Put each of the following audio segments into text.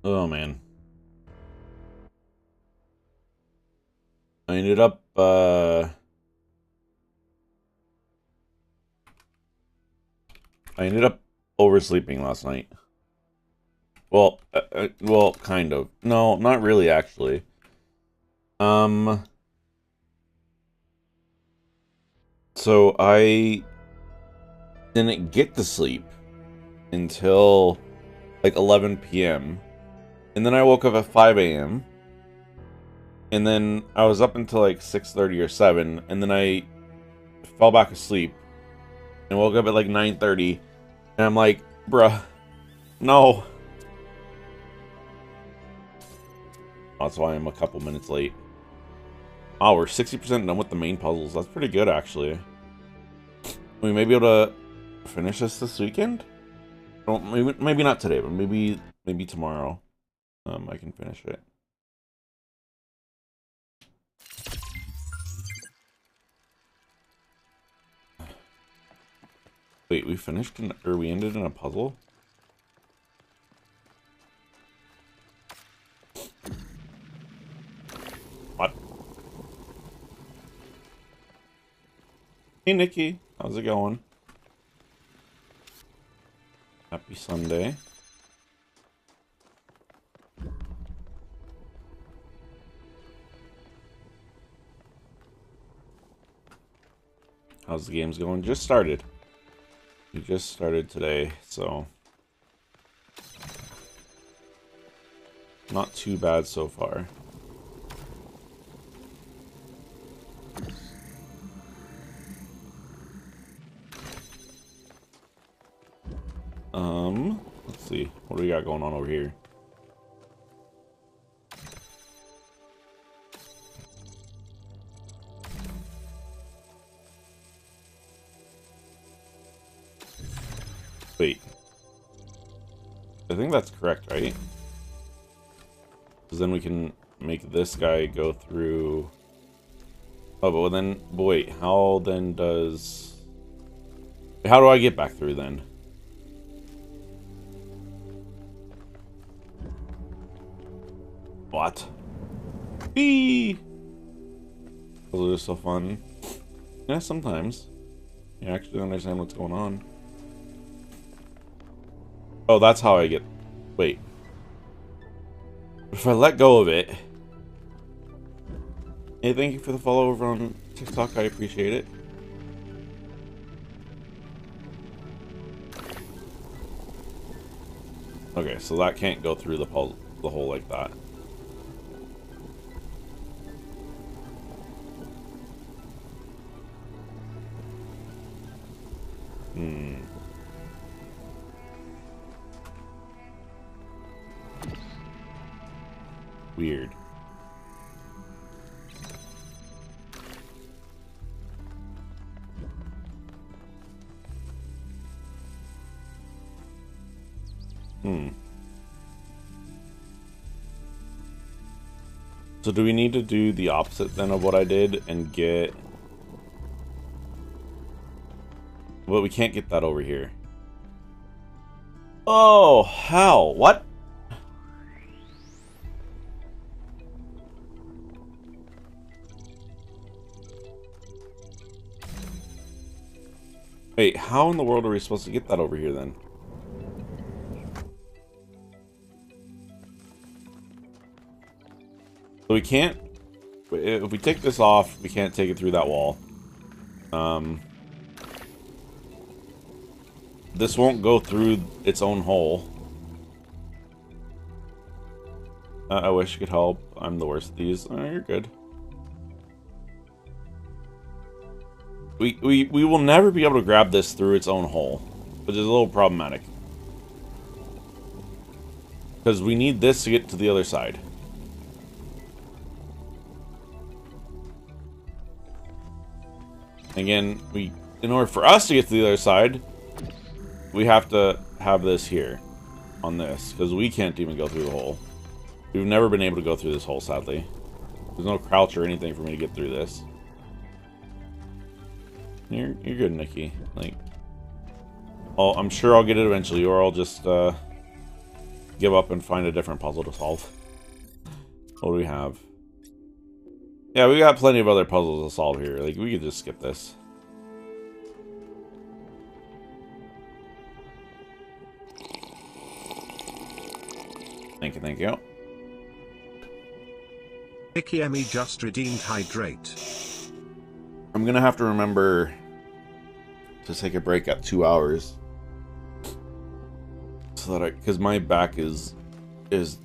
Oh man. I ended up, oversleeping last night. Well, kind of. No, not really, actually. Um, so I didn't get to sleep until like 11 p.m. And then I woke up at 5 a.m. And then I was up until like 6:30 or 7, and then I fell back asleep and woke up at like 9:30, and I'm like, bruh, no. That's why I'm a couple minutes late. Oh, we're 60% done with the main puzzles. That's pretty good, actually. We may be able to finish this weekend? Well, maybe not today, but maybe tomorrow. I can finish it. Wait, we finished or we ended in a puzzle? What? Hey, Nikki. How's it going? Happy Sunday. How's the games going? Just started. We just started today, so not too bad so far. Let's see. What do we got going on over here? Wait. I think that's correct, right? Because then we can make this guy go through... Oh, but then... But wait, how then does... How do I get back through then? What? Eee! Those are so fun. Yeah, sometimes. You actually understand what's going on. Oh, that's how I get... Wait. If I let go of it... Hey, thank you for the follow over on TikTok. I appreciate it. Okay, so that can't go through the hole like that. Weird. So do we need to do the opposite then of what I did and get... Well, we can't get that over here. Oh, how? What? Wait, how in the world are we supposed to get that over here then? So we can't... If we take this off, we can't take it through that wall. This won't go through its own hole. I wish you could help. I'm the worst at these. Oh, you're good. We will never be able to grab this through its own hole, which is a little problematic. Because we need this to get to the other side. Again, in order for us to get to the other side, we have to have this here on this, because we can't even go through the hole. We've never been able to go through this hole, sadly. There's no crouch or anything for me to get through this. You're good, Nikki. Like, oh, I'm sure I'll get it eventually, or I'll just give up and find a different puzzle to solve. What do we have? Yeah, we got plenty of other puzzles to solve here. Like, we could just skip this. Thank you, thank you. Ikiemi just redeemed hydrate. I'm gonna have to remember to take a break at 2 hours. So that because my back is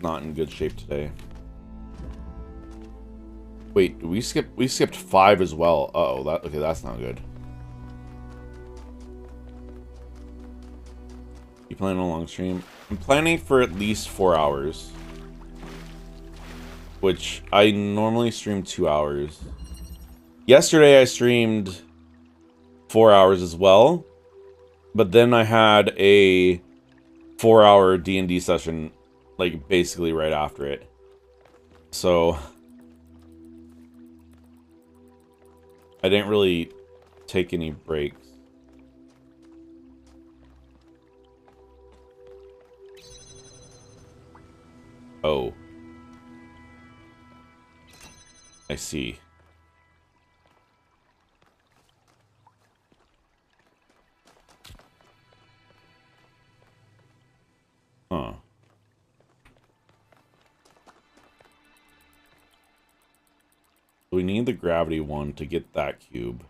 not in good shape today. Wait, we skipped 5 as well. Uh-oh, okay, that's not good. You planning on a long stream? I'm planning for at least 4 hours. Which I normally stream 2 hours. Yesterday I streamed 4 hours as well. But then I had a 4-hour D&D session, like, basically right after it. So I didn't really take any breaks. Oh. I see. Huh. We need the gravity one to get that cube.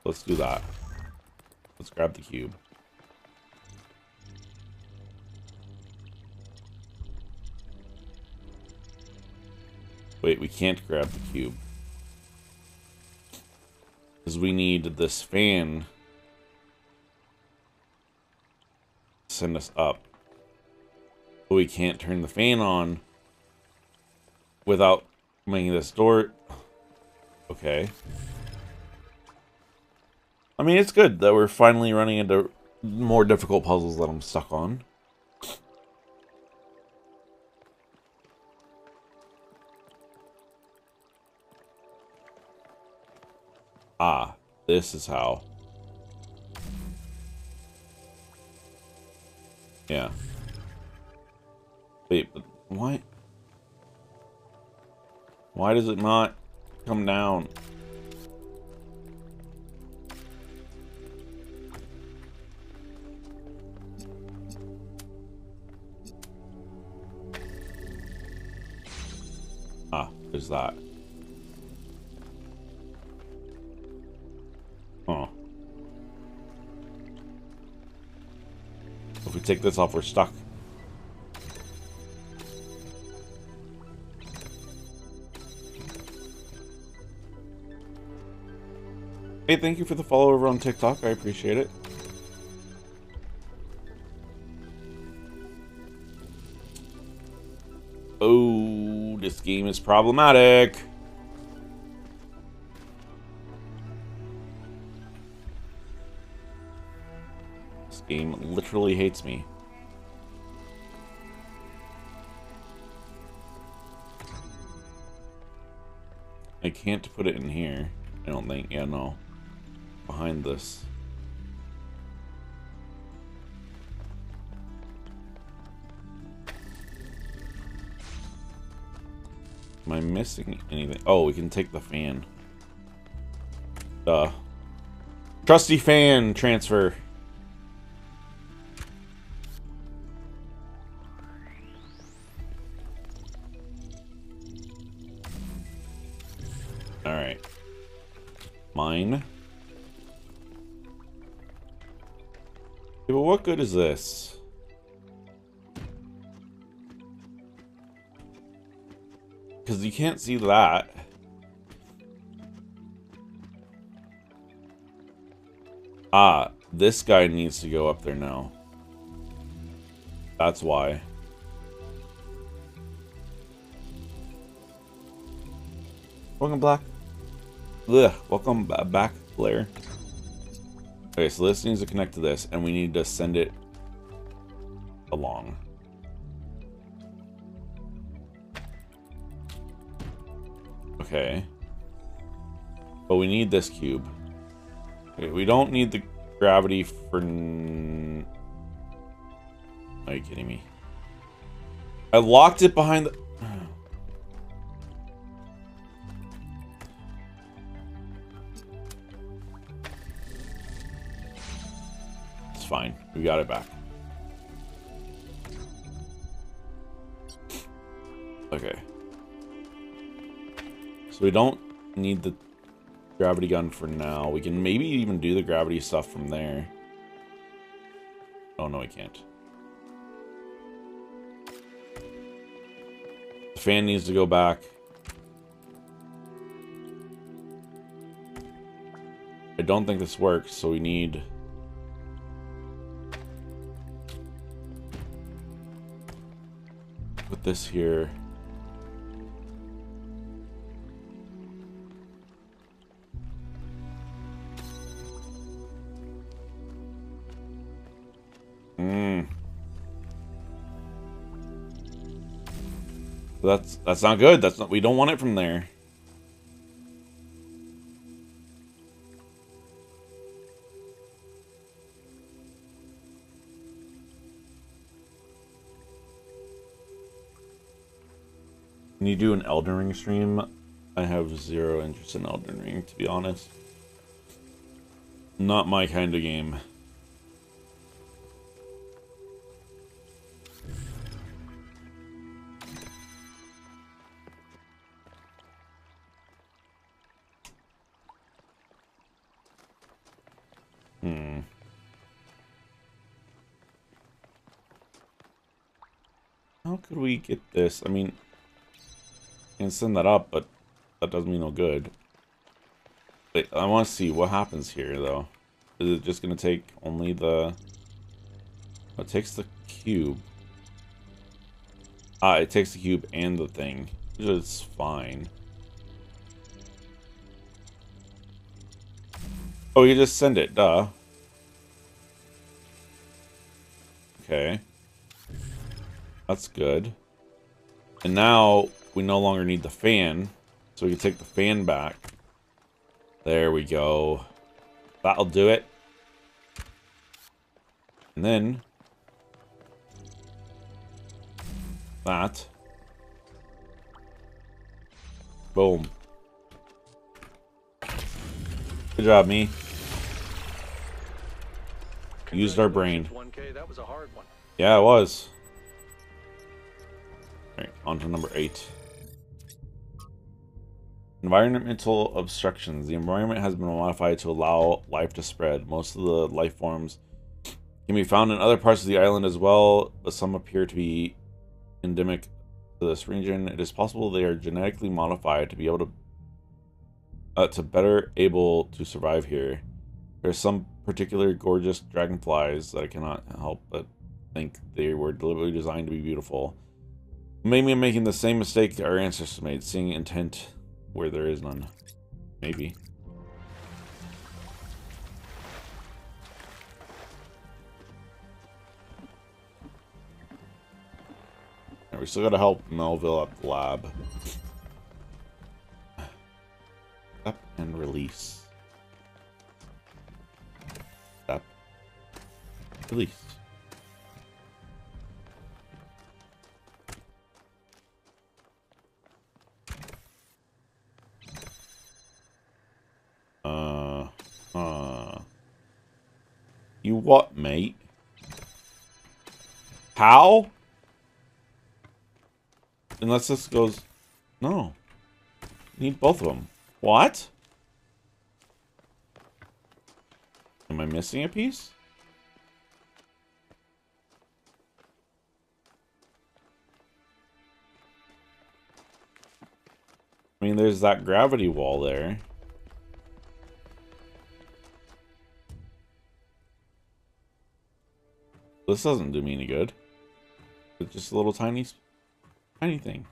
Let's do that. Let's grab the cube. Wait, we can't grab the cube. Because we need this fan to send us up. But we can't turn the fan on without making this door. Okay. I mean, it's good that we're finally running into more difficult puzzles that I'm stuck on. Ah, this is how. Yeah. Wait, but why? Why does it not come down? Ah, there's that. Huh. If we take this off, we're stuck. Hey, thank you for the follow over on TikTok. I appreciate it. Oh, this game is problematic. This game literally hates me. I can't put it in here. I don't think. Yeah, no. Behind this. Am I missing anything? Oh, we can take the fan. Duh. Trusty fan transfer. Alright. Mine. Yeah, but what good is this? Because you can't see that. Ah, this guy needs to go up there now. That's why. Welcome back. Ugh, welcome back, Blair. Okay, so this needs to connect to this, and we need to send it along. Okay. But we need this cube. Okay, we don't need the gravity for... Are you kidding me? I locked it behind the... We got it back. Okay. So we don't need the gravity gun for now. We can maybe even do the gravity stuff from there. Oh, no, we can't. The fan needs to go back. I don't think this works, so we need... put this here. That's not good. That's not, we don't want it from there. Can you do an Elden Ring stream? I have zero interest in Elden Ring, to be honest. Not my kind of game. How could we get this? I mean, I can send that up, but that does me no good. Wait, I want to see what happens here, though. Is it just going to take only the... Oh, it takes the cube. Ah, it takes the cube and the thing, which is fine. Oh, you just send it, duh. Okay. That's good. And now, we no longer need the fan, so we can take the fan back. There we go. That'll do it. And then... that. Boom. Good job, me. Used our brain. 1K, that was a hard one. Yeah, it was. Alright, on to number 8. Environmental obstructions. The environment has been modified to allow life to spread. Most of the life forms can be found in other parts of the island as well, but some appear to be endemic to this region. It is possible they are genetically modified to be able to better able to survive here. There's some particular gorgeous dragonflies that I cannot help but think they were deliberately designed to be beautiful. Maybe I'm making the same mistake our ancestors made, seeing intent where there is none. Maybe. Right, we still gotta help Melville at the lab. Up and release. Up. Release. You what, mate? How? Unless this goes... No. Need both of them. What? Am I missing a piece? I mean, there's that gravity wall there. This doesn't do me any good. It's just a little tiny thing.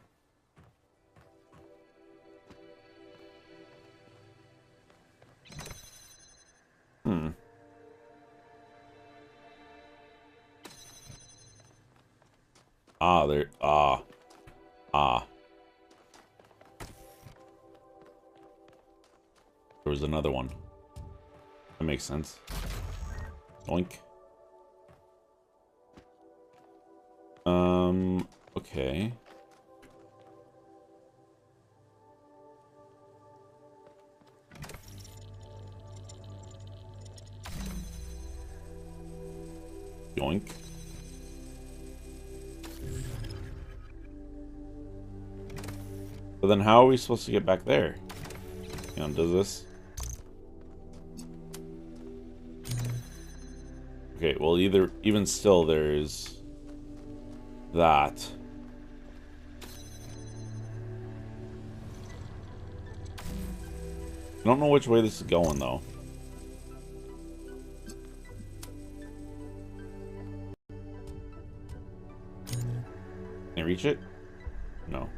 Ah, there. Ah. There was another one. That makes sense. Oink. Okay. Yoink. But then how are we supposed to get back there? You know, does this? Okay, well, even still, there's that. I don't know which way this is going, though. Can I reach it? No.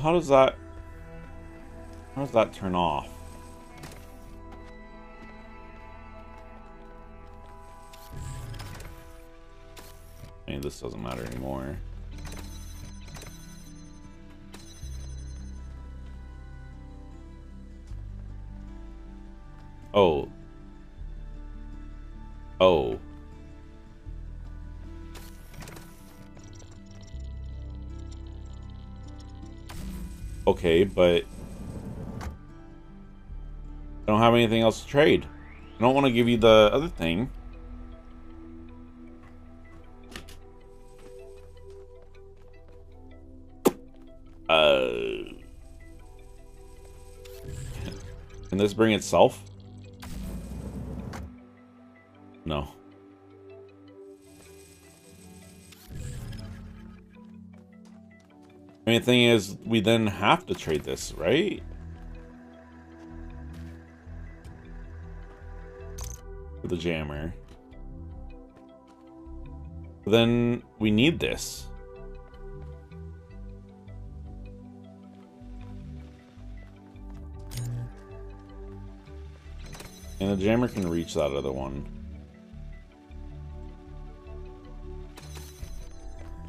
How does that turn off? I mean, this doesn't matter anymore. Oh. Oh. Okay, but I don't have anything else to trade. I don't want to give you the other thing. Can this bring itself? No. I mean, the thing is, we then have to trade this, right? For the jammer. But then we need this. And the jammer can reach that other one.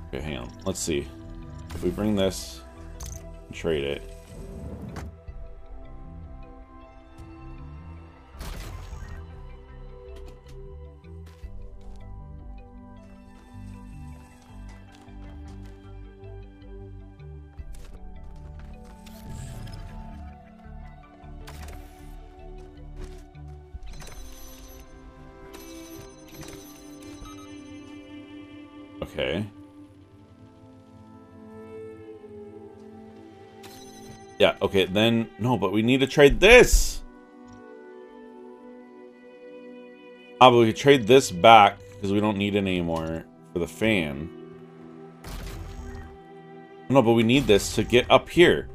Okay, hang on. Let's see. If we bring this and trade it. Okay. Yeah, okay, then... No, but we need to trade this! Ah, but we could trade this back, because we don't need it anymore for the fan. No, but we need this to get up here.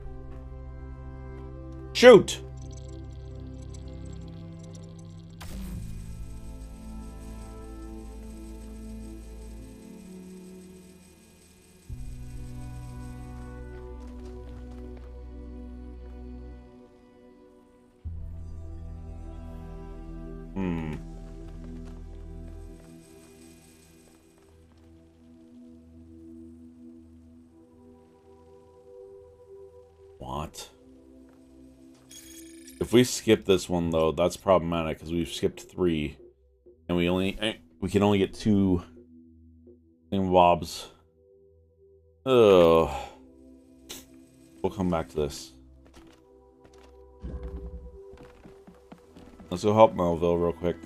Shoot! What? If we skip this one, though, that's problematic, because we've skipped 3. And we can only get 2 thingamabobs. Ugh. We'll come back to this. Let's go help Melville real quick.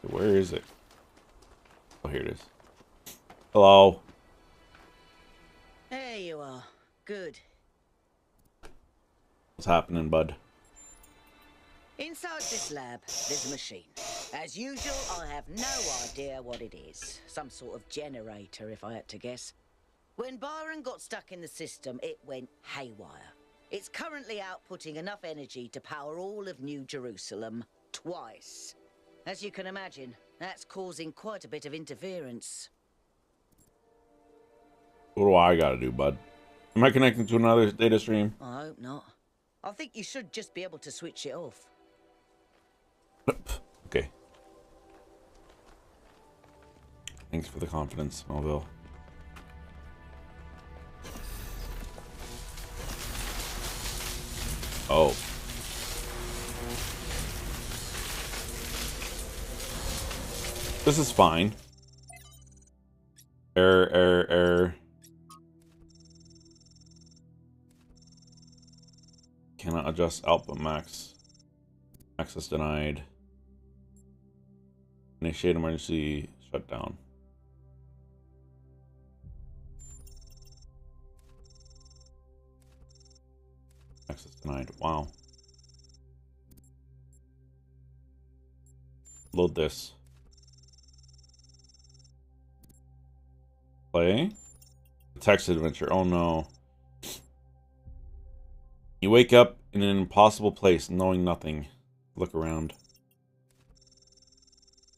Where is it? Oh, here it is. Hello. There you are. Good. What's happening, bud? Inside this lab, there's a machine. As usual, I have no idea what it is. Some sort of generator, if I had to guess. When Byron got stuck in the system, it went haywire. It's currently outputting enough energy to power all of New Jerusalem twice. As you can imagine, that's causing quite a bit of interference. What do I gotta do, bud? Am I connecting to another data stream? I hope not. I think you should just be able to switch it off. Okay. Thanks for the confidence, Melville. Oh. This is fine. Error. Cannot adjust output max. Access denied. Initiate emergency shutdown. Access denied. Wow. Load this. Play. Text adventure. Oh no. You wake up in an impossible place, knowing nothing. Look around.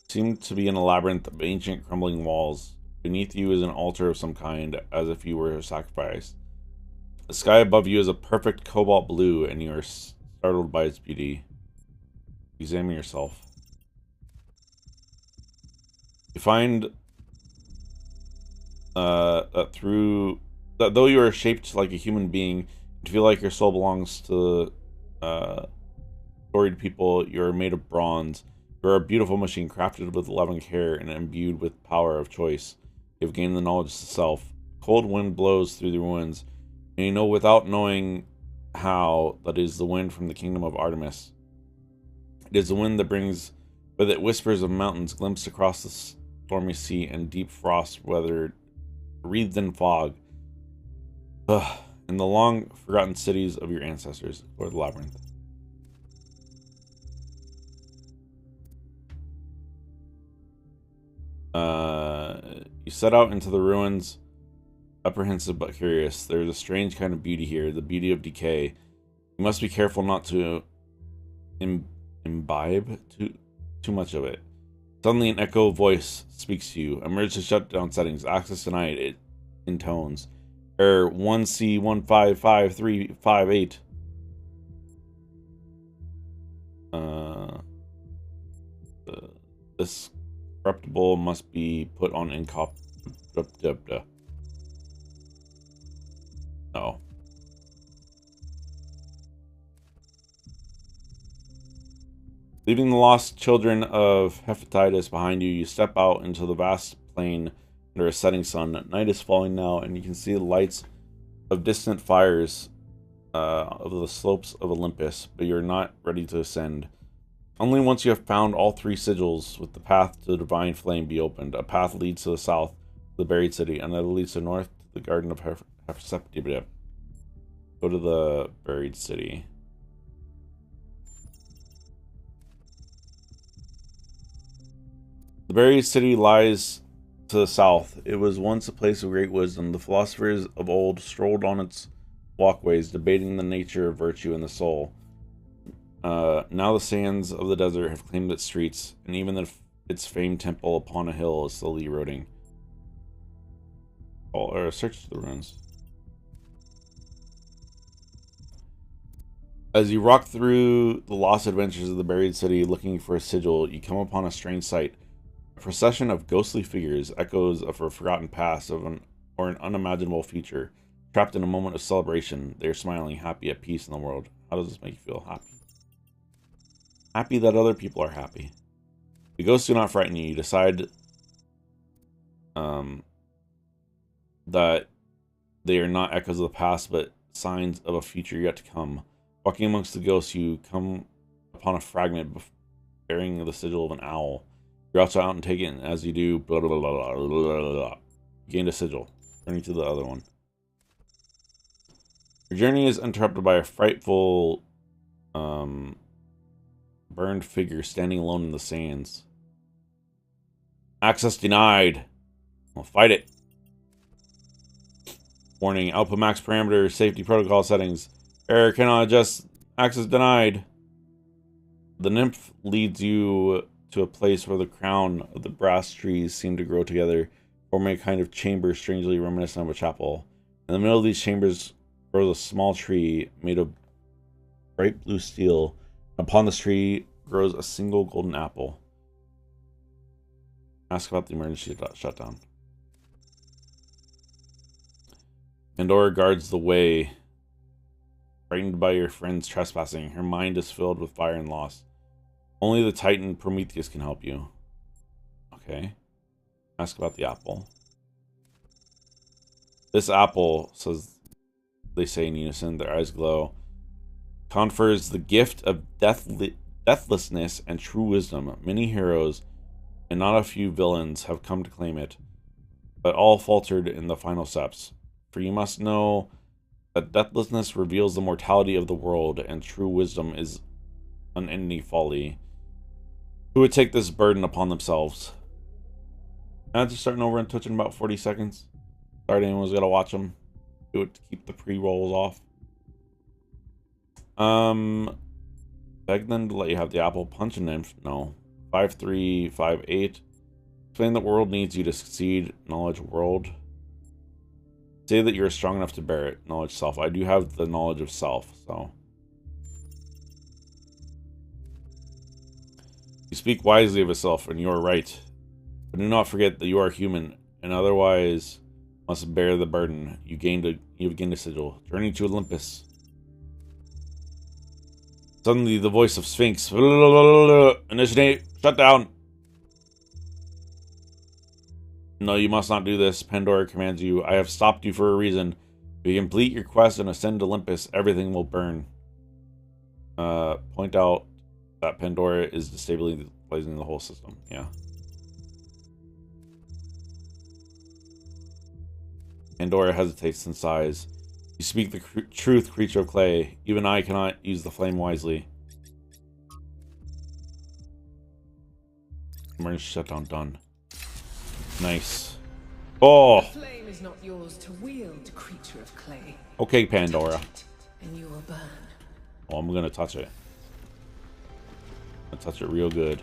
Seem to be in a labyrinth of ancient crumbling walls. Beneath you is an altar of some kind, as if you were a sacrifice. The sky above you is a perfect cobalt blue, and you are startled by its beauty. Examine yourself. You find that though you are shaped like a human being, you feel like your soul belongs to storied people. You are made of bronze. You are a beautiful machine crafted with loving care and imbued with power of choice. You have gained the knowledge of self. Cold wind blows through the ruins, and you know without knowing how that is the wind from the kingdom of Artemis. It is the wind that brings with it whispers of mountains glimpsed across the stormy sea and deep frost weathered, wreathed in fog. In the long forgotten cities of your ancestors, or the labyrinth. You set out into the ruins, apprehensive but curious. There is a strange kind of beauty here, the beauty of decay. You must be careful not to imbibe too much of it. Suddenly, an echo voice speaks to you. Emerge to shutdown settings. Access denied. It intones. Error 1C155358. This corruptible must be put on incorruptible. No. Leaving the lost children of Hephaestus behind you, you step out into the vast plain under a setting sun. Night is falling now, and you can see the lights of distant fires of the slopes of Olympus, but you're not ready to ascend. Only once you have found all three sigils with the path to the divine flame be opened. A path leads to the south, to the buried city, and another leads to the north, to the garden of Hephaestus. Go to the buried city. The buried city lies to the south. It was once a place of great wisdom. The philosophers of old strolled on its walkways, debating the nature of virtue and the soul. Now the sands of the desert have claimed its streets, and even its famed temple upon a hill is slowly eroding. Search the ruins. As you rock through the lost adventures of the buried city looking for a sigil, you come upon a strange sight. A procession of ghostly figures, echoes of a forgotten past or an unimaginable future. Trapped in a moment of celebration, they are smiling, happy, at peace in the world. How does this make you feel? Happy. Happy that other people are happy. The ghosts do not frighten you. You decide that they are not echoes of the past, but signs of a future yet to come. Walking amongst the ghosts, you come upon a fragment bearing the sigil of an owl. You also out and take it, and as you do, blah, blah, blah, blah, blah, blah, blah. You gain a sigil. Turning to the other one. Your journey is interrupted by a frightful burned figure standing alone in the sands. Access denied. I'll fight it. Warning, output max parameters, safety protocol settings. Error cannot adjust. Access denied. The nymph leads you to a place where the crown of the brass trees seem to grow together, forming a kind of chamber strangely reminiscent of a chapel. In the middle of these chambers grows a small tree made of bright blue steel. Upon this tree grows a single golden apple. Ask about the emergency shutdown. Pandora guards the way Frightened by your friend's trespassing, her mind is filled with fire and loss. Only the Titan Prometheus can help you. Okay. Ask about the apple. This apple, says they say in unison, their eyes glow, confers the gift of deathlessness and true wisdom. Many heroes and not a few villains have come to claim it, but all faltered in the final steps. For you must know that deathlessness reveals the mortality of the world, and true wisdom is unending folly. Who would take this burden upon themselves? I'm just starting over on Twitch in about 40 seconds. Sorry, anyone's got to watch them. Do it to keep the pre-rolls off. Beg them to let you have the apple. Punch a nymph. No. 5358. Explain the world needs you to succeed. Knowledge world. Say that you're strong enough to bear it. Knowledge self. I do have the knowledge of self, so. You speak wisely of yourself, and you are right. But do not forget that you are human, and otherwise must bear the burden. You've gained a sigil. Journey to Olympus. Suddenly, the voice of Sphinx. Initiate. Shut down. No, you must not do this. Pandora commands you. I have stopped you for a reason. If you complete your quest and ascend to Olympus, everything will burn. Point out that Pandora is destabilizing the whole system. Yeah. Pandora hesitates and sighs. You speak the truth, creature of clay. Even I cannot use the flame wisely. Emergency shutdown done. Nice. Oh! The flame is not yours to wield, creature of clay. Okay, Pandora. Touch it, and you will burn. Oh, I'm gonna touch it. I'll touch it real good.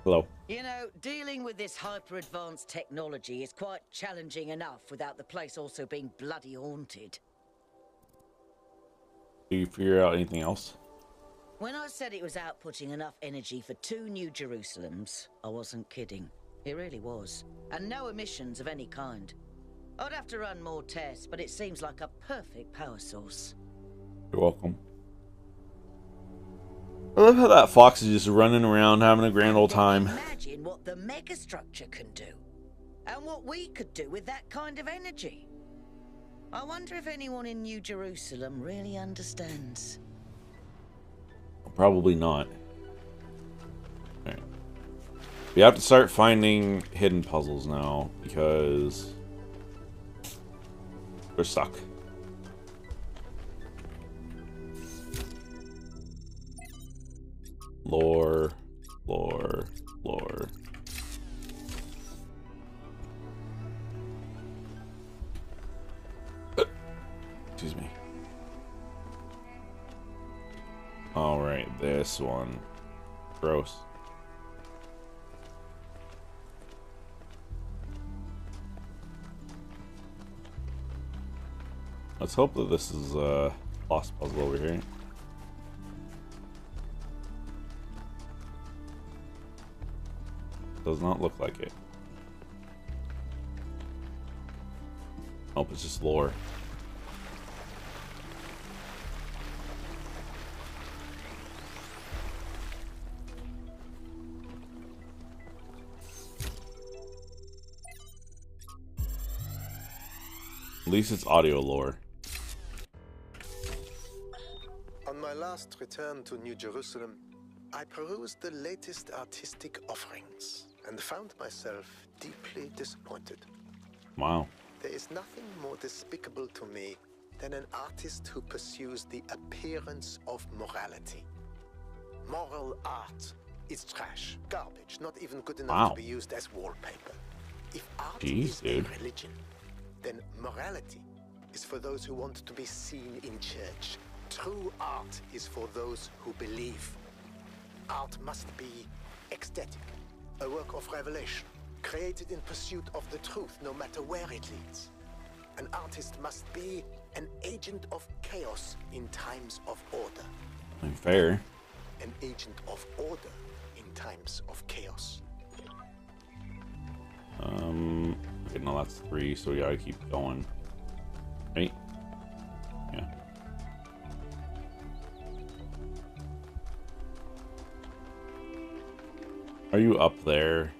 Hello. You know, dealing with this hyper-advanced technology is quite challenging enough without the place also being bloody haunted. Do you figure out anything else? When I said it was outputting enough energy for 2 New Jerusalems, I wasn't kidding. It really was. And no emissions of any kind. I'd have to run more tests, but it seems like a perfect power source. You're welcome. I love how that fox is just running around having a grand old time. Imagine what the megastructure can do. And what we could do with that kind of energy. I wonder if anyone in New Jerusalem really understands. Probably not. Alright. We have to start finding hidden puzzles now, because we're stuck. Lore. Excuse me. Alright, this one. Gross. Let's hope that this is a lost puzzle over here. Does not look like it. Nope, it's just lore. At least it's audio lore. On my last return to New Jerusalem, I perused the latest artistic offerings and found myself deeply disappointed. Wow. There is nothing more despicable to me than an artist who pursues the appearance of morality. Moral art is trash, garbage, not even good enough to be used as wallpaper. If art is a religion, then morality is for those who want to be seen in church. True art is for those who believe. Art must be ecstatic, a work of revelation, created in pursuit of the truth, no matter where it leads. An artist must be an agent of chaos in times of order. Fair. An agent of order in times of chaos. Okay, no, that's 3, so we gotta keep going. Right? Yeah. Are you up there?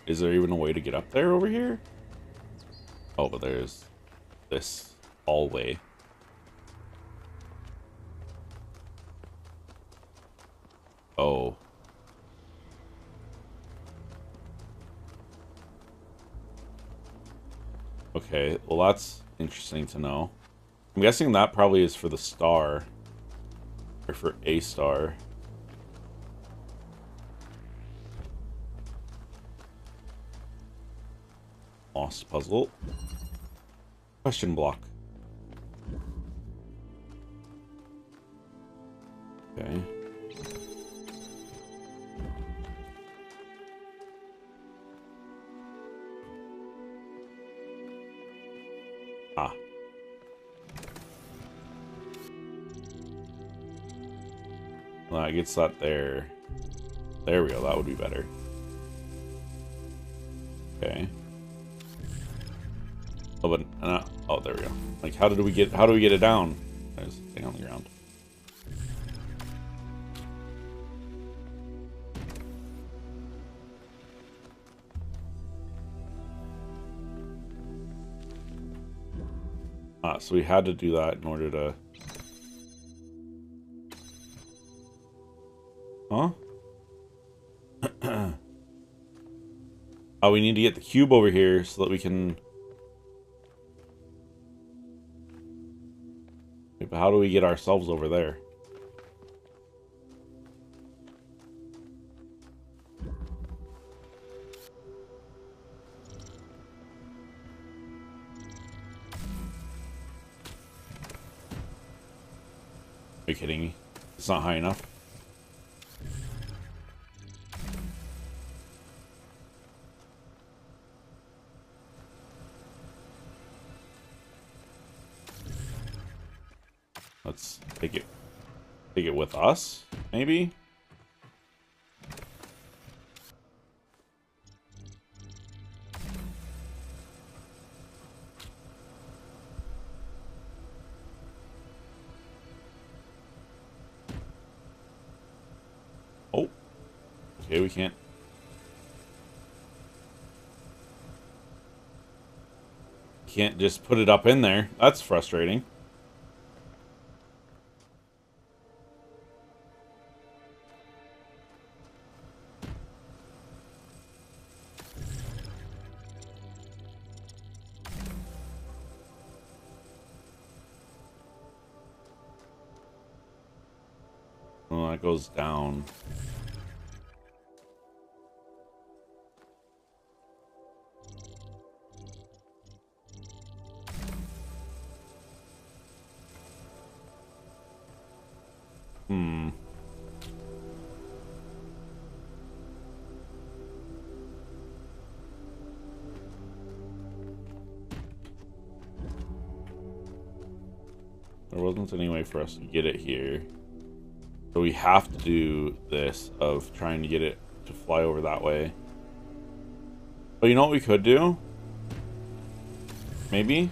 Is there even a way to get up there over here? Oh, but there's this hallway. Oh. Okay, well that's interesting to know. I'm guessing that probably is for the star. Or for a star. Lost puzzle. Question block. Okay. Ah. Well, that gets that there. There we go, that would be better. Okay. Oh, but oh, there we go. Like, how do we get it down? There's a thing on the ground. Ah, so we had to do that in order to. Huh? Oh, we need to get the cube over here so that we can. Wait, but how do we get ourselves over there? Are you kidding me? It's not high enough. Let's take it with us, maybe? Oh. Okay, we can't. Can't just put it up in there. That's frustrating. Oh, that goes down. Hmm. There wasn't any way for us to get it here. So we have to do this of trying to get it to fly over that way. But you know what we could do? Maybe?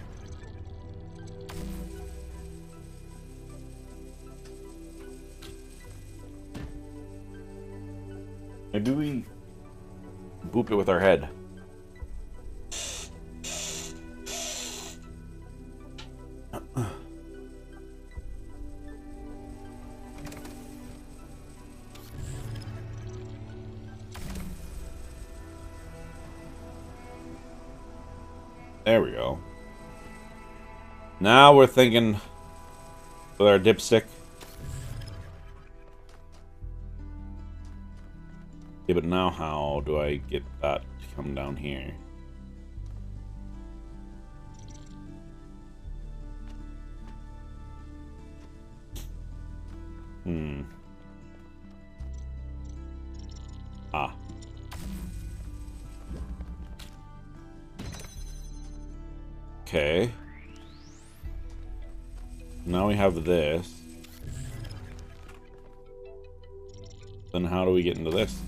Maybe we boop it with our head. There we go. Now we're thinking with our dipstick. Yeah, but now how do I get that to come down here? Hmm. Ah. Okay. Now we have this. Then how do we get into this?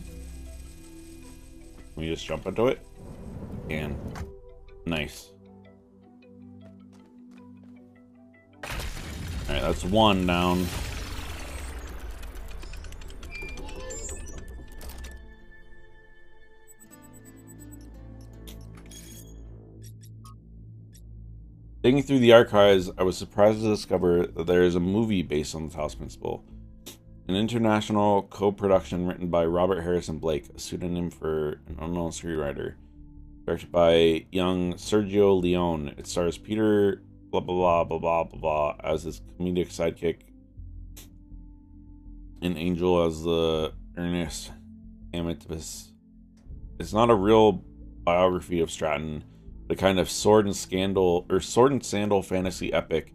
Can we just jump into it? Can. Nice. Alright, that's one down. Digging through the archives, I was surprised to discover that there is a movie based on the Talos Principle. An international co-production written by Robert Harrison Blake, a pseudonym for an unknown screenwriter. Directed by young Sergio Leone. It stars Peter blah blah blah blah blah blah as his comedic sidekick, and Angel as the earnest amativist. It's not a real biography of Stratton, the kind of sword and sandal fantasy epic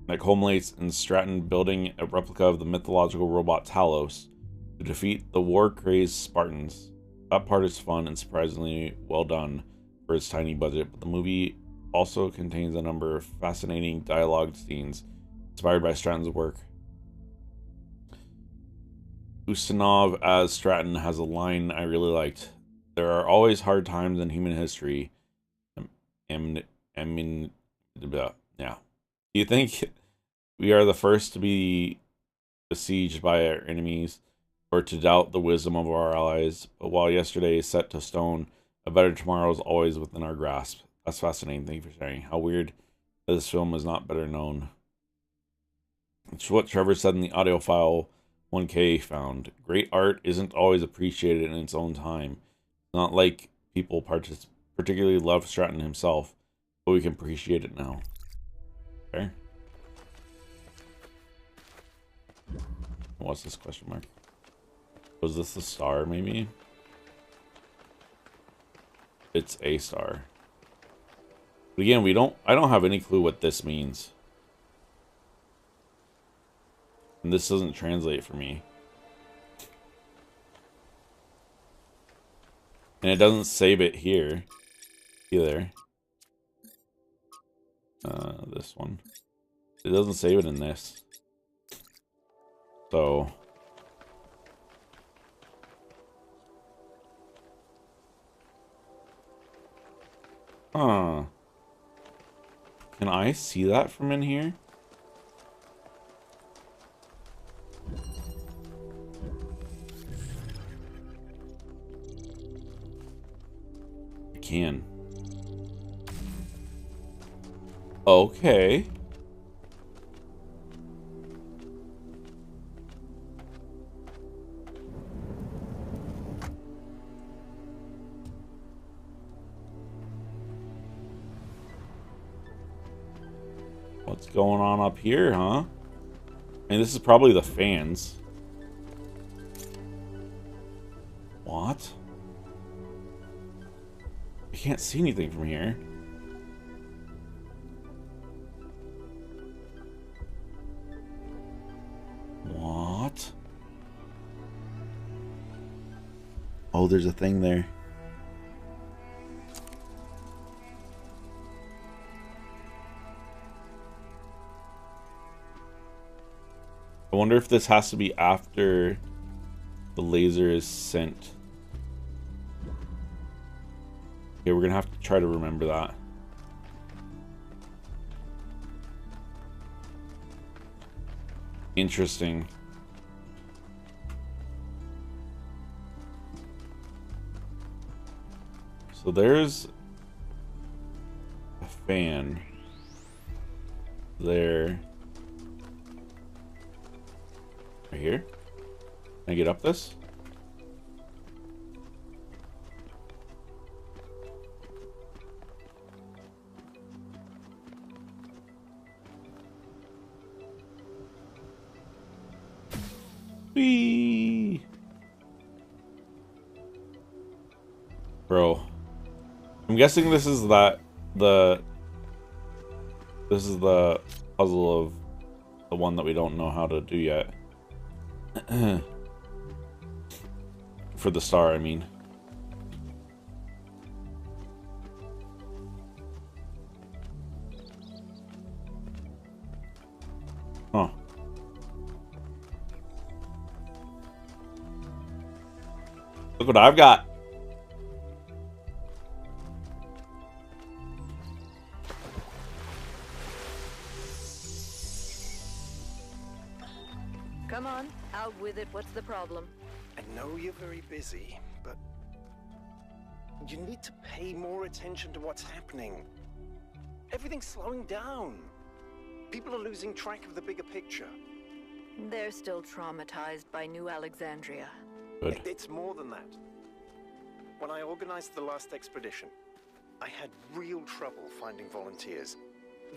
that culminates in Stratton building a replica of the mythological robot Talos to defeat the war-crazed Spartans. That part is fun and surprisingly well done for its tiny budget, but the movie also contains a number of fascinating dialogue scenes inspired by Stratton's work. Ustinov as Stratton has a line I really liked. There are always hard times in human history. Yeah. Do you think we are the first to be besieged by our enemies, or to doubt the wisdom of our allies? But while yesterday is set to stone, a better tomorrow is always within our grasp. That's fascinating. Thank you for sharing. How weird that this film is not better known. It's what Trevor said in the audio file 1K found. Great art isn't always appreciated in its own time. It's not like people particularly love Stratton himself, but we can appreciate it now. Okay. What's this question mark? Was this the star, maybe? It's a star. But again, I don't have any clue what this means. And this doesn't translate for me. And it doesn't save it here either. This one. It doesn't save it in this. So huh. Can I see that from in here? I can. Okay. What's going on up here, huh? And this is probably the fans. What? I can't see anything from here. What? Oh, there's a thing there. I wonder if this has to be after the laser is sent. Okay, we're gonna have to try to remember that. Interesting. So there's a fan there. Right here. Can I get up this? Whee! Bro. I'm guessing this is the puzzle of the one that we don't know how to do yet. For the star, I mean. Huh. Look what I've got. Come on, out with it. What's the problem? I know you're very busy, but you need to pay more attention to what's happening. Everything's slowing down. People are losing track of the bigger picture. They're still traumatized by New Alexandria. Good. It's more than that. When I organized the last expedition, I had real trouble finding volunteers.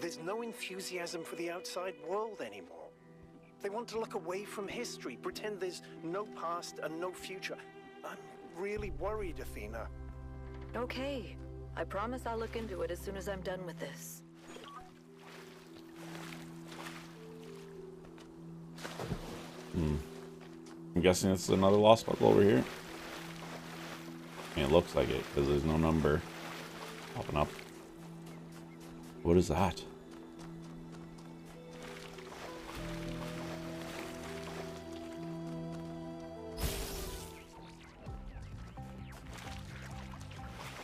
There's no enthusiasm for the outside world anymore. They want to look away from history, pretend there's no past and no future. I'm really worried, Athena. Okay. I promise I'll look into it as soon as I'm done with this. I'm guessing it's another lost puzzle over here. I mean, it looks like it, because there's no number popping up. What is that?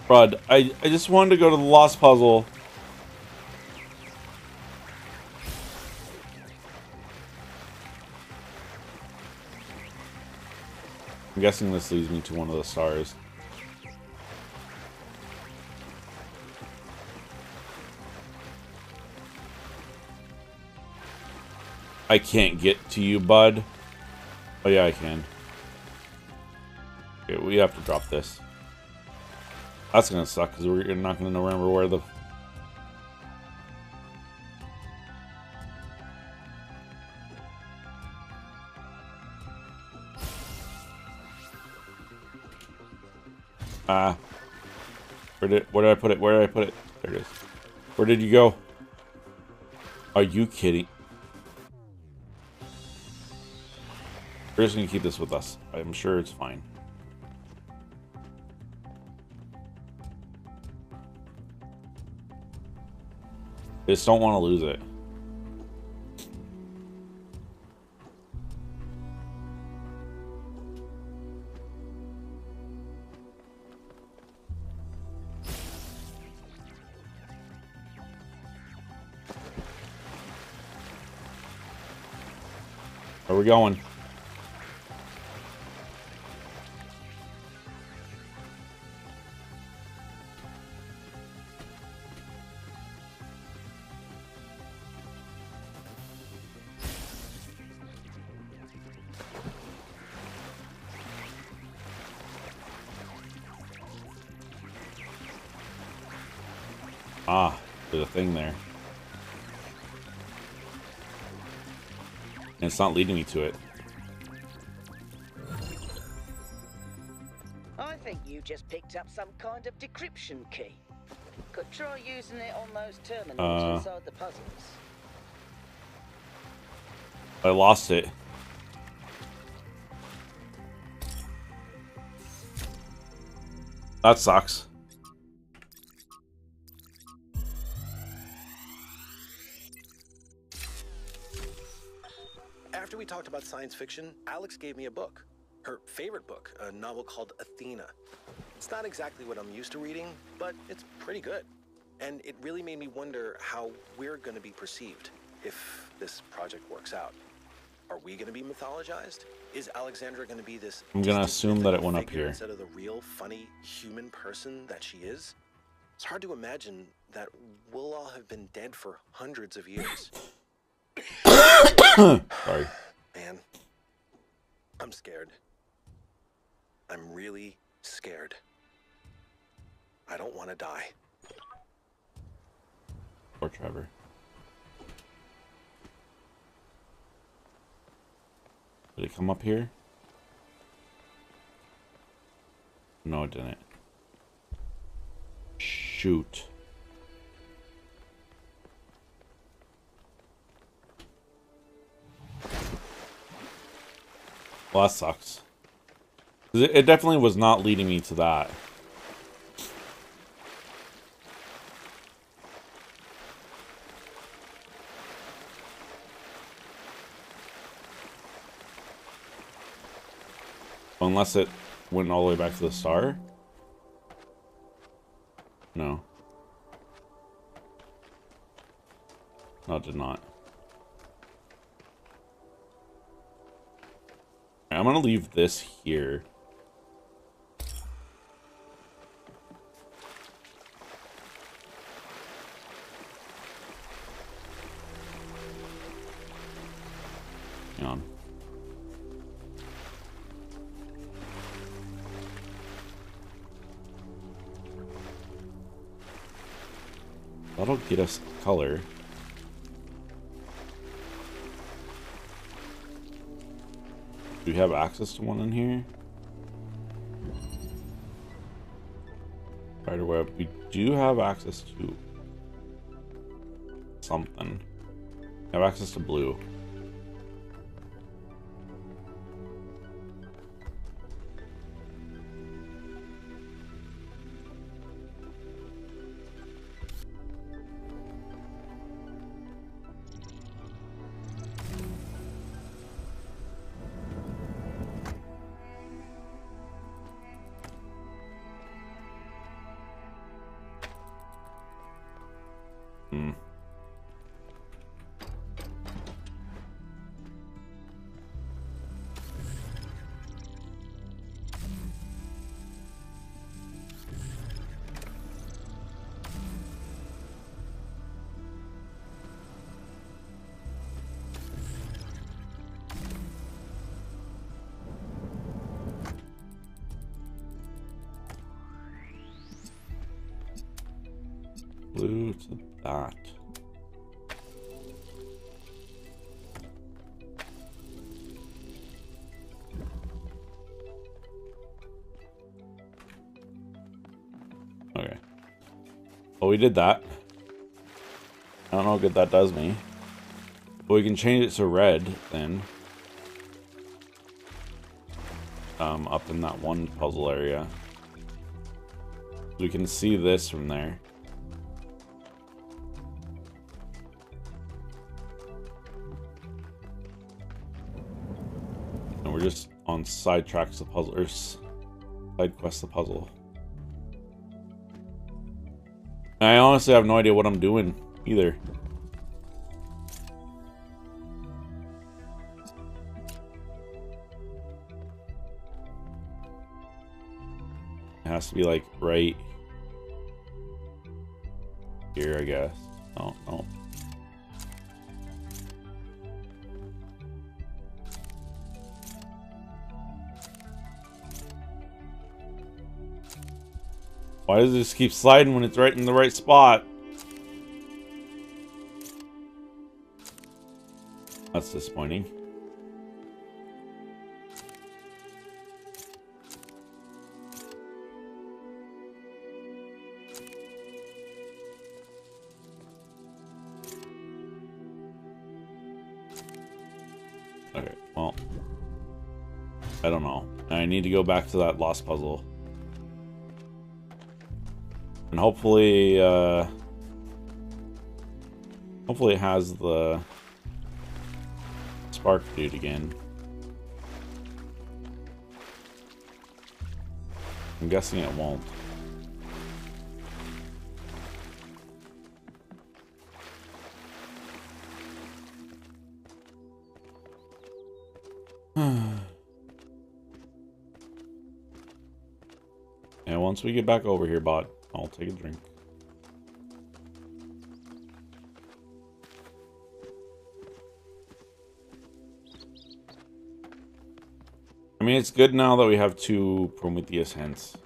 Bud, I just wanted to go to the lost puzzle. I'm guessing this leads me to one of the stars. I can't get to you, bud. Oh yeah, I can. Okay, we have to drop this. That's gonna suck because we're not gonna remember where the... where did I put it? Where did I put it? There it is. Where did you go? Are you kidding? We're just gonna keep this with us. I'm sure it's fine. I just don't want to lose it. Where are we going? Ah, there's a thing there. And it's not leading me to it. I think you just picked up some kind of decryption key. Could try using it on those terminals inside the puzzles. I lost it. That sucks. After we talked about science fiction, Alex gave me a book. Her favorite book, a novel called Athena. It's not exactly what I'm used to reading, but it's pretty good. And it really made me wonder how we're going to be perceived if this project works out. Are we going to be mythologized? Is Alexandra going to be this... I'm going to assume that it went up here. Instead of the real, funny, human person that she is? It's hard to imagine that we'll all have been dead for hundreds of years. Sorry. Man, I'm scared. I'm really scared. I don't want to die. Poor Trevor. Did it come up here? No, it didn't. Shoot. Well, that sucks. It definitely was not leading me to that. Unless it went all the way back to the star? No. No, it did not. I'm gonna leave this here. Hang on. That'll get us color. Do we have access to one in here? Spiderweb. We do have access to something. We have access to blue. Hmm. Blue to that. Okay. Well, we did that. I don't know how good that does me. But we can change it to red then. Up in that one puzzle area. We can see this from there. And we're just on side tracks the puzzle, or side quest the puzzle. I honestly have no idea what I'm doing either. It has to be like right here, I guess. Oh, no. Why does it just keep sliding when it's right in the right spot? That's disappointing. Okay, well, I don't know. I need to go back to that lost puzzle. And hopefully, hopefully it has the spark dude again. I'm guessing it won't. And once we get back over here, bot, I'll take a drink. I mean, it's good now that we have 2 Prometheus hints.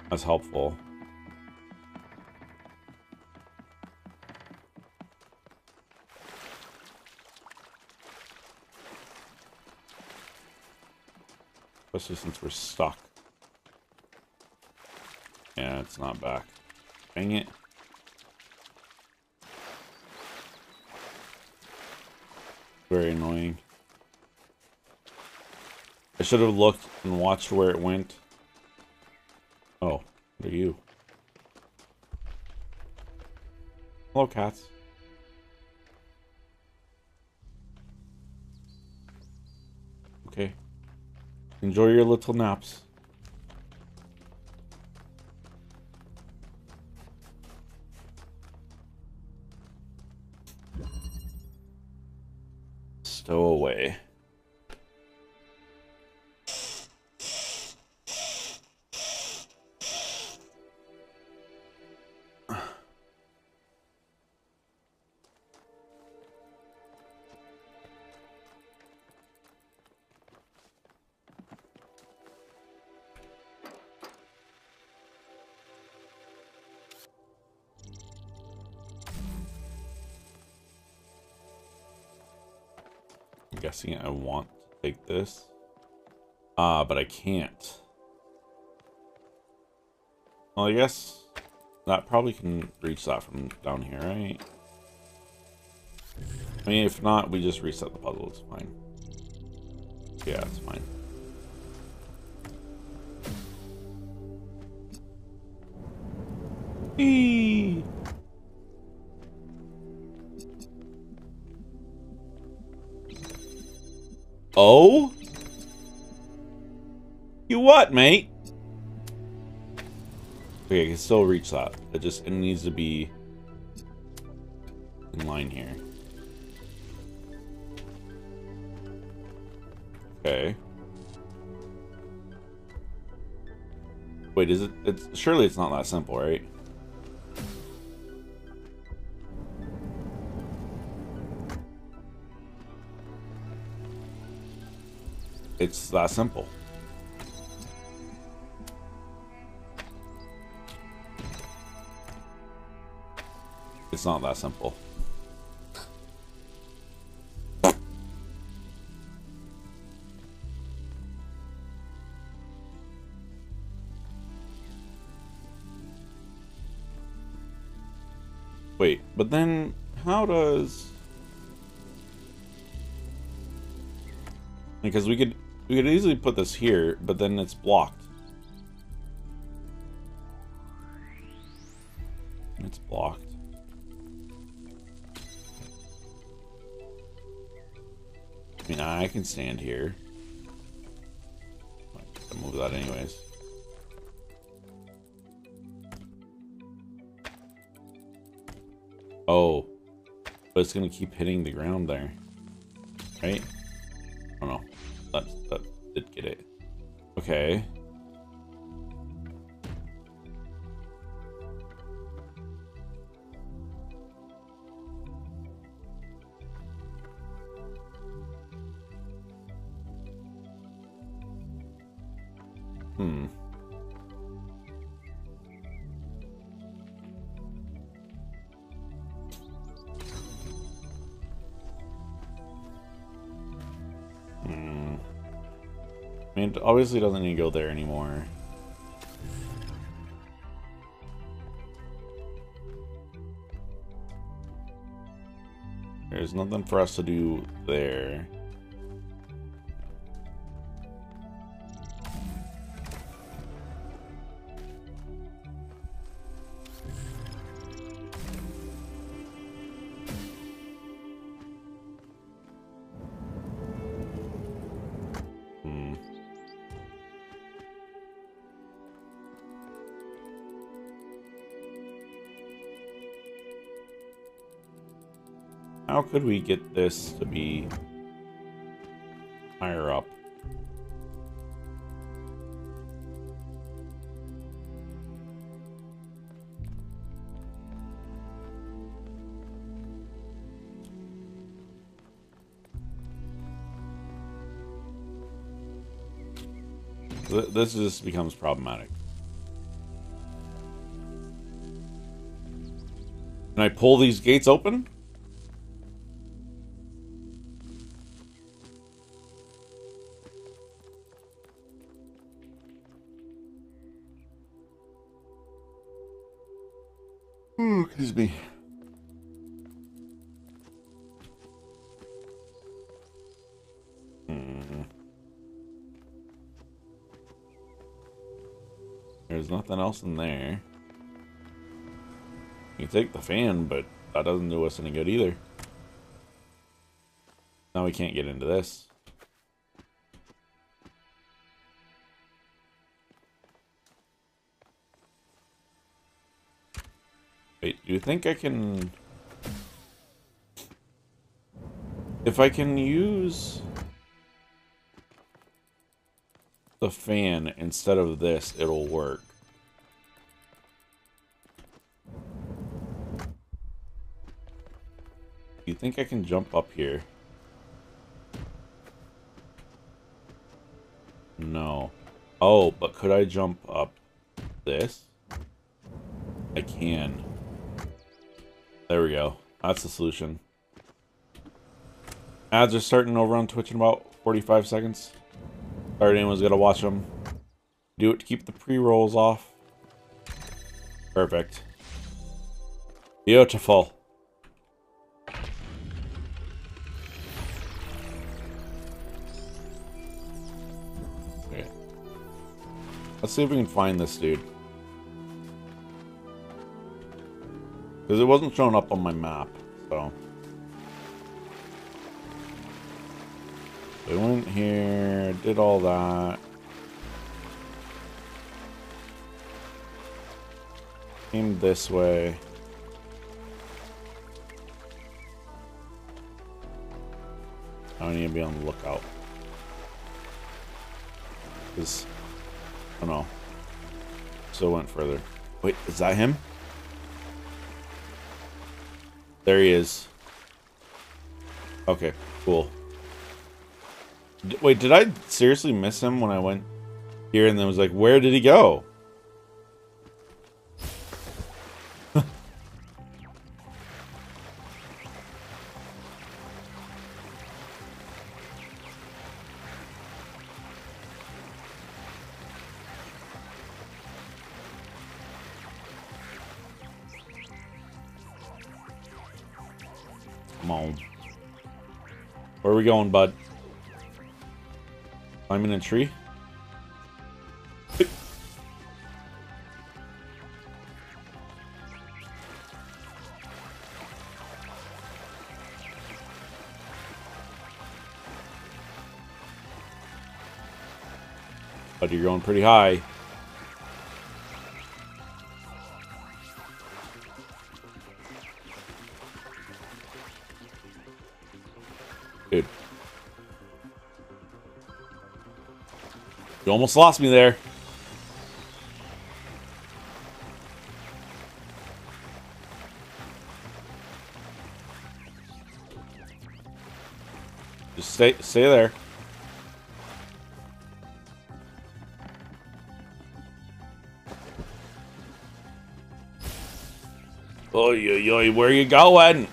That's helpful. Especially since we're stuck. Yeah, it's not back. Dang it. Very annoying. I should have looked and watched where it went. Oh, what are you? Hello, cats. Okay. Enjoy your little naps. Stow away. I'm guessing I want to take this. But I can't. Well, I guess that probably can reach that from down here, right? I mean, if not, we just reset the puzzle. It's fine. Yeah, it's fine. Eee! Oh? You what, mate? Okay, I can still reach that. It needs to be in line here. Okay. Wait, is it? Surely it's not that simple, right? It's that simple. It's not that simple. Wait, but then how does... Because we could easily put this here, but then it's blocked. It's blocked. I mean, I can stand here. I'll move that anyways. Oh, but it's gonna keep hitting the ground there, right? Oh no, that did get it. Okay. I mean, it obviously doesn't need to go there anymore. There's nothing for us to do there. How could we get this to be higher up? This just becomes problematic. Can I pull these gates open? Ooh, excuse me. There's nothing else in there. You can take the fan, but that doesn't do us any good either. Now we can't get into this. Wait, do you think I can... If I can use the fan instead of this, it'll work. You think I can jump up here? No. Oh, but could I jump up this? I can. There we go. That's the solution. Ads are starting over on Twitch in about 45 seconds. Sorry, anyone's gonna watch them. Do it to keep the pre-rolls off. Perfect. Beautiful. Okay. Let's see if we can find this dude. Because it wasn't showing up on my map, so. We went here, did all that. Came this way. I need to be on the lookout. Because, oh no. So went further. Wait, is that him? There he is. Okay, cool. Wait, did I seriously miss him when I went here and then was like, where did he go? Come on. Where are we going, bud? Climbing a tree? But you're going pretty high. Dude. You almost lost me there. Just stay there. Oy, oy, oy, where you going?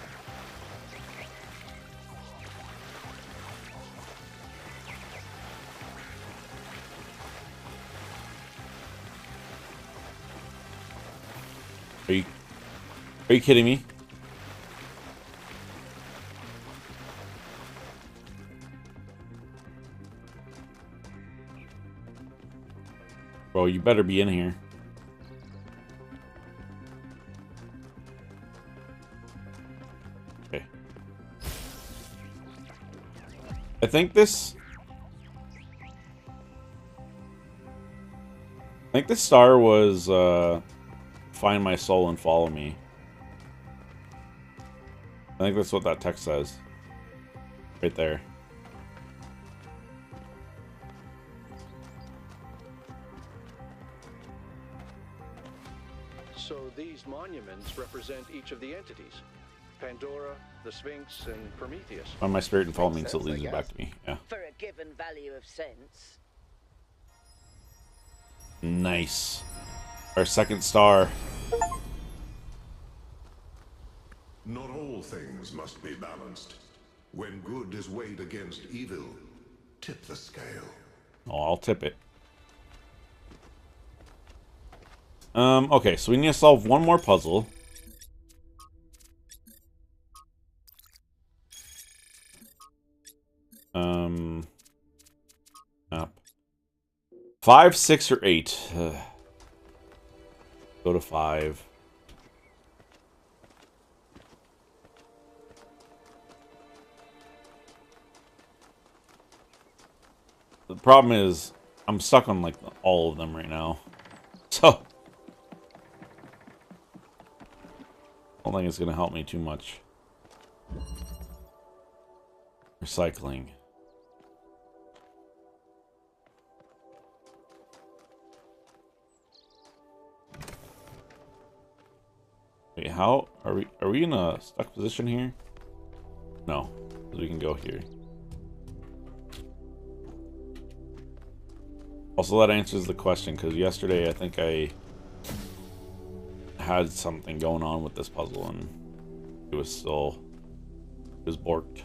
Are you kidding me? Bro, you better be in here. Okay. I think this star was find my soul and follow me. I think that's what that text says. Right there. So these monuments represent each of the entities. Pandora, the Sphinx, and Prometheus. Find my spirit and follow me until it leads you back to me. Yeah. For a given value of sense. Nice. Our second star. Not all things must be balanced. When good is weighed against evil, tip the scale. Oh, I'll tip it. Okay, so we need to solve one more puzzle. Map. 5, 6, or 8. Go to 5. The problem is, I'm stuck on, like, all of them right now. So, I don't think it's going to help me too much. Recycling. Wait, how? Are we in a stuck position here? No, because we can go here. Also, that answers the question, because yesterday I think I had something going on with this puzzle, and it was borked.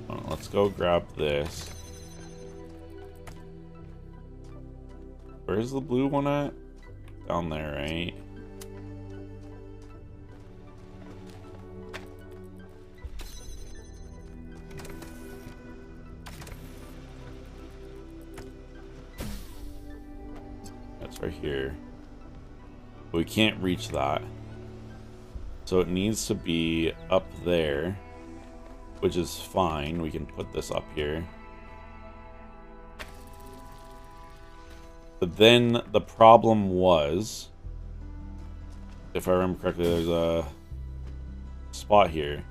Let's go grab this. Where's the blue one at? Down there, right? That's right here. But we can't reach that. So it needs to be up there, which is fine. We can put this up here. But then the problem was, if I remember correctly, there's a spot here.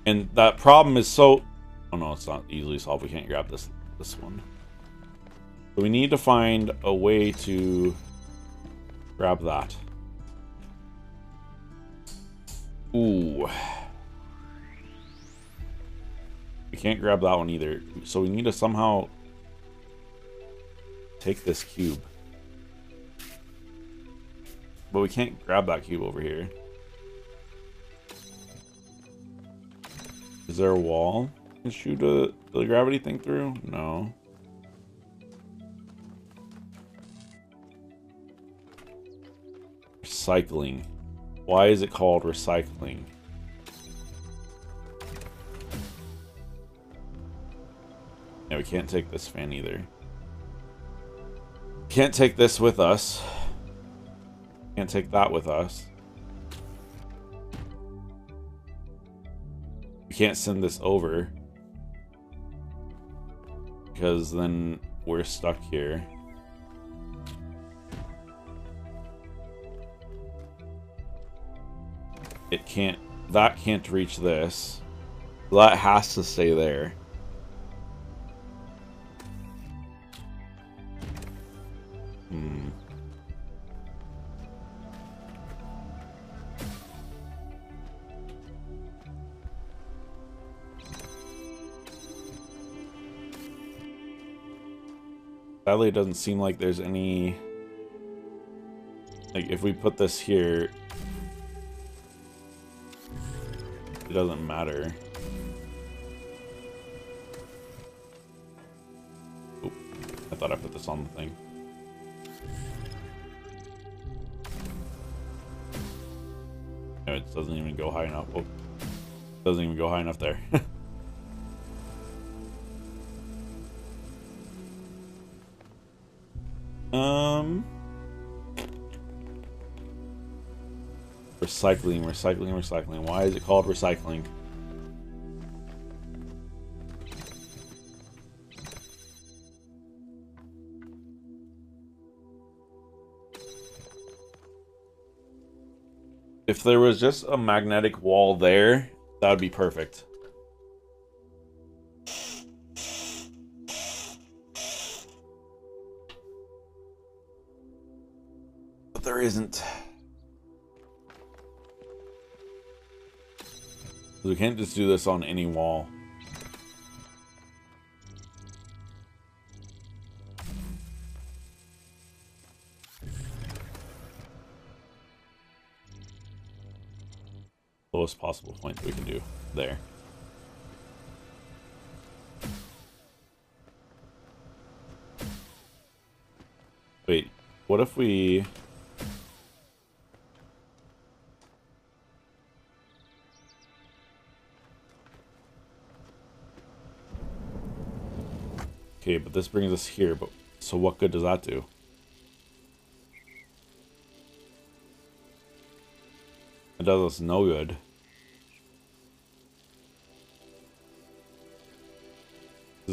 And that problem is so... Oh no, it's not easily solved. We can't grab this one. So we need to find a way to grab that. Ooh. We can't grab that one either. So we need to somehow take this cube. But we can't grab that cube over here. Is there a wall you can shoot the gravity thing through? No. Recycling. Why is it called recycling? Yeah, we can't take this fan either. Can't take this with us. Can't take that with us. We can't send this over, because then we're stuck here. It can't... That can't reach this. That has to stay there. Sadly, it doesn't seem like there's any... Like, if we put this here, it doesn't matter. Oop, I thought I put this on the thing. No, it doesn't even go high enough. Oh, it doesn't even go high enough there. Recycling. Why is it called recycling? If there was just a magnetic wall there, that would be perfect. But there isn't. We can't just do this on any wall. Lowest possible point that we can do there. Wait, what if we... Okay, but this brings us here, but so what good does that do? It does us no good.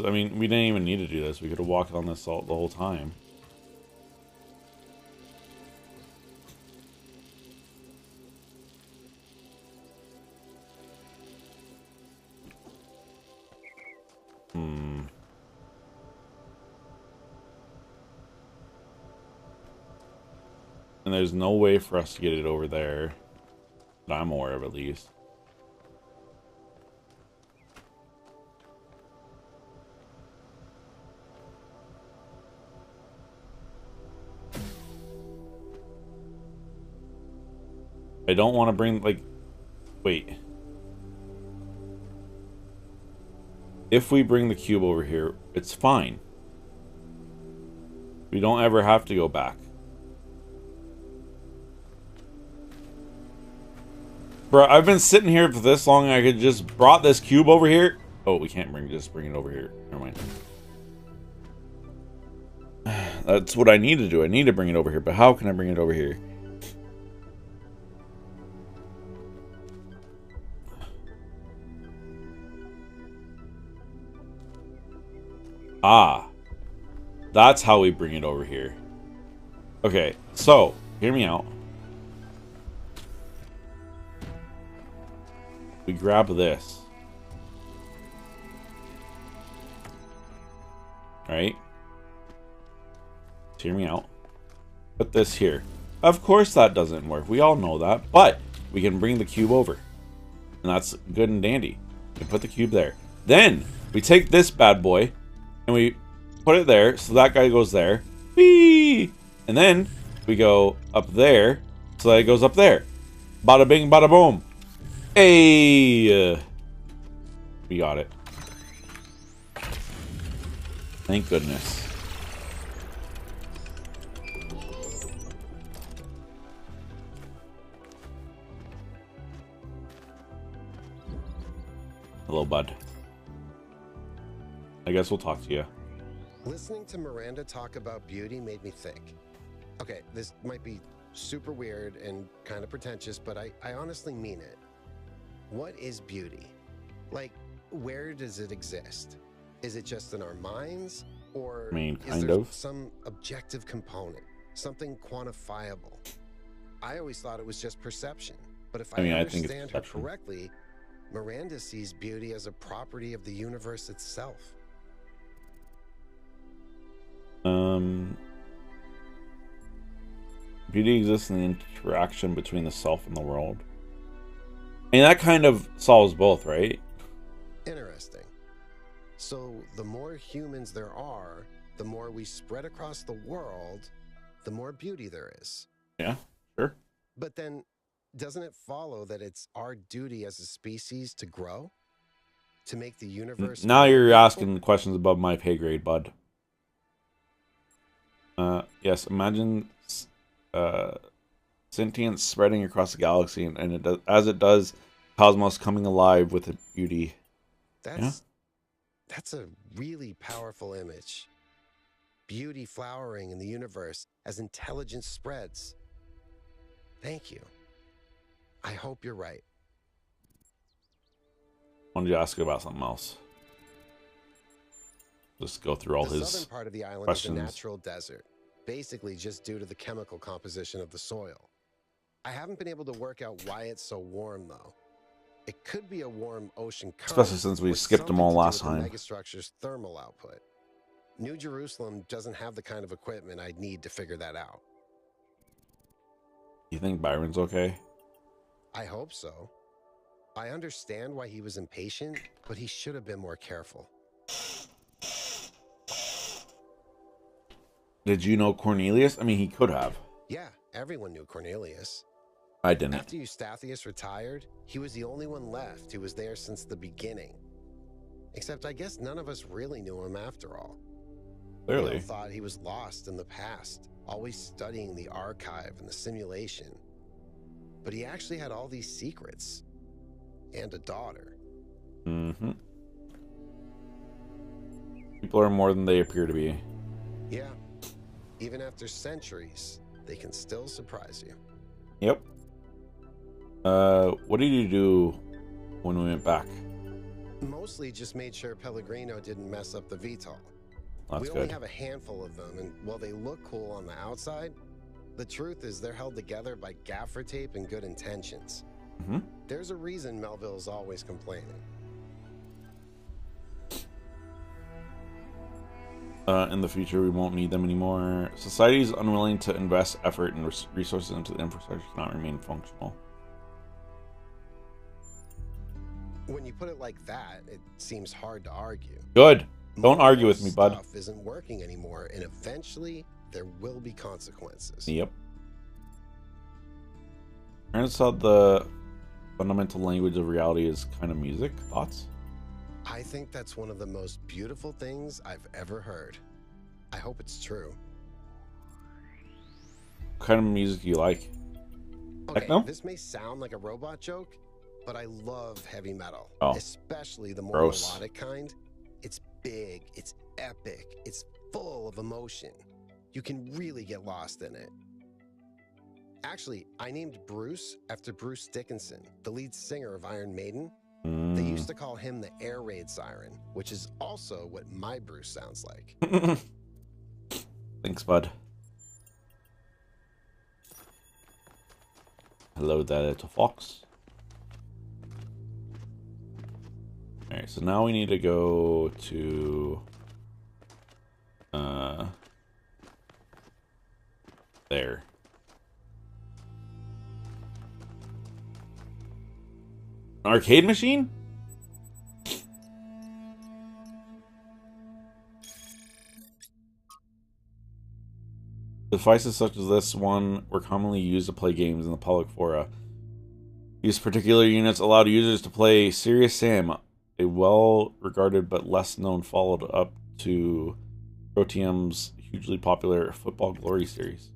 I mean, we didn't even need to do this. We could have walked on this the whole time. And there's no way for us to get it over there, that I'm aware of at least. I don't want to bring, like... Wait. if we bring the cube over here, it's fine. We don't ever have to go back. Bro, I've been sitting here for this long, I could just brought this cube over here. Oh, we can't just bring it over here. Never mind. That's what I need to do. I need to bring it over here, but how can I bring it over here? Ah. That's how we bring it over here. Okay, so, hear me out. We grab this. Right? Hear me out. Put this here. Of course that doesn't work. We all know that. But we can bring the cube over. And that's good and dandy. We put the cube there. Then we take this bad boy and we put it there. So that guy goes there. Whee! And then we go up there. So that it goes up there. Bada bing, bada boom. Hey! We got it. Thank goodness. Hello, bud. I guess we'll talk to you. Listening to Miranda talk about beauty made me think. Okay, this might be super weird and kind of pretentious, but I honestly mean it. What is beauty? Like, where does it exist? Is it just in our minds? Or is there some objective component? Something quantifiable? I always thought it was just perception. But if I understand her correctly, Miranda sees beauty as a property of the universe itself. Beauty exists in the interaction between the self and the world. And that kind of solves both, right? Interesting. So the more humans there are, the more we spread across the world, the more beauty there is. Yeah, sure. But then, doesn't it follow that it's our duty as a species to grow? To make the universe... Now you're asking questions above my pay grade, bud. Yes, imagine sentience spreading across the galaxy, and it does, as it does, cosmos coming alive with its beauty. That's a really powerful image. Beauty flowering in the universe as intelligence spreads. Thank you. I hope you're right. I wanted to ask you about something else. Just go through all his questions. The southern part of the island is a natural desert, basically just due to the chemical composition of the soil. I haven't been able to work out why it's so warm, though. It could be a warm ocean current, especially since we skipped them all last time. The megastructure's thermal output. New Jerusalem doesn't have the kind of equipment I'd need to figure that out. You think Byron's okay? I hope so. I understand why he was impatient, but he should have been more careful. Did you know Cornelius? I mean, he could have. Yeah, everyone knew Cornelius. I didn't. After Eustathius retired, he was the only one left who was there since the beginning. Except I guess none of us really knew him after all. Clearly. We all thought he was lost in the past, always studying the archive and the simulation. But he actually had all these secrets. And a daughter. Mm-hmm. People are more than they appear to be. Yeah. Even after centuries, they can still surprise you. Yep. What did you do when we went back? Mostly just made sure Pellegrino didn't mess up the VTOL. That's we only have a handful of them, and while they look cool on the outside, the truth is they're held together by gaffer tape and good intentions. Mm-hmm. There's a reason Melville's always complaining. In the future, we won't need them anymore. Society is unwilling to invest effort and resources into the infrastructure cannot remain functional. When you put it like that, it seems hard to argue. Good. Don't argue with me, bud. Stuff isn't working anymore, and eventually there will be consequences. Yep. Turns out the fundamental language of reality is kind of music. Thoughts? I think that's one of the most beautiful things I've ever heard. I hope it's true. What kind of music do you like? Okay, Techno? this may sound like a robot joke, but I love heavy metal, Oh. especially the more Gross. melodic kind. It's big, it's epic, it's full of emotion. You can really get lost in it. Actually, I named Bruce after Bruce Dickinson, the lead singer of Iron Maiden. They used to call him the air raid siren, which is also what my Bruce sounds like. Thanks, bud. Hello there, little fox. Alright, so now we need to go to... there. An arcade machine? Devices such as this one were commonly used to play games in the public fora. These particular units allowed users to play Serious Sam, a well-regarded but less-known follow-up to Proteum's hugely popular Football Glory series.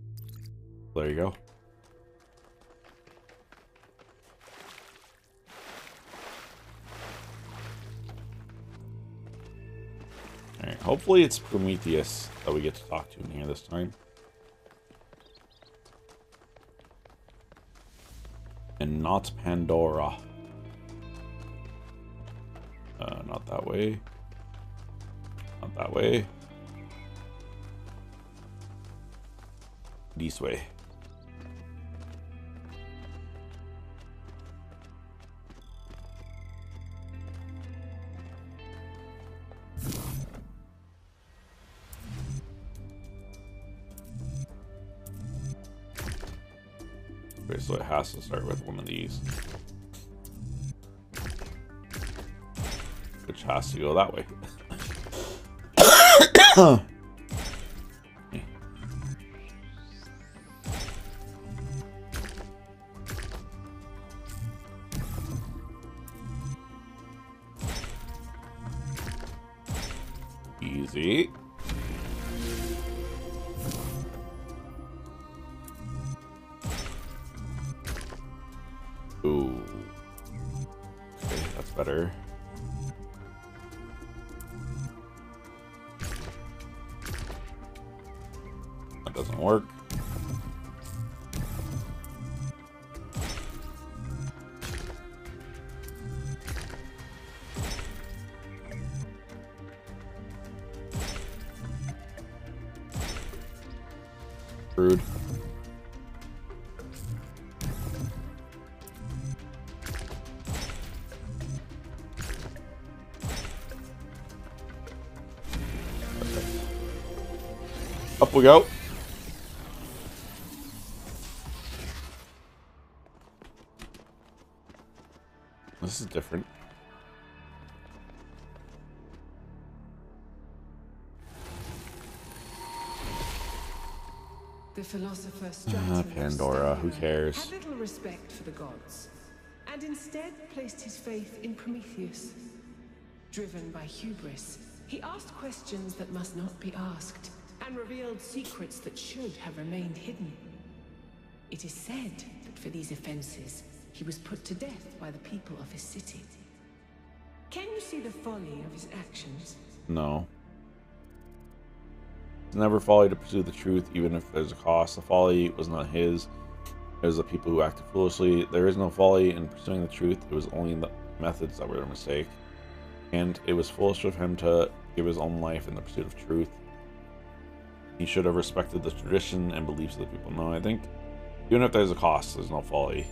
There you go. Alright, hopefully it's Prometheus that we get to talk to in here this time. And not Pandora. Not that way. Not that way. This way. Okay, so it has to start with one of these. Which has to go that way. Easy. Ooh. Okay, that's better. That doesn't work. Rude. Up we go. This is different. The philosopher Stratos Pandora, who cares? had little respect for the gods, and instead placed his faith in Prometheus. Driven by hubris, he asked questions that must not be asked, and revealed secrets that should have remained hidden. It is said that for these offenses, he was put to death by the people of his city. Can you see the folly of his actions? No. It's never folly to pursue the truth, even if there's a cost. The folly was not his. It was the people who acted foolishly. There is no folly in pursuing the truth. It was only the methods that were a mistake. And it was foolish of him to give his own life in the pursuit of truth. He should have respected the tradition and beliefs of the people. No, I think even if there's a cost, there's no folly.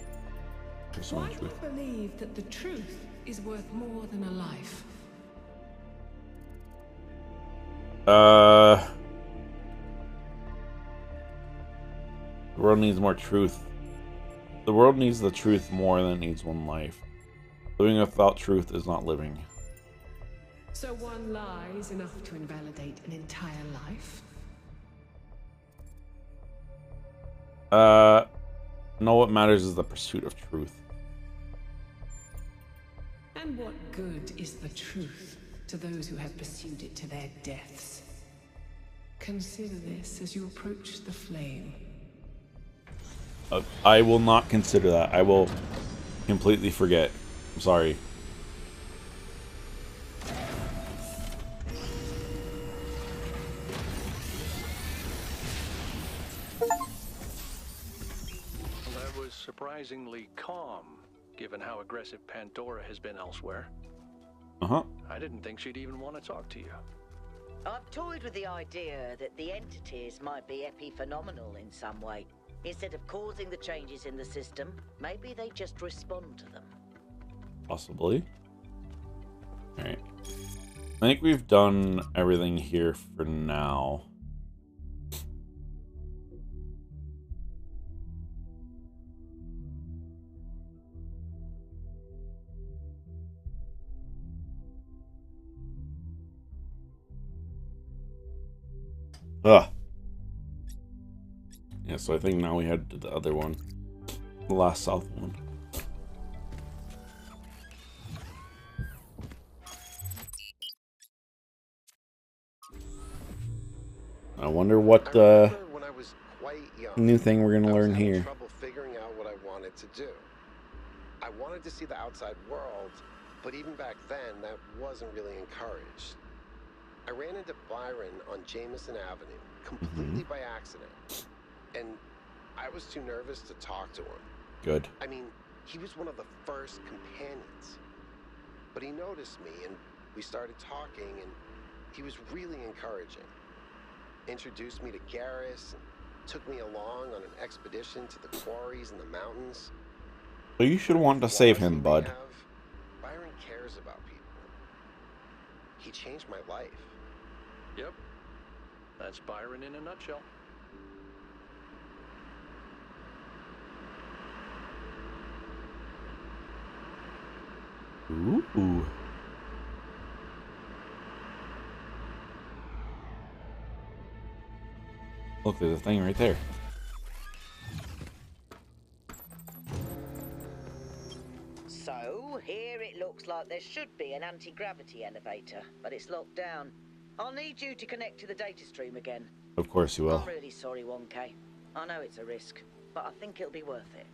Why do you believe that the truth is worth more than a life? The world needs more truth. The world needs the truth more than it needs one life. Living without truth is not living. So one lie is enough to invalidate an entire life? No, what matters is the pursuit of truth. And And what good is the truth to those who have pursued it to their deaths? Consider this as you approach the flame. I will not consider that. I will completely forget. I'm sorry. Well, that was surprisingly calm, given how aggressive Pandora has been elsewhere. Uh-huh. I didn't think she'd even want to talk to you. I've toyed with the idea that the entities might be epiphenomenal in some way. Instead of causing the changes in the system, maybe they just respond to them. Possibly. Alright. I think we've done everything here for now. Ugh. Yeah, so I think now we head to the other one. The last south one. I wonder what when I was quite young, new thing we're gonna I was learn having here. trouble figuring out what I wanted to do. I wanted to see the outside world, but even back then, that wasn't really encouraged. I ran into Byron on Jameson Avenue, completely by accident, and I was too nervous to talk to him. Good. I mean, he was one of the first companions. But he noticed me, and we started talking, and he was really encouraging. Introduced me to Garrus, and took me along on an expedition to the quarries in the mountains. So you should want to save him, bud. Byron cares about people. He changed my life. Yep. That's Byron in a nutshell. Ooh. Look, there's a thing right there. So, here it looks like there should be an anti-gravity elevator, but it's locked down. I'll need you to connect to the data stream again. Of course you will. I'm really sorry, 1K. I know it's a risk, but I think it'll be worth it.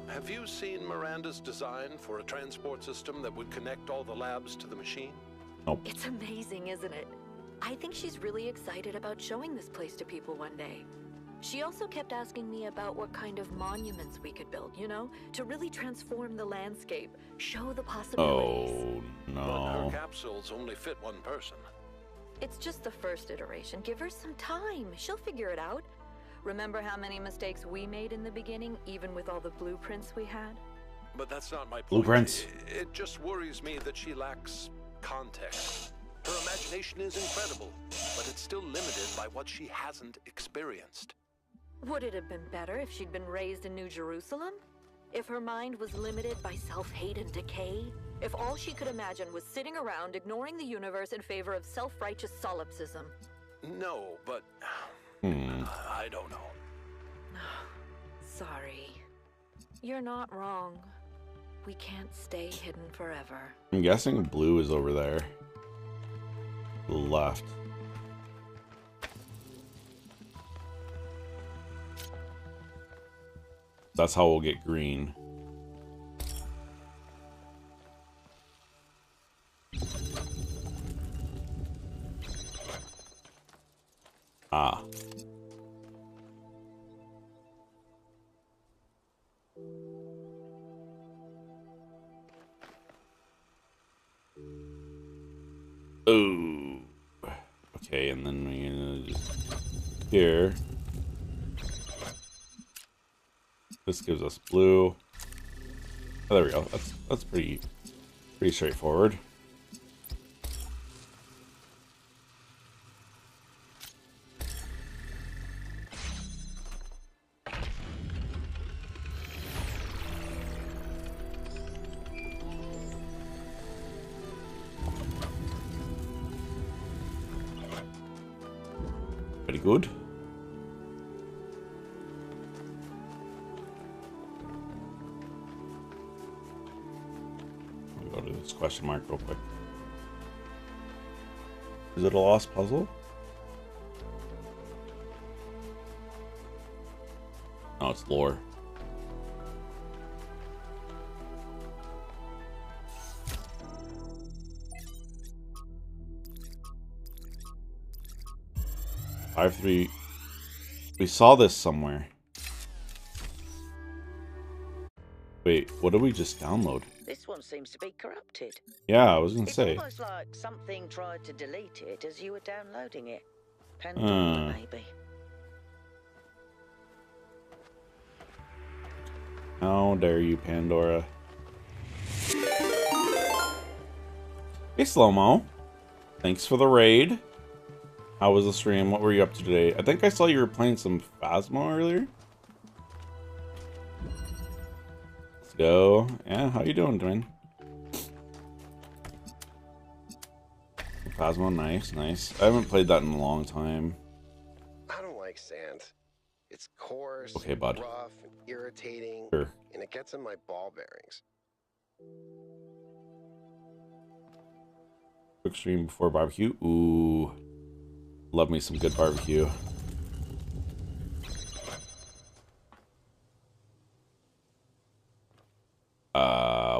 Have you seen Miranda's design for a transport system that would connect all the labs to the machine? Nope. It's amazing, isn't it? I think she's really excited about showing this place to people one day. She also kept asking me about what kind of monuments we could build, you know, to really transform the landscape, show the possibilities. Oh, But no. her capsules only fit one person. It's just the first iteration. Give her some time. She'll figure it out. Remember how many mistakes we made in the beginning, even with all the blueprints we had? But that's not my point. Blueprints. It just worries me that she lacks context. Her imagination is incredible, but it's still limited by what she hasn't experienced. Would it have been better if she'd been raised in New Jerusalem? If her mind was limited by self-hate and decay? If all she could imagine was sitting around ignoring the universe in favor of self-righteous solipsism? No, but I don't know. Sorry. You're not wrong. We can't stay hidden forever. I'm guessing blue is over there. Left. That's how we'll get green. Ah. Oh. Okay, and then we're gonna just here. This gives us blue. Oh, there we go. That's pretty straightforward. Very good. Go to this question mark real quick. Is it a lost puzzle? No, it's lore. Five, 3. We saw this somewhere. Wait, what did we just download? This one seems to be corrupted. Yeah, I was gonna It's say. almost like something tried to delete it as you were downloading it. Pandora, maybe. How dare you, Pandora? Hey, Slow-Mo. Thanks for the raid. How was the stream? What were you up to today? I think I saw you were playing some Phasmo earlier. Let's go. Yeah, how you doing, Dwayne? Phasmo, nice, nice. I haven't played that in a long time. I don't like sand. It's coarse, Okay, bud. rough, and irritating, Sure. and it gets in my ball bearings. Quick stream before barbecue. Ooh. Love me some good barbecue.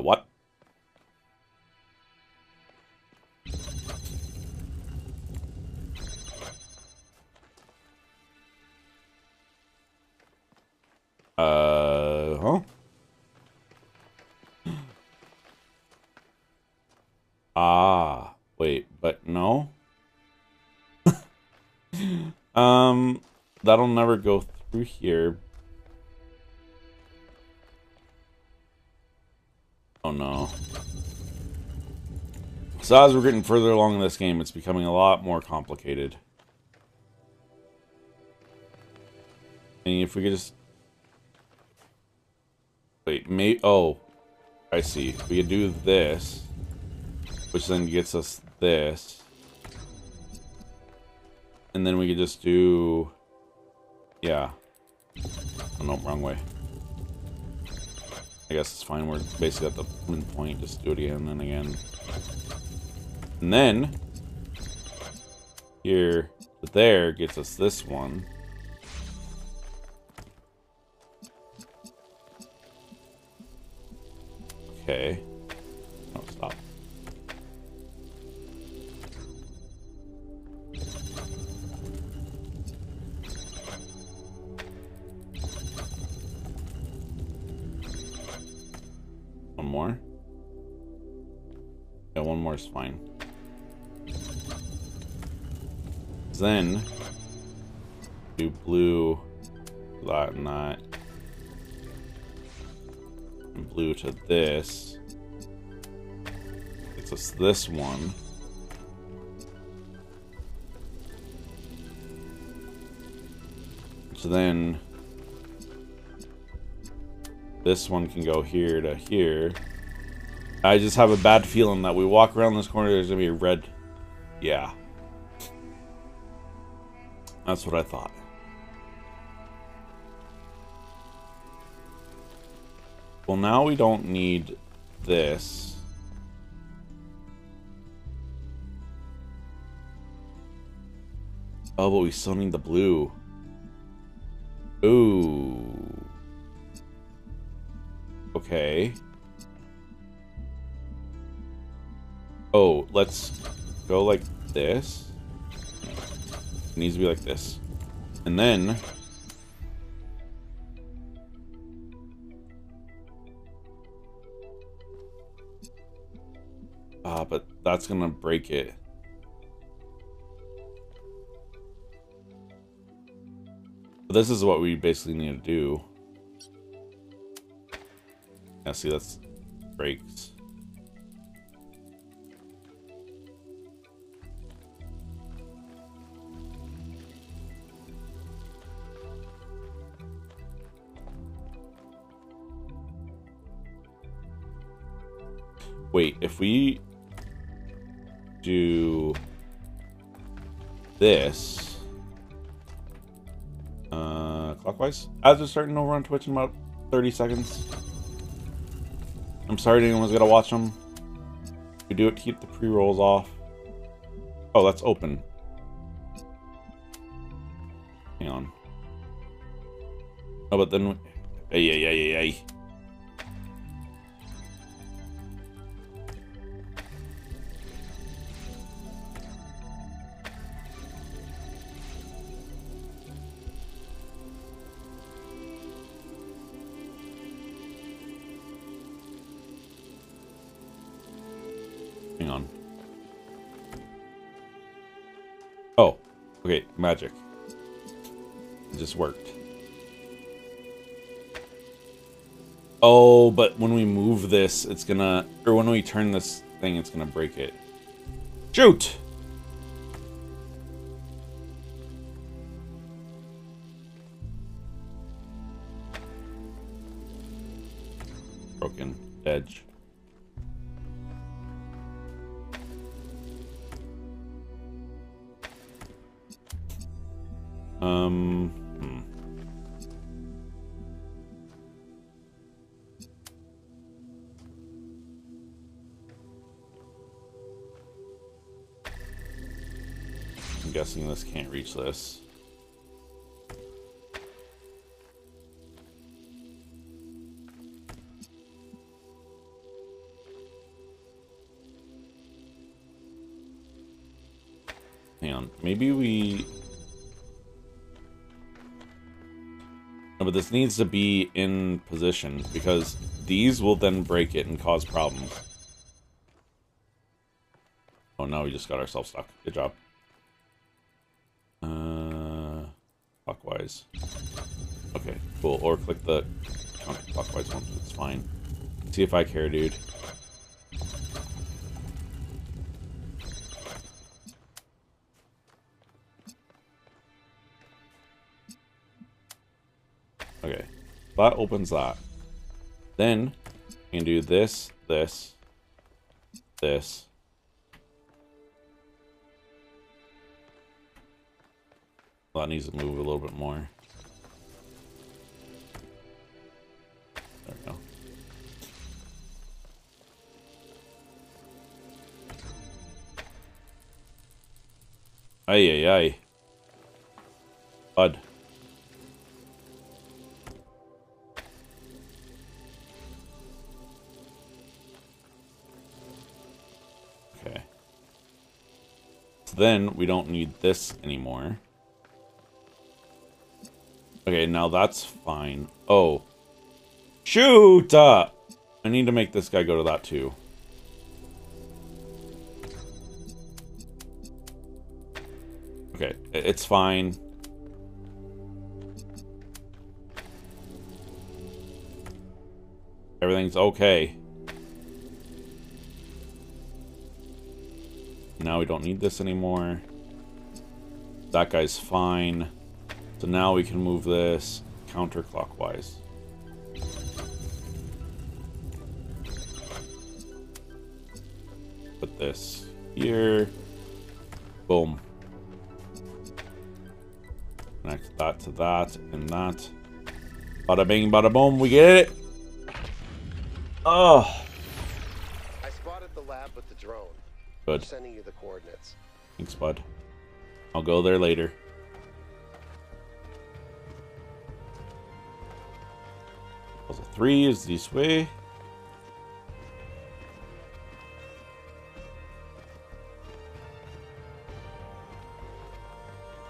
What? Huh? Ah, wait, but no? That'll never go through here. Oh no. So as we're getting further along in this game, it's becoming a lot more complicated. And if we could just... Wait, oh, I see. We could do this, which then gets us this. And then we could just do... Yeah. Oh, no, wrong way. I guess it's fine. We're basically at the point. Just do it again and again. And then... Here to there gets us this one. Okay. Oh, stop. One more. Yeah, one more is fine. Then do blue, that and that. And blue to this. It's us this one. So then this one can go here to here. I just have a bad feeling that we walk around this corner, there's gonna be a red. Yeah. That's what I thought. Well, now we don't need this. Oh, but we still need the blue. Ooh. Okay. Oh, let's go like this. It needs to be like this. And then... but that's gonna break it. But this is what we basically need to do. Yeah, see, that's breaks. Wait, if we do this clockwise, as we're starting over on Twitch in about 30 seconds. I'm sorry to anyone's gonna watch them. We do it to keep the pre-rolls off. Oh, that's open. Hang on. Oh, but then... Ay. Hang on. Oh, okay, magic. It just worked. Oh, but when we move this, it's gonna... Or when we turn this thing, it's gonna break it. Shoot! Broken edge. I'm guessing this can't reach this. Hang on, maybe we... No, but this needs to be in position, because these will then break it and cause problems. Oh, now we just got ourselves stuck. Good job. Clockwise. Okay, cool. Or click the counterclockwise one. It's fine. See if I care, dude. Okay, that opens that. Then you can do this, this, this. That needs to move a little bit more. There we go. Ay. Bud. Okay. So then we don't need this anymore. Okay, now that's fine. Oh. Shoot! I need to make this guy go to that too. Okay, it's fine. Everything's okay. Now we don't need this anymore. That guy's fine. So now we can move this counterclockwise. Put this here. Boom. Connect that to that and that. Bada bing, bada boom. We get it. Oh. I spotted the lab with the drone. Good. I'm sending you the coordinates. Thanks, bud. I'll go there later. Puzzle 3 is this way.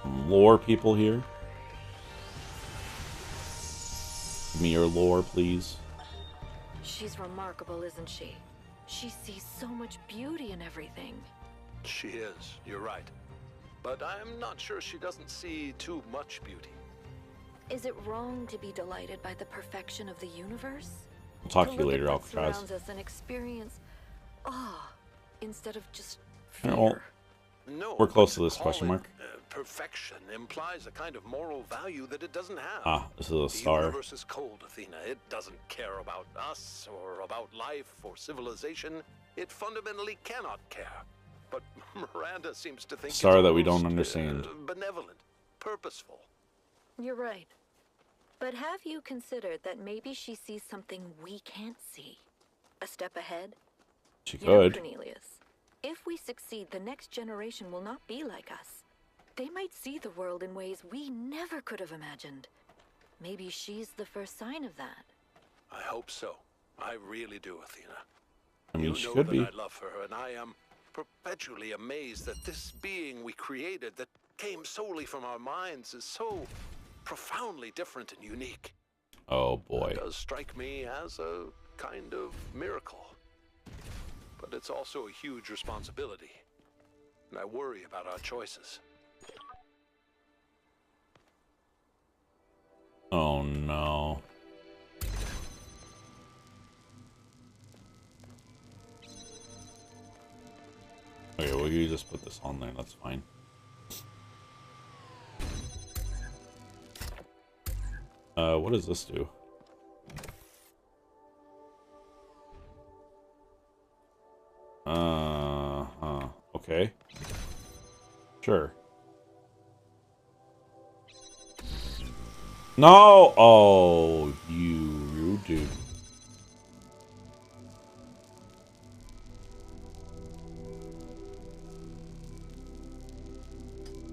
Some lore people here. Give me your lore, please. She's remarkable, isn't she? She sees so much beauty in everything. She is, you're right. But I'm not sure she doesn't see too much beauty. Is it wrong to be delighted by the perfection of the universe? I'll talk to you look later, at what Alcatraz. surrounds us and experience awe instead of just Yeah, fear. well, No, we're close to but this call question it, mark. Perfection implies a kind of moral value that it doesn't have. Ah, this is a The star. universe is cold, Athena. It doesn't care about us or about life or civilization. It fundamentally cannot care. But Miranda seems to think Star it's that we don't almost, understand. benevolent, purposeful. You're right. But have you considered that maybe she sees something we can't see? A step ahead? She You know, could. Cornelius, if we succeed, the next generation will not be like us. They might see the world in ways we never could have imagined. Maybe she's the first sign of that. I hope so. I really do, Athena. I mean, You she know could that be. I love her, and I am perpetually amazed that this being we created that came solely from our minds is so profoundly different and unique. Oh boy. It does strike me as a kind of miracle. But it's also a huge responsibility. And I worry about our choices. Oh no. Okay, well, you just put this on there. That's fine. What does this do? Okay. Sure. No! Oh, you rude dude.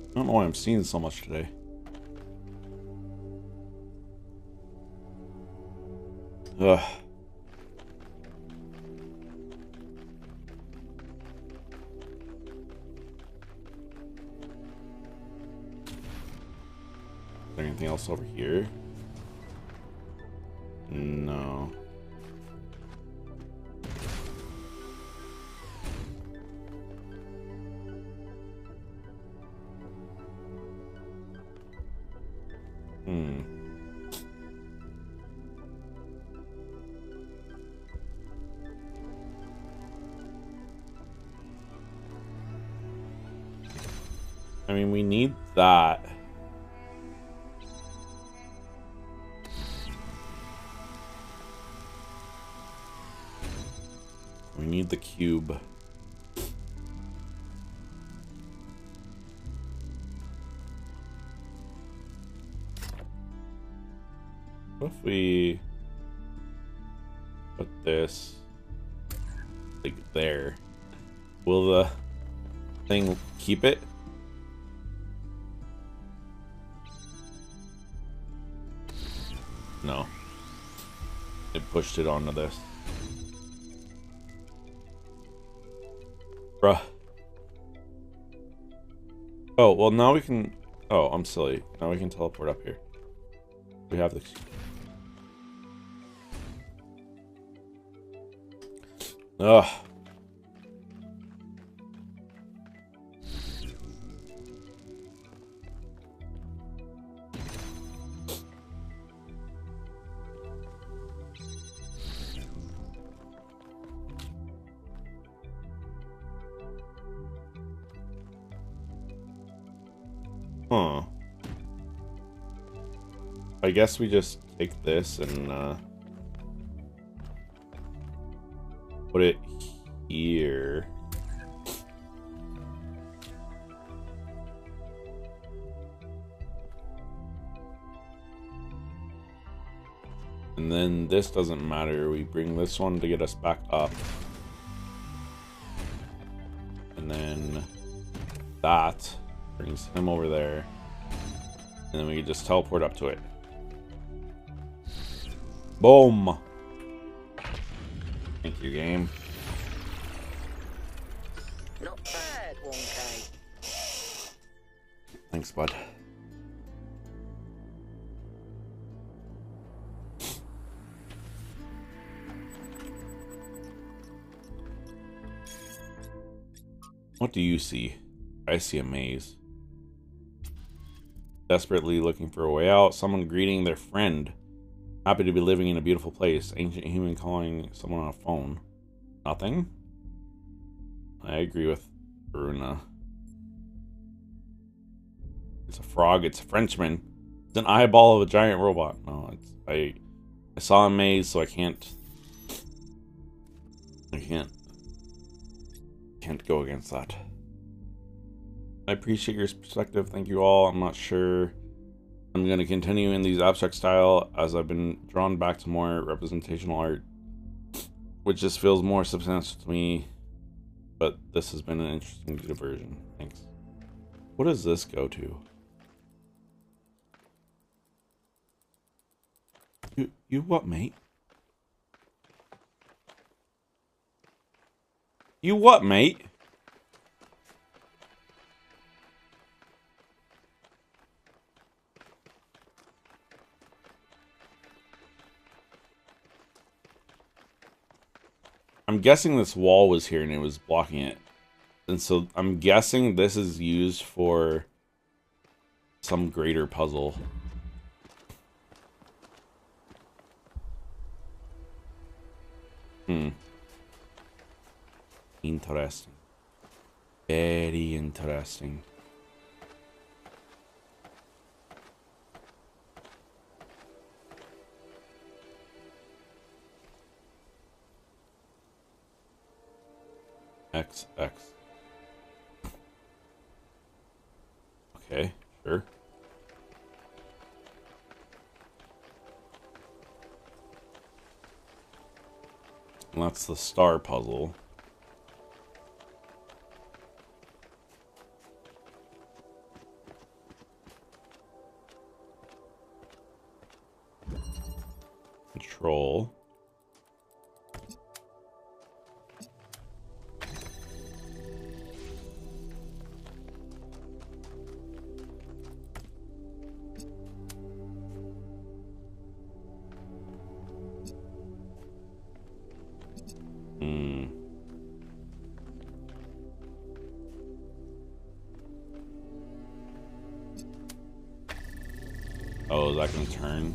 I don't know why I'm seeing so much today. Ugh. Is there anything else over here? No. I mean, we need that. We need the cube. What if we put this like there? Will the thing keep it? No. It pushed it onto this. Bruh. Oh, well now we can... Oh, I'm silly. Now we can teleport up here. We have the... Ugh. Huh. I guess we just take this and put it here. And then this doesn't matter. We bring this one to get us back up. And then that brings him over there. And then we can just teleport up to it. Boom! Thank you, game. Not bad, Wonky. Thanks, bud. What do you see? I see a maze. Desperately looking for a way out. Someone greeting their friend. Happy to be living in a beautiful place. Ancient human calling someone on a phone. Nothing? I agree with Bruna. It's a frog. It's a Frenchman. It's an eyeball of a giant robot. No, it's... I saw a maze, so I can't go against that. I appreciate your perspective. Thank you all. I'm not sure I'm going to continue in these abstract style as I've been drawn back to more representational art. which just feels more substantial to me. But this has been an interesting diversion. Thanks. What does this go to? You what, mate? You what, mate? I'm guessing this wall was here and it was blocking it. And so I'm guessing this is used for some greater puzzle. Interesting. Very interesting. XX. Okay, sure. And that's the star puzzle. Control. Oh, is that gonna turn?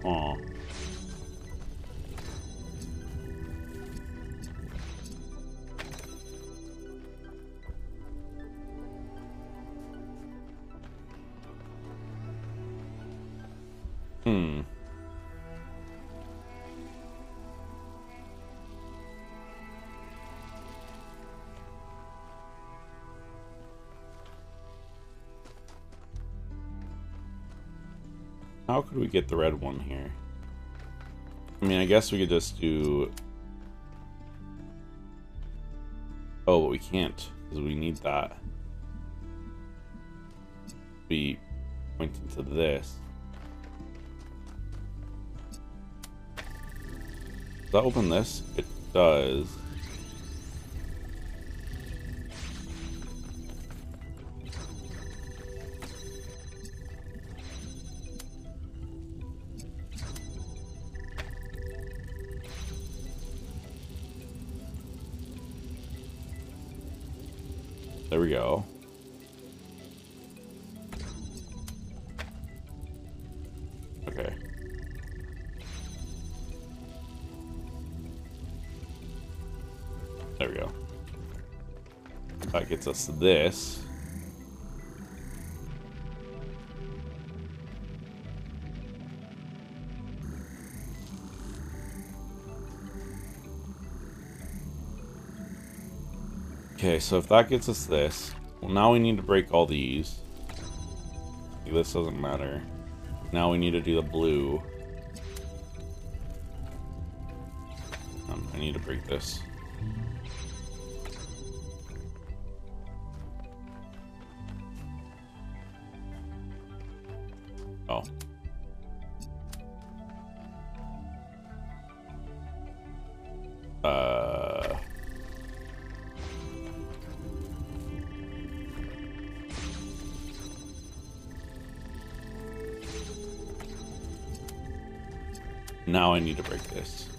Aw. How could we get the red one here? I mean, I guess we could just do... Oh, but we can't, because we need that. Be pointing to this. Does that open this? It does. There we go. Okay. There we go. That gets us this. Okay, so if that gets us this, well, now we need to break all these. This doesn't matter. Now we need to do the blue. I need to break this. Oh. Now I need to break this.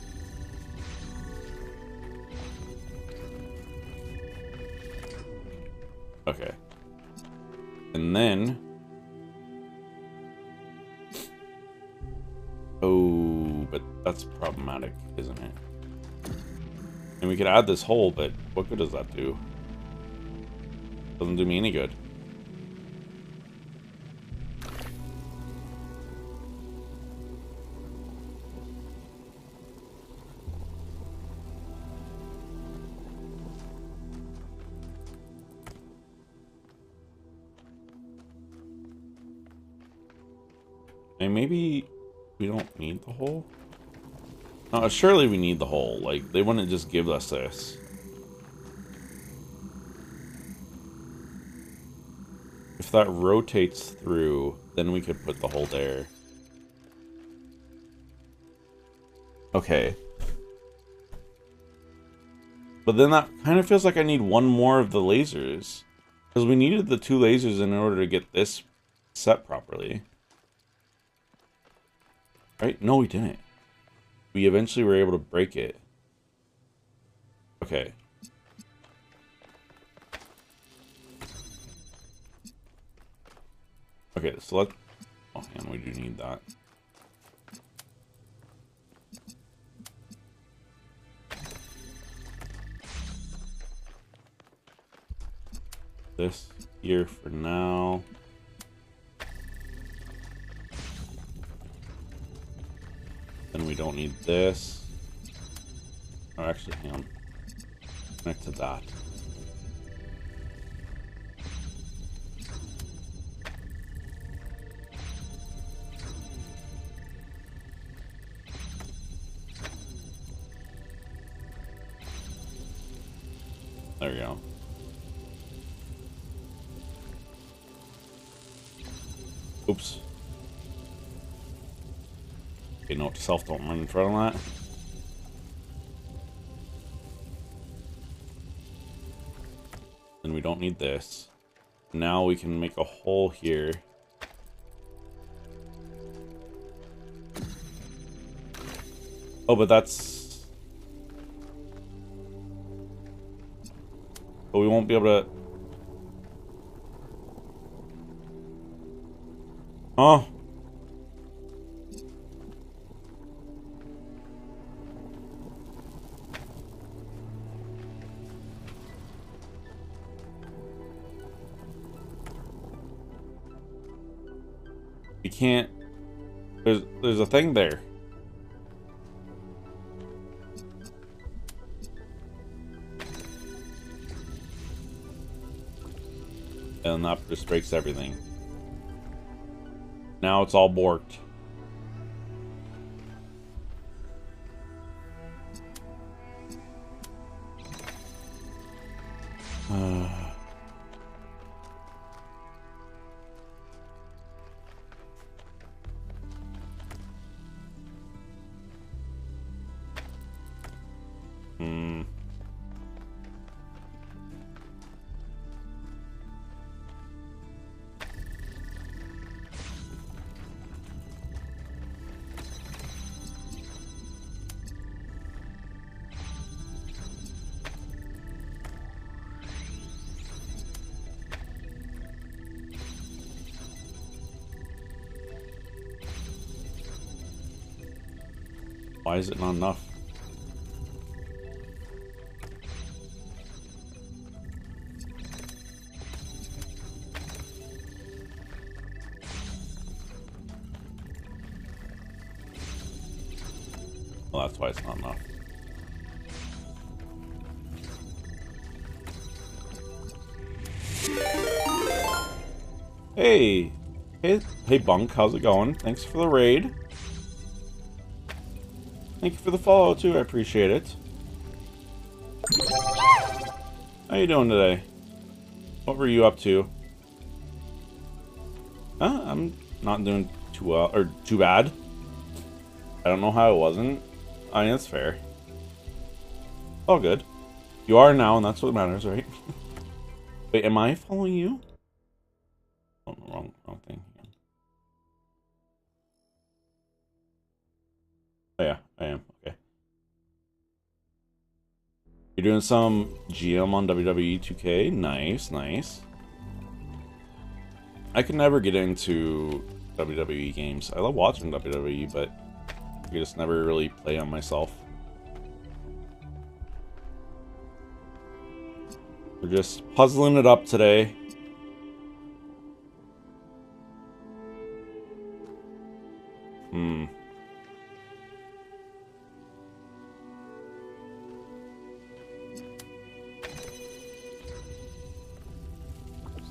Okay. And then... Oh, but that's problematic, isn't it? And we could add this hole, but what good does that do? Doesn't do me any good. And maybe we don't need the hole? No, surely we need the hole. Like, they wouldn't just give us this. If that rotates through, then we could put the hole there. Okay. But then that kind of feels like I need one more of the lasers. Because we needed the 2 lasers in order to get this set properly. Right? No, we didn't. We eventually were able to break it. Okay. Okay, so let's... Oh, and we do need that. This here for now. Then we don't need this. Oh, actually, hang on. Connect to that. There we go. Oops. Okay, note to self, don't run in front of that. Then we don't need this. Now we can make a hole here. Oh, but that's... But we won't be able to... Oh. You can't... There's a thing there. And that just breaks everything. Now it's all borked. Why is it not enough? Well, that's why it's not enough. Hey! Hey, Bunk, how's it going? Thanks for the raid. Thank you for the follow, too. I appreciate it. How you doing today? What were you up to? I'm not doing too well, or too bad. I don't know how it wasn't. I mean, that's fair. All good. You are now, and that's what matters, right? Wait, am I following you? Oh, wrong thing. Oh yeah, I am. Okay. You're doing some GM on WWE 2K? Nice, nice. I can never get into WWE games. I love watching WWE, but I just never really play on myself. We're just puzzling it up today.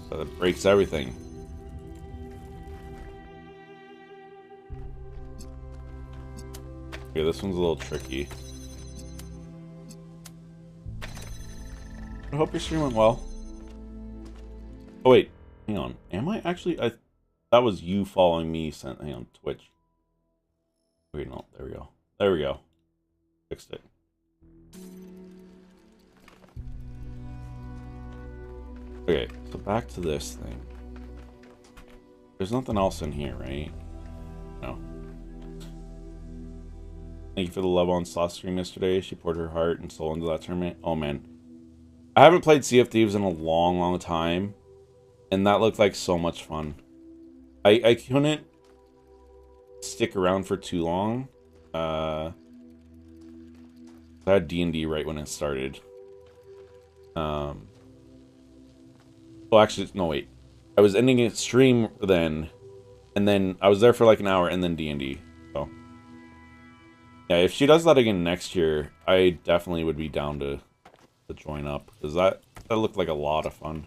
So that breaks everything. Okay, this one's a little tricky. I hope your stream went well. Oh wait, hang on. Am I actually? That was you following me. Hang on, Twitch. Wait, no. There we go. There we go. Fixed it. Okay, so back to this thing. There's nothing else in here, right? No. Thank you for the love on Sloth stream yesterday. She poured her heart and soul into that tournament. Oh man. I haven't played Sea of Thieves in a long, long time. And that looked like so much fun. I couldn't stick around for too long. I had D&D right when it started. Well, actually, no, wait. I was ending a stream then, and then I was there for like an hour, and then D&D. So, yeah, if she does that again next year, I definitely would be down to join up, because that looked like a lot of fun.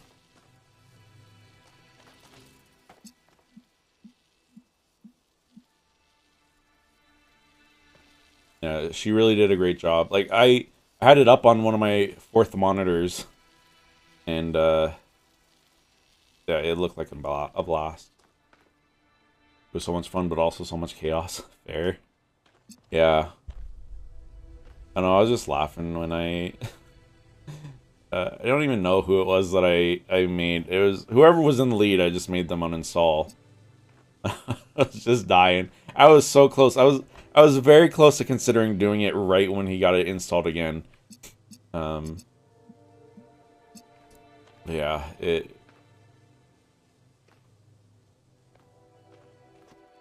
Yeah, she really did a great job. Like, I had it up on one of my 4th monitors, and yeah, it looked like a blast. It was so much fun, but also so much chaos. Fair. Yeah. I know, I was just laughing when I don't even know who it was that I made. It was whoever was in the lead. I just made them uninstall. I was just dying. I was so close. I was very close to considering doing it right when he got it installed again. Yeah,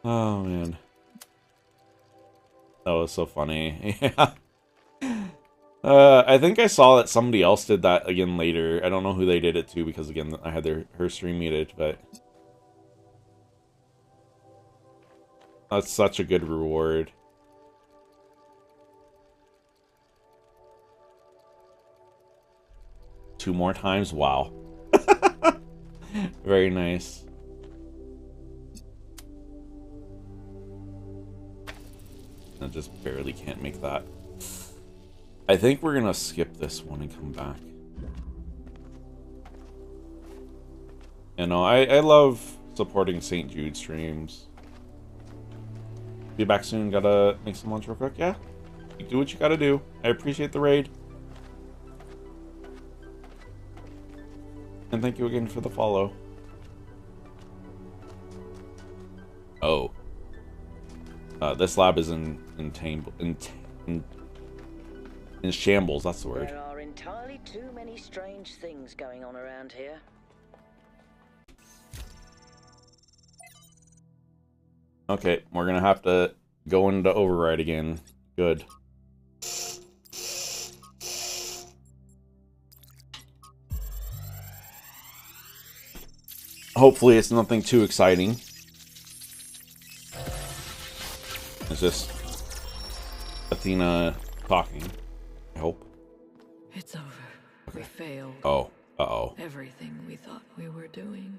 oh man. That was so funny. Yeah. I think I saw that somebody else did that again later. I don't know who they did it to because again I had her stream muted, but that's such a good reward. Two more times? Wow. Very nice. I just barely can't make that. I think we're gonna skip this one and come back. You know, I love supporting St. Jude streams. Be back soon. Gotta make some lunch real quick. Yeah, you do what you gotta do. I appreciate the raid. And thank you again for the follow. Oh. This lab is in shambles, that's the word. There are entirely too many strange things going on around here. Okay, we're gonna have to go into override again. Good. Hopefully it's nothing too exciting. It's just Athena talking. I hope. It's over. Okay. We failed. Oh. Uh-oh. Everything we thought we were doing.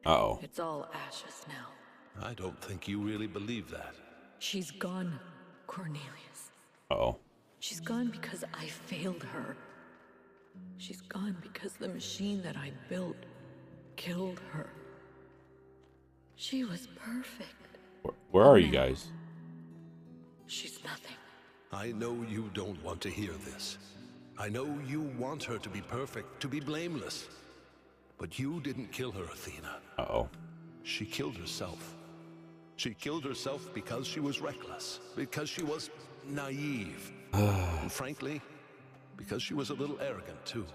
Uh-oh. It's all ashes now. I don't think you really believe that. She's gone, Cornelius. Uh-oh. She's gone because I failed her. She's gone because the machine that I built killed her. She was perfect. Where are you guys? She's nothing. I know you don't want to hear this. I know you want her to be perfect, to be blameless. But you didn't kill her, Athena. Uh-oh. She killed herself. She killed herself because she was reckless, because she was naive. And frankly, because she was a little arrogant, too.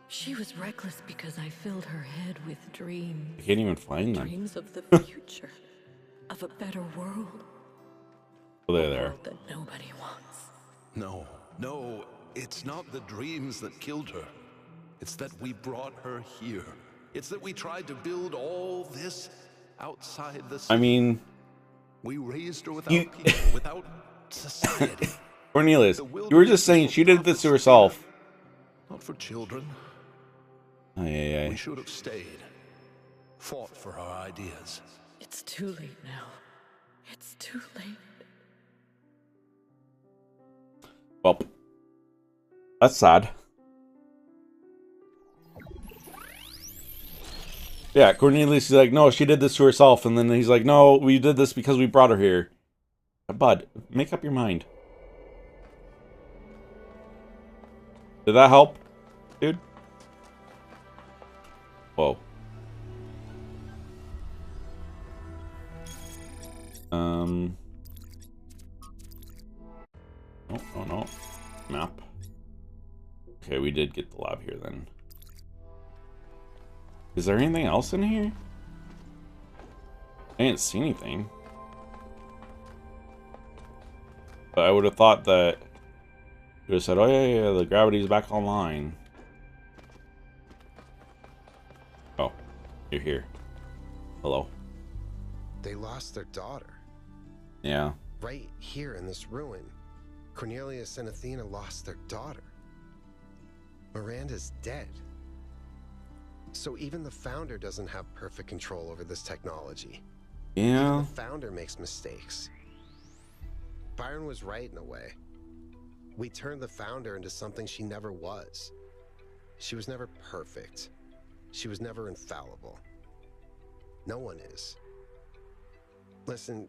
She was reckless because I filled her head with dreams. I can't even find them. Dreams of the future, of a better world. Oh, they're there. A world that nobody wants. No, it's not the dreams that killed her. It's that we brought her here. It's that we tried to build all this outside the city. I mean... We raised her without people, without society. Cornelius, you were just saying she did this to herself. Not for children. Aye. We should have stayed. Fought for our ideas. It's too late now. It's too late. Well, that's sad. Yeah, Cornelius is like, no, she did this to herself. And then he's like, no, we did this because we brought her here. Bud, make up your mind. Did that help, dude? Whoa. No, no, no. Map. Okay, we did get the lab here then. Is there anything else in here? I didn't see anything. But I would have thought that you would have said, oh yeah, the gravity's back online. Oh, you're here. Hello. They lost their daughter. Yeah. Right here in this ruin. Cornelius and Athena lost their daughter. Miranda's dead. So even the founder doesn't have perfect control over this technology. Yeah. Even the founder makes mistakes. Byron was right in a way. We turned the founder into something she never was. She was never perfect. She was never infallible. No one is. Listen,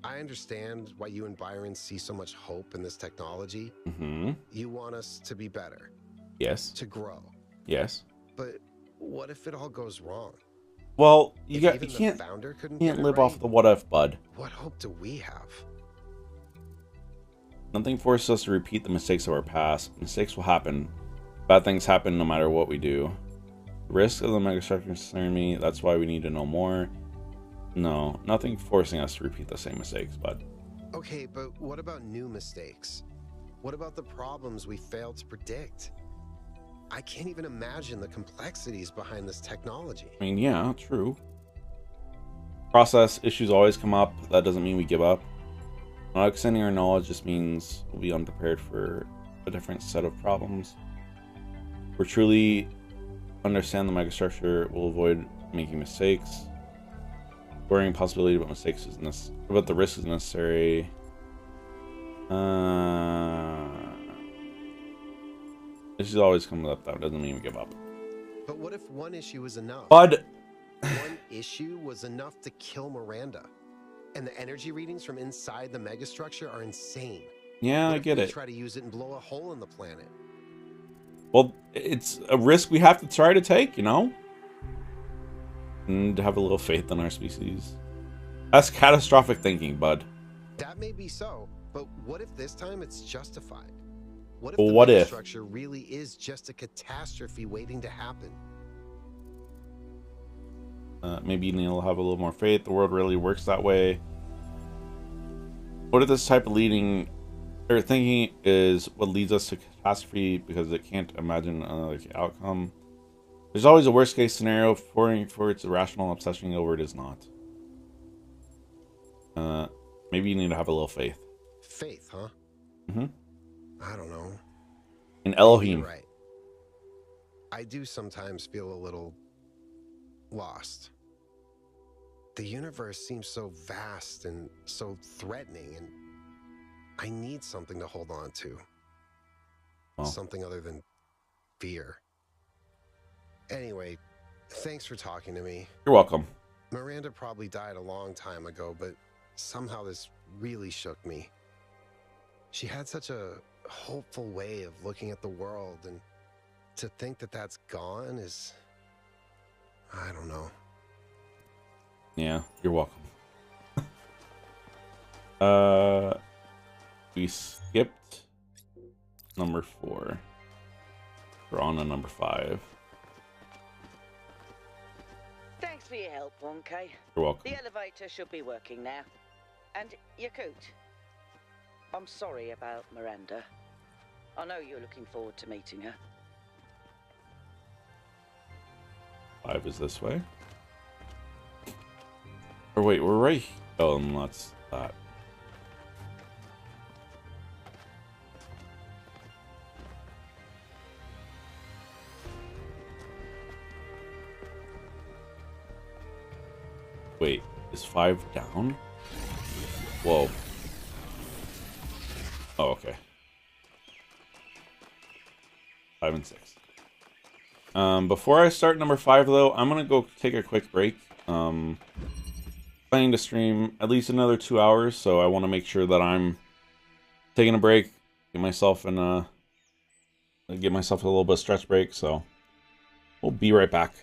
I understand why you and Byron see so much hope in this technology. Mm-hmm. You want us to be better. Yes. To grow. Yes. But what if it all goes wrong? Well, you can't live off the what if, bud. What hope do we have? Nothing forces us to repeat the mistakes of our past. Mistakes will happen. Bad things happen no matter what we do. The risk of the megastructure concern me. That's why we need to know more. No, nothing forcing us to repeat the same mistakes, bud. Okay, but what about new mistakes? What about the problems we failed to predict? I can't even imagine the complexities behind this technology. I mean, yeah, true. Process issues always come up. That doesn't mean we give up. Not extending our knowledge just means we'll be unprepared for a different set of problems. If we truly understand the megastructure, we'll avoid making mistakes. Worrying possibility about mistakes is about the risk is necessary. This is always coming up. That doesn't mean we give up. But what if one issue was enough? Bud. One issue was enough to kill Miranda, and the energy readings from inside the megastructure are insane. Yeah, I get it. Try to use it and blow a hole in the planet. Well, it's a risk we have to try to take, you know? And have a little faith in our species. That's catastrophic thinking, bud. That may be so, but what if this time it's justified? What if well, the what if structure really is just a catastrophe waiting to happen? Maybe Neil will have a little more faith. The world really works that way. What if this type of thinking is what leads us to catastrophe because it can't imagine another outcome? There's always a worst case scenario for its irrational obsession over it is not. Maybe you need to have a little faith. Faith, huh? Mm-hmm. I don't know. In Elohim. You're right. I do sometimes feel a little lost. The universe seems so vast and so threatening, and I need something to hold on to. Well, something other than fear. Anyway, thanks for talking to me. You're welcome. Miranda probably died a long time ago, but somehow this really shook me. She had such a hopeful way of looking at the world, and to think that that's gone is... I don't know. Yeah, you're welcome. We skipped number 4. We're on to number 5. Thanks for your help, Wonkai. You're welcome. The elevator should be working now. And Yakut, I'm sorry about Miranda. I know you're looking forward to meeting her. 5 is this way. Or wait, we're right. Oh, that's that. Wait, is 5 down? Whoa. Oh, okay. 5, and 6. Before I start number 5, though, I'm going to go take a quick break. Planning to stream at least another 2 hours, so I want to make sure that I'm taking a break, get myself a little bit of stretch break, so we'll be right back.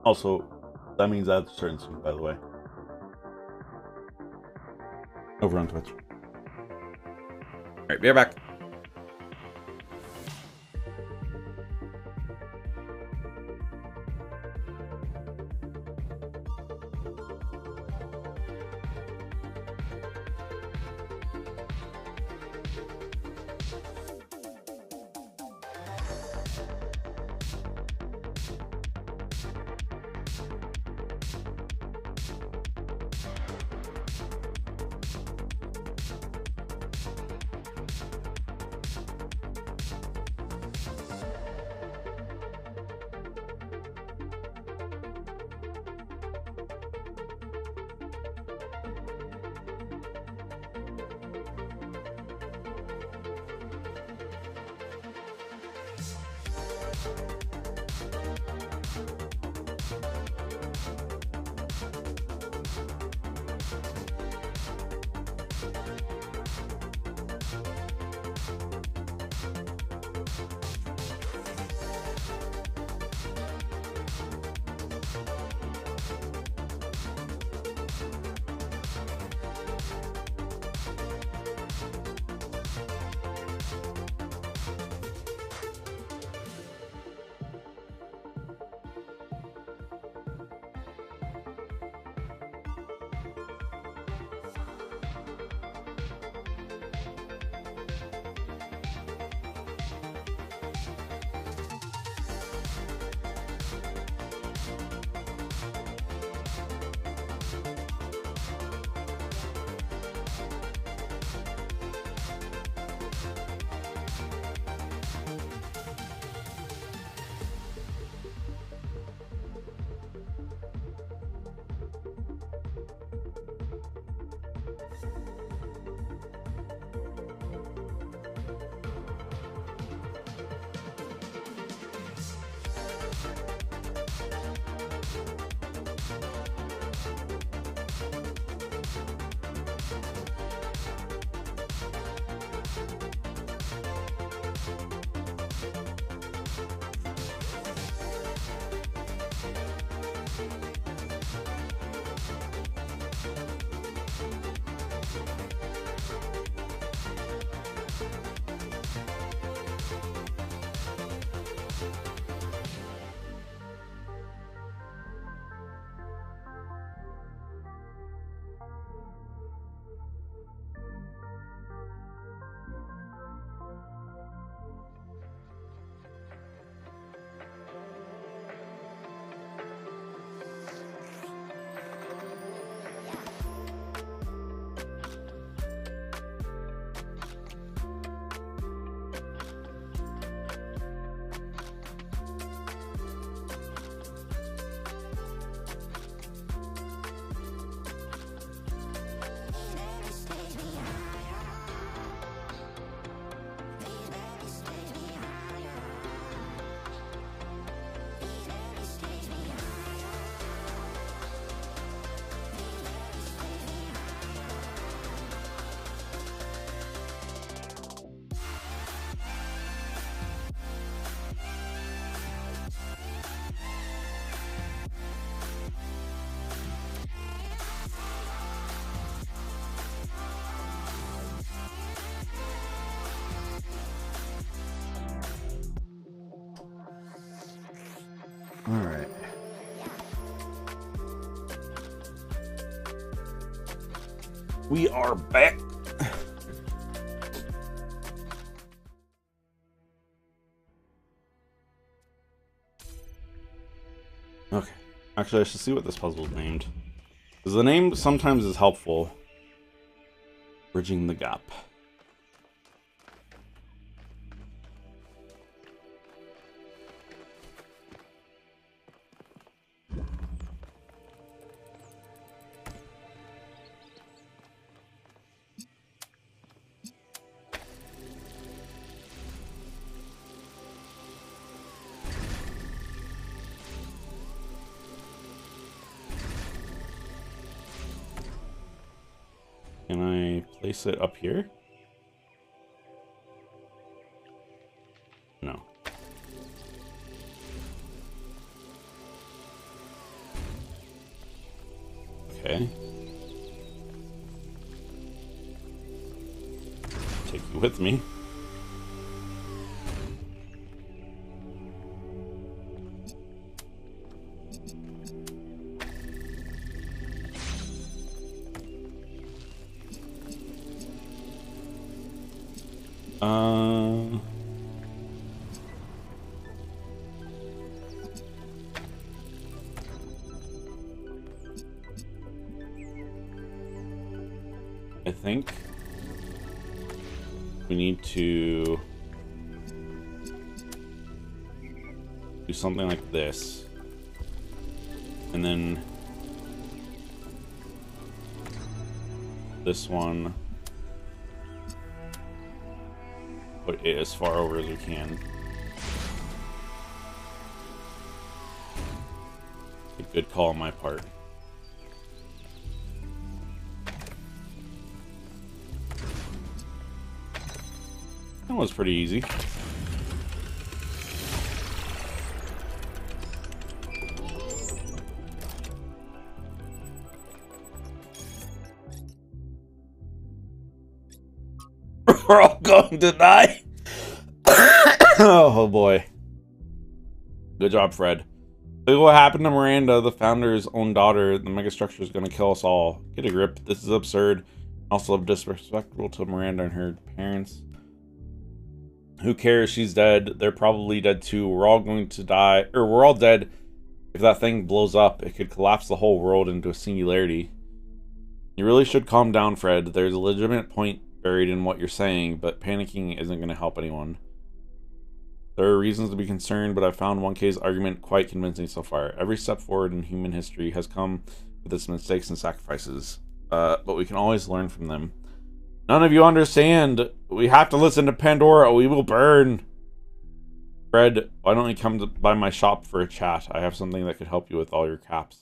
Also, that means I have to start soon, by the way. Over on Twitch. Alright, be right back. All right. We are back. Okay. Actually, I should see what this puzzle is named. Because the name sometimes is helpful. Bridging the gap. Can I place it up here? No. Okay. Take you with me. I think we need to do something like this, and then this one, put it as far over as we can. A good call on my part. That was pretty easy. We're all going to die. Oh boy. Good job, Fred. Look what happened to Miranda, the founder's own daughter. The megastructure is going to kill us all. Get a grip. This is absurd. Also disrespectful to Miranda and her parents. Who cares? She's dead. They're probably dead too. We're all going to die. Or we're all dead. If that thing blows up, it could collapse the whole world into a singularity. You really should calm down, Fred. There's a legitimate point buried in what you're saying, but panicking isn't going to help anyone. There are reasons to be concerned, but I've found 1K's argument quite convincing so far. Every step forward in human history has come with its mistakes and sacrifices, but we can always learn from them. None of you understand. We have to listen to Pandora or we will burn. Fred, why don't you come by my shop for a chat? I have something that could help you with all your caps.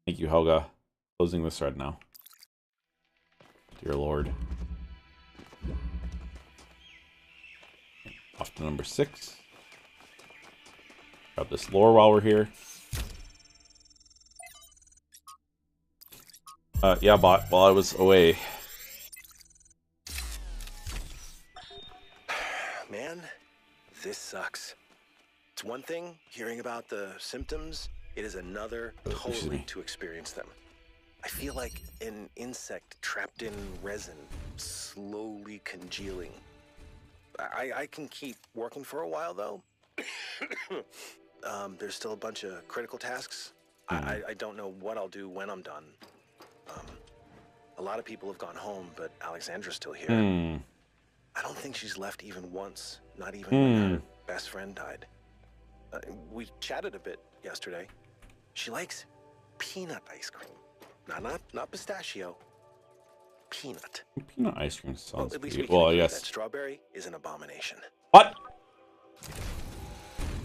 Thank you, Helga. Closing this thread now. Dear Lord. Off to number 6. Grab this lore while we're here. Yeah, bot, while I was away. Man, this sucks. It's one thing hearing about the symptoms, it is another totally to experience them. I feel like an insect trapped in resin, slowly congealing. I can keep working for a while, though. There's still a bunch of critical tasks. I don't know what I'll do when I'm done. A lot of people have gone home, but Alexandra's still here. I don't think she's left even once, not even when her best friend died. We chatted a bit yesterday. She likes peanut ice cream. Not pistachio. Peanut. Peanut ice cream sounds well, at least pretty... we Well, can yes. That strawberry is an abomination. What?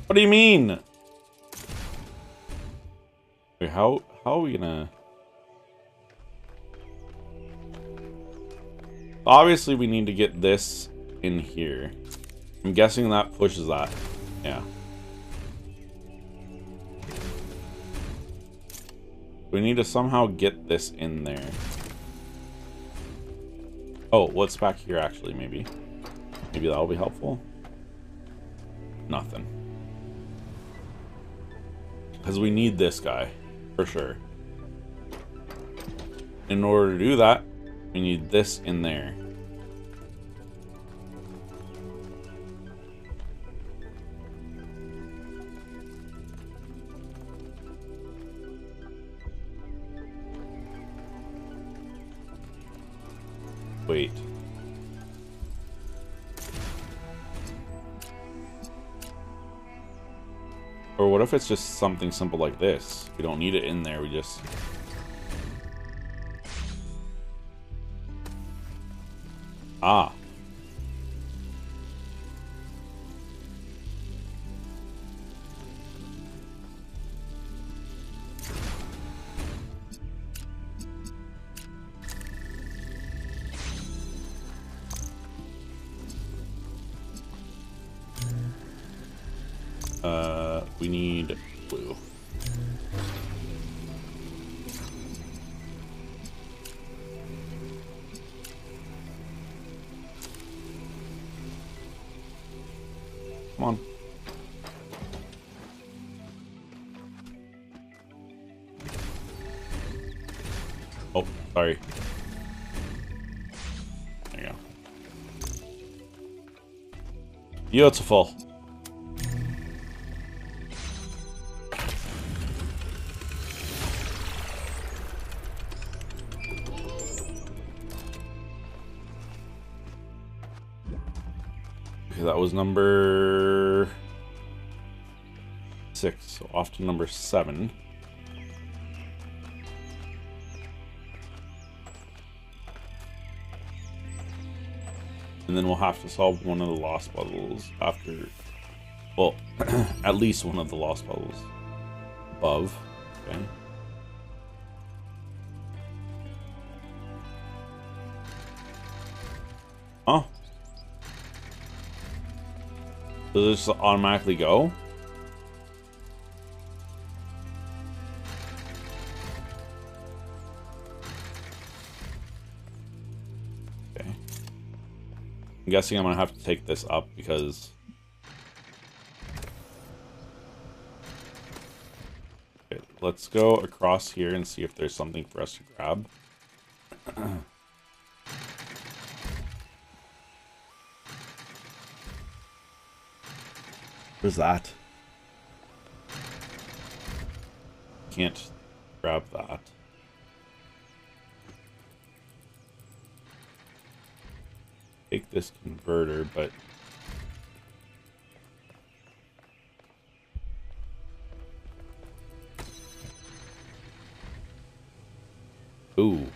What do you mean? Wait, how are we gonna... Obviously, we need to get this in here. I'm guessing that pushes that. Yeah. We need to somehow get this in there. Oh, what's back here, actually, maybe? Maybe that'll be helpful. Nothing. Because we need this guy, for sure. In order to do that, we need this in there. Wait. Or what if it's just something simple like this? We don't need it in there, we just... Ah. We need blue. Come on. Oh, sorry. There you go. Beautiful. Okay, that was number 6, so off to number 7. And then we'll have to solve one of the lost puzzles after, well, at least one of the lost puzzles above. Okay. Huh? Does this automatically go? Okay. I'm guessing I'm gonna have to take this up because... Okay, let's go across here and see if there's something for us to grab. What is that? Can't grab that. Take this converter, but... Ooh.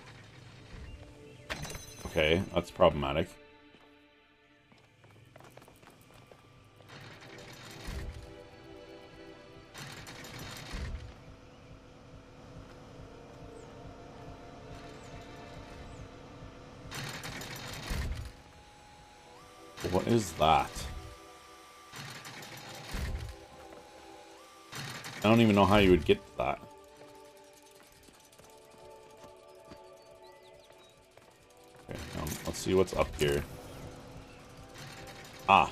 Okay, that's problematic. What is that? I don't even know how you would get to that. Okay, let's see what's up here. Ah.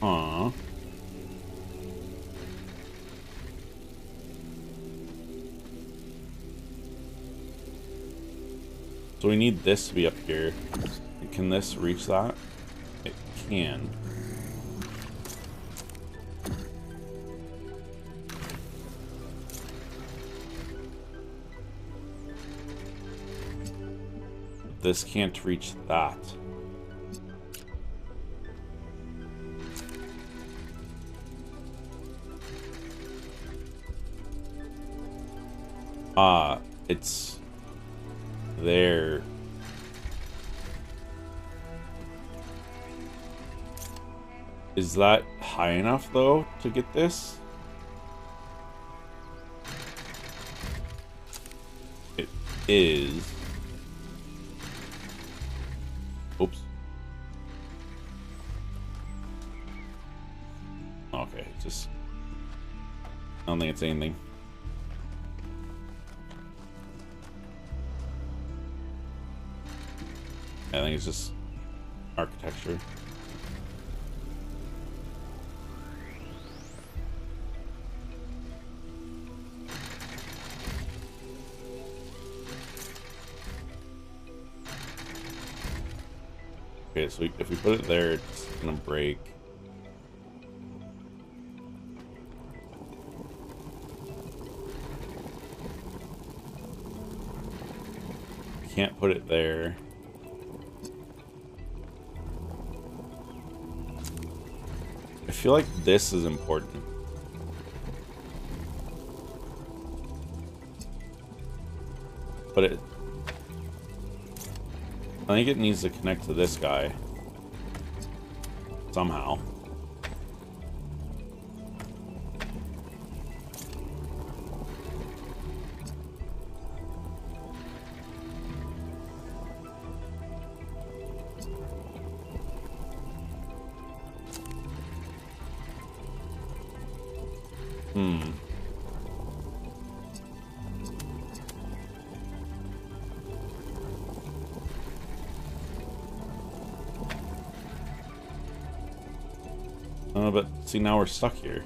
Uh-huh. So we need this to be up here. Can this reach that? It can. This can't reach that. It's there. Is that high enough though to get this? It is. Oops. Okay, just I don't think it's anything. I think it's just architecture. Okay, so if we put it there, it's gonna break. Can't put it there. I feel like this is important. But I think it needs to connect to this guy. Somehow. Hmm. But see, now we're stuck here.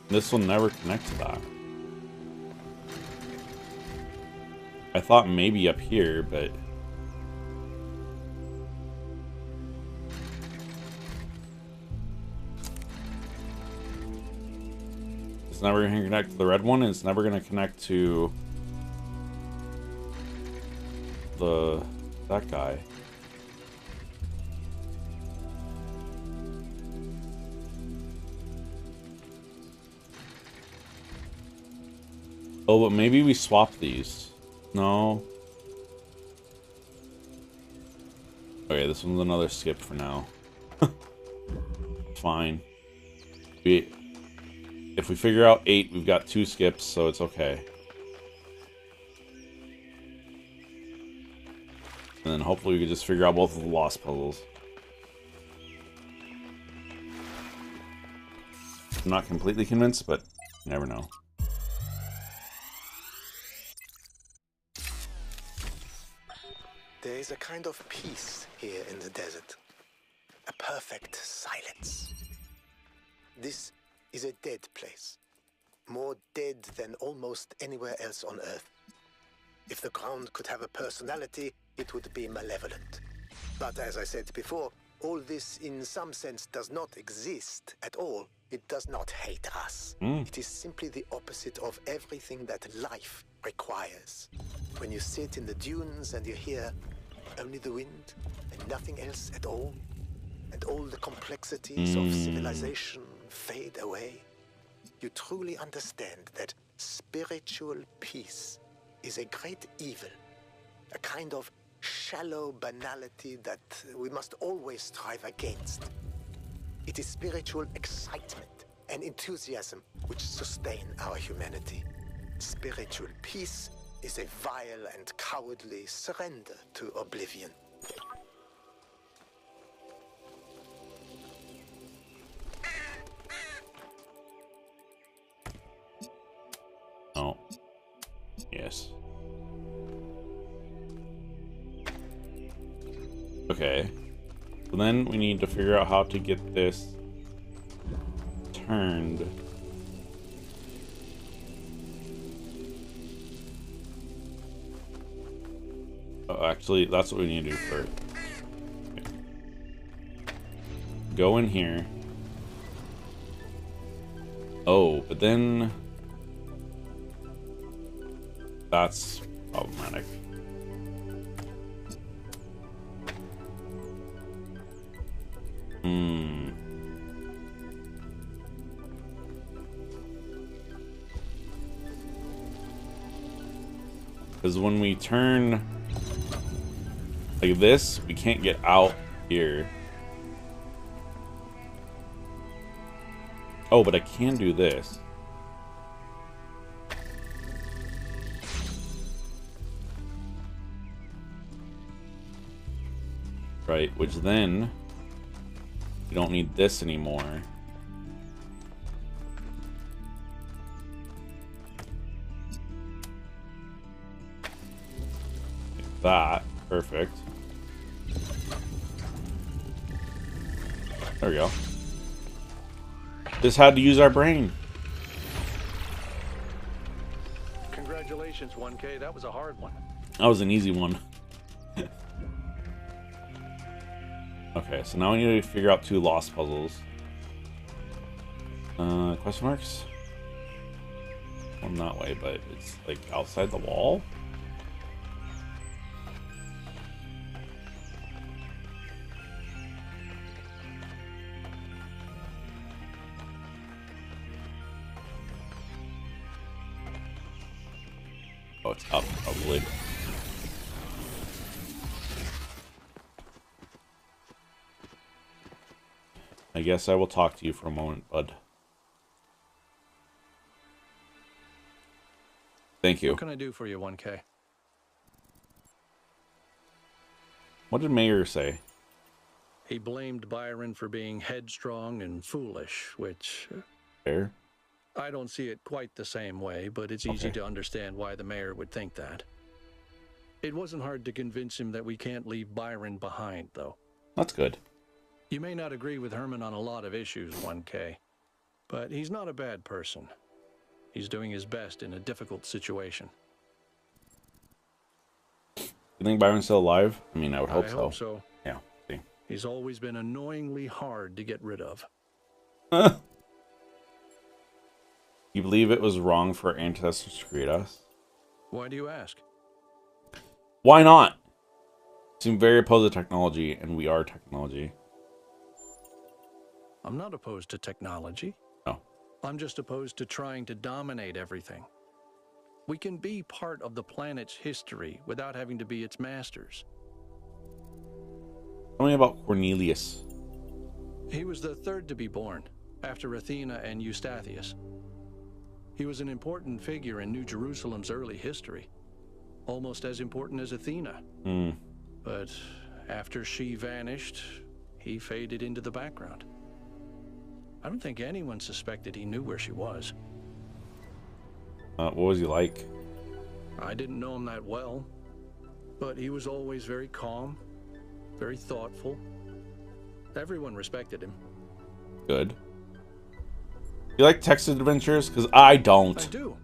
This will never connect to that. I thought maybe up here, but... It's never going to connect to the red one, and it's never going to connect to... that guy. Oh, but maybe we swap these. No. Okay, this one's another skip for now. Fine. If we figure out 8, we've got 2 skips, so it's okay. And then hopefully we can just figure out both of the lost puzzles. I'm not completely convinced, but you never know. There is a kind of peace here in the desert. A perfect silence. This is a dead place. More dead than almost anywhere else on Earth. If the ground could have a personality, it would be malevolent. But as I said before, all this in some sense does not exist at all. It does not hate us. It is simply the opposite of everything that life requires. When you sit in the dunes and you hear only the wind and nothing else at all, and all the complexities of civilization fade away, you truly understand that spiritual peace is a great evil, a kind of shallow banality that we must always strive against. It is spiritual excitement and enthusiasm which sustain our humanity. Spiritual peace is a vile and cowardly surrender to oblivion. Oh. Yes. Okay. So then we need to figure out how to get this turned. Oh, actually, that's what we need to do first. Okay. Go in here. Oh, but then... that's problematic. Because when we turn like this, we can't get out here. Oh, but I can do this. Right, which then we don't need this anymore. Like that. Perfect. There we go. Just had to use our brain. Congratulations, 1K. That was a hard one. That was an easy one. Okay, so now we need to figure out 2 lost puzzles. Question marks? Well, not way, but it's like outside the wall. Oh, it's up, probably. I guess I will talk to you for a moment, bud. Thank you. What can I do for you, 1K? What did Mayor say? He blamed Byron for being headstrong and foolish, which... Fair. I don't see it quite the same way, but it's easy to understand why the mayor would think that. It wasn't hard to convince him that we can't leave Byron behind, though. That's good. You may not agree with Herman on a lot of issues, 1K, but he's not a bad person. He's doing his best in a difficult situation. You think Byron's still alive? I mean, I would hope I so. hope so. Yeah. See. He's always been annoyingly hard to get rid of. You believe it was wrong for our ancestors to create us? Why do you ask? Why not? Seem very opposed to technology, and we are technology. I'm not opposed to technology. No. I'm just opposed to trying to dominate everything. We can be part of the planet's history without having to be its masters. Tell me about Cornelius. He was the third to be born, after Athena and Eustathius. He was an important figure in New Jerusalem's early history, almost as important as Athena. But after she vanished, he faded into the background. I don't think anyone suspected he knew where she was. What was he like? I didn't know him that well, but he was always very calm, very thoughtful. Everyone respected him. Good. You like text adventures? Because I don't. I do.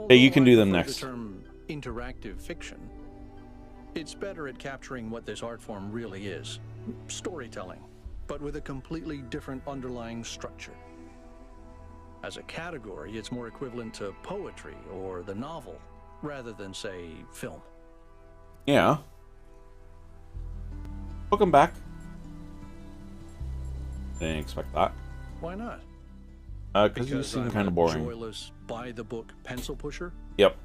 Hey, you can do them Although I next. prefer the term interactive fiction. It's better at capturing what this art form really is. Storytelling, but with a completely different underlying structure. As a category, it's more equivalent to poetry or the novel, rather than, say, film. Yeah. Welcome back. Didn't expect that. Why not? Because you seem I'm kind a of boring. joyless, by-the-book pencil pusher? Yep.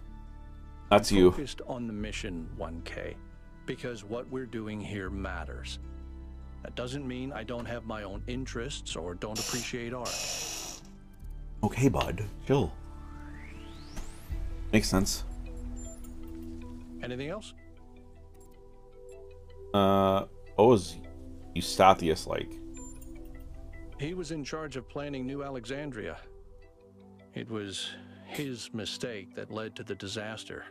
That's you. Focused on the mission, 1K, because what we're doing here matters. That doesn't mean I don't have my own interests or don't appreciate art. Okay, bud. Chill. Makes sense. Anything else? What was Eustathius like? He was in charge of planning New Alexandria. It was his mistake that led to the disaster.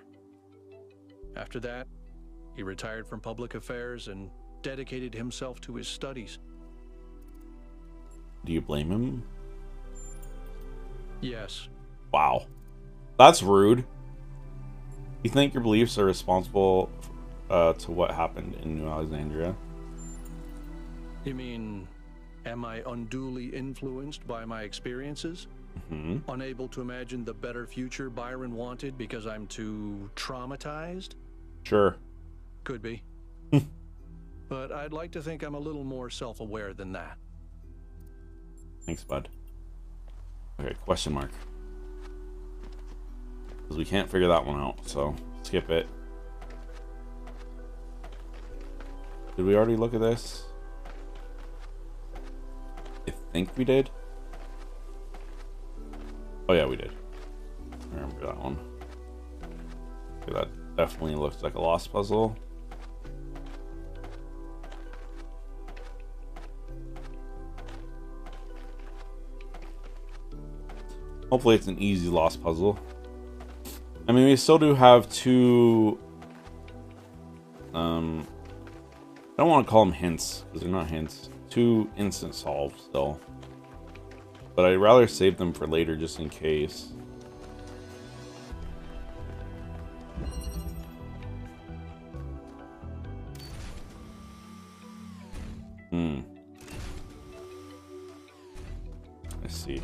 After that, he retired from public affairs and dedicated himself to his studies. Do you blame him? Yes. Wow. That's rude. You think your beliefs are responsible to what happened in New Alexandria? You mean, am I unduly influenced by my experiences? Mm-hmm. Unable to imagine the better future Byron wanted because I'm too traumatized? Sure. Could be. But I'd like to think I'm a little more self-aware than that. Thanks, bud. Okay, question mark. Because we can't figure that one out, so skip it. Did we already look at this? I think we did. Oh yeah, we did. I remember that one. Okay, that definitely looks like a lost puzzle. Hopefully it's an easy lost puzzle. I mean, we still do have two... I don't want to call them hints, because they're not hints. Two instant solves, still. But I'd rather save them for later, just in case. Let's see.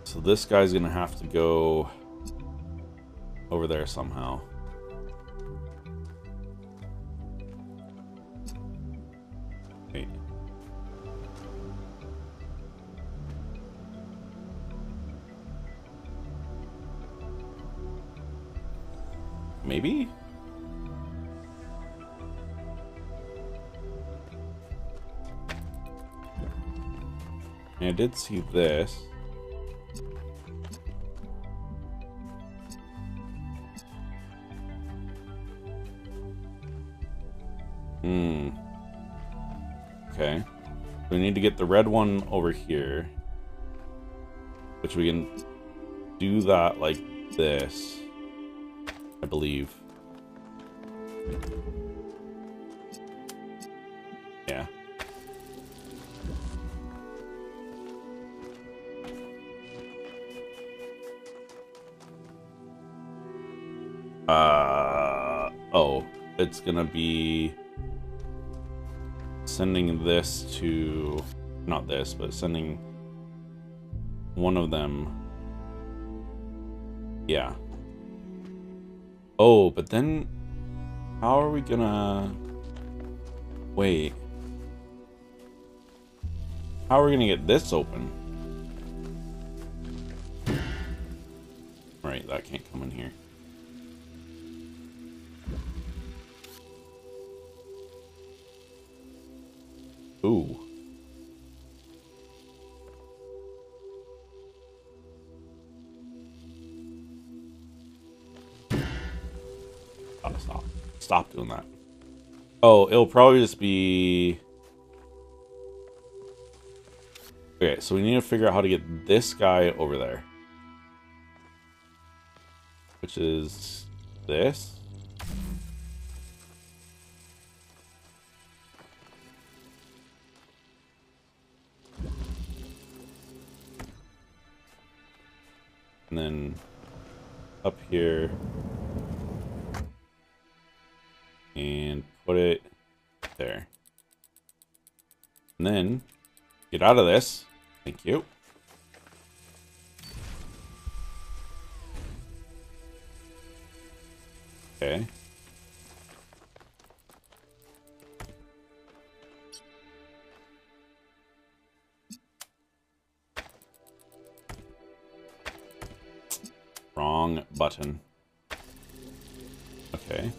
So this guy's gonna have to go over there somehow. Wait. Maybe? I did see this. Okay. We need to get the red one over here. Which we can do that like this, I believe. Yeah. Oh, it's gonna be sending this to, not this, but sending one of them. Yeah. Oh, but then how are we gonna wait? How are we gonna get this open? Right, that can't come in here. Ooh. Stop doing that. Oh, it'll probably just be... Okay, so we need to figure out how to get this guy over there. Which is this. And then up here. And put it there. And then get out of this. Thank you. Okay. Wrong button. Okay.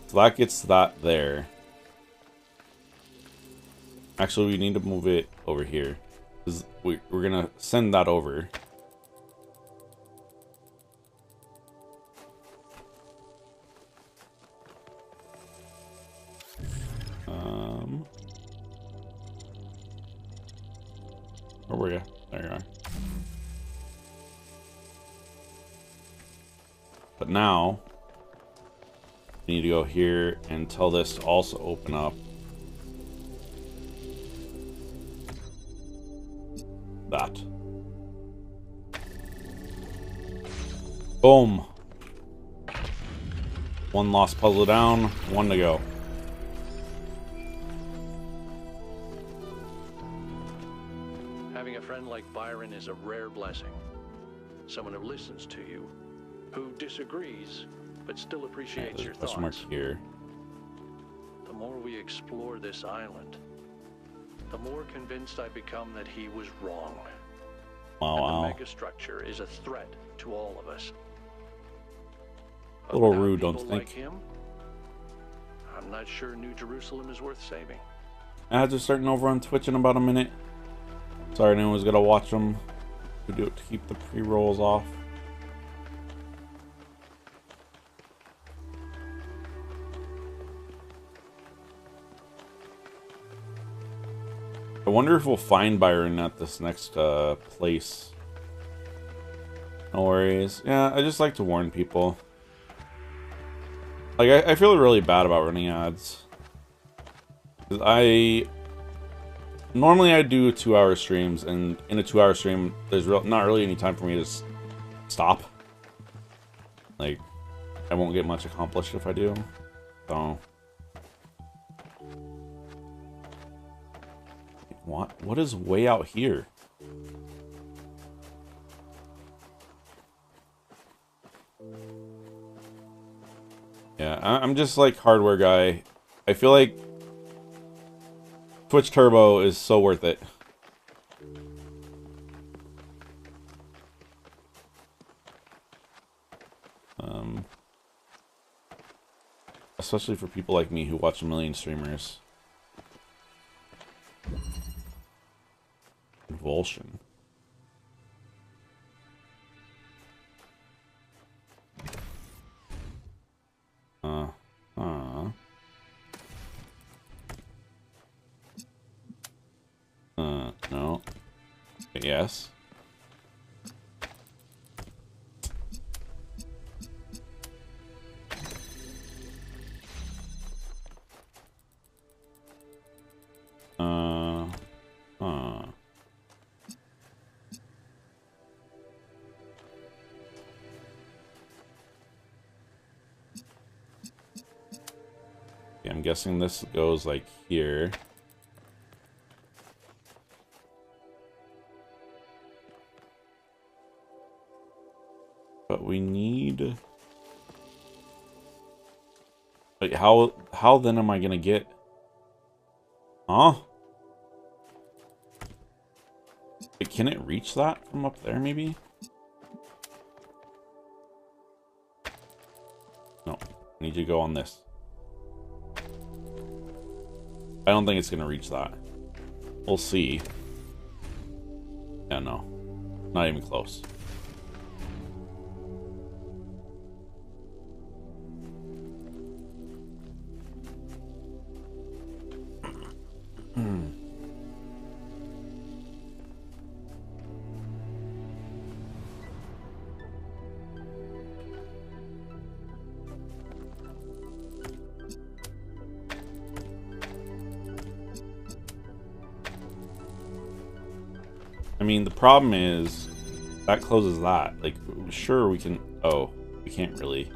So that gets that there. Actually, we need to move it over here. Because we're going to send that over. Where were you? There you are. But now, we need to go here and tell this to also open up. That. Boom. One lost puzzle down, one to go. Having a friend like Byron is a rare blessing. Someone who listens to you, who disagrees, but still appreciates your thoughts. Mark here. The more we explore this island, the more convinced I become that he was wrong. Wow. And the megastructure is a threat to all of us. A little rude, don't you think? Like him, I'm not sure New Jerusalem is worth saving. Ads are starting over on Twitch in about a minute. Sorry, anyone was gonna watch them. We do it to keep the pre-rolls off. I wonder if we'll find Byron at this next place. No worries. Yeah, I just like to warn people. Like, I feel really bad about running ads. Normally I do 2-hour streams, and in a 2-hour stream, there's not really any time for me to stop. Like, I won't get much accomplished if I do. So... What is way out here? Yeah, I'm just like hardware guy. I feel like Twitch Turbo is so worth it. Especially for people like me who watch a million streamers. Convulsion. Yes. Huh. Okay, I'm guessing this goes like here. But we need... Like, how then am I gonna get... Huh? Wait, can it reach that from up there, maybe? No. I need you to go on this. I don't think it's gonna reach that. We'll see. Yeah, no. Not even close. I mean, the problem is that closes that. Like, sure, we can... Oh, we can't really.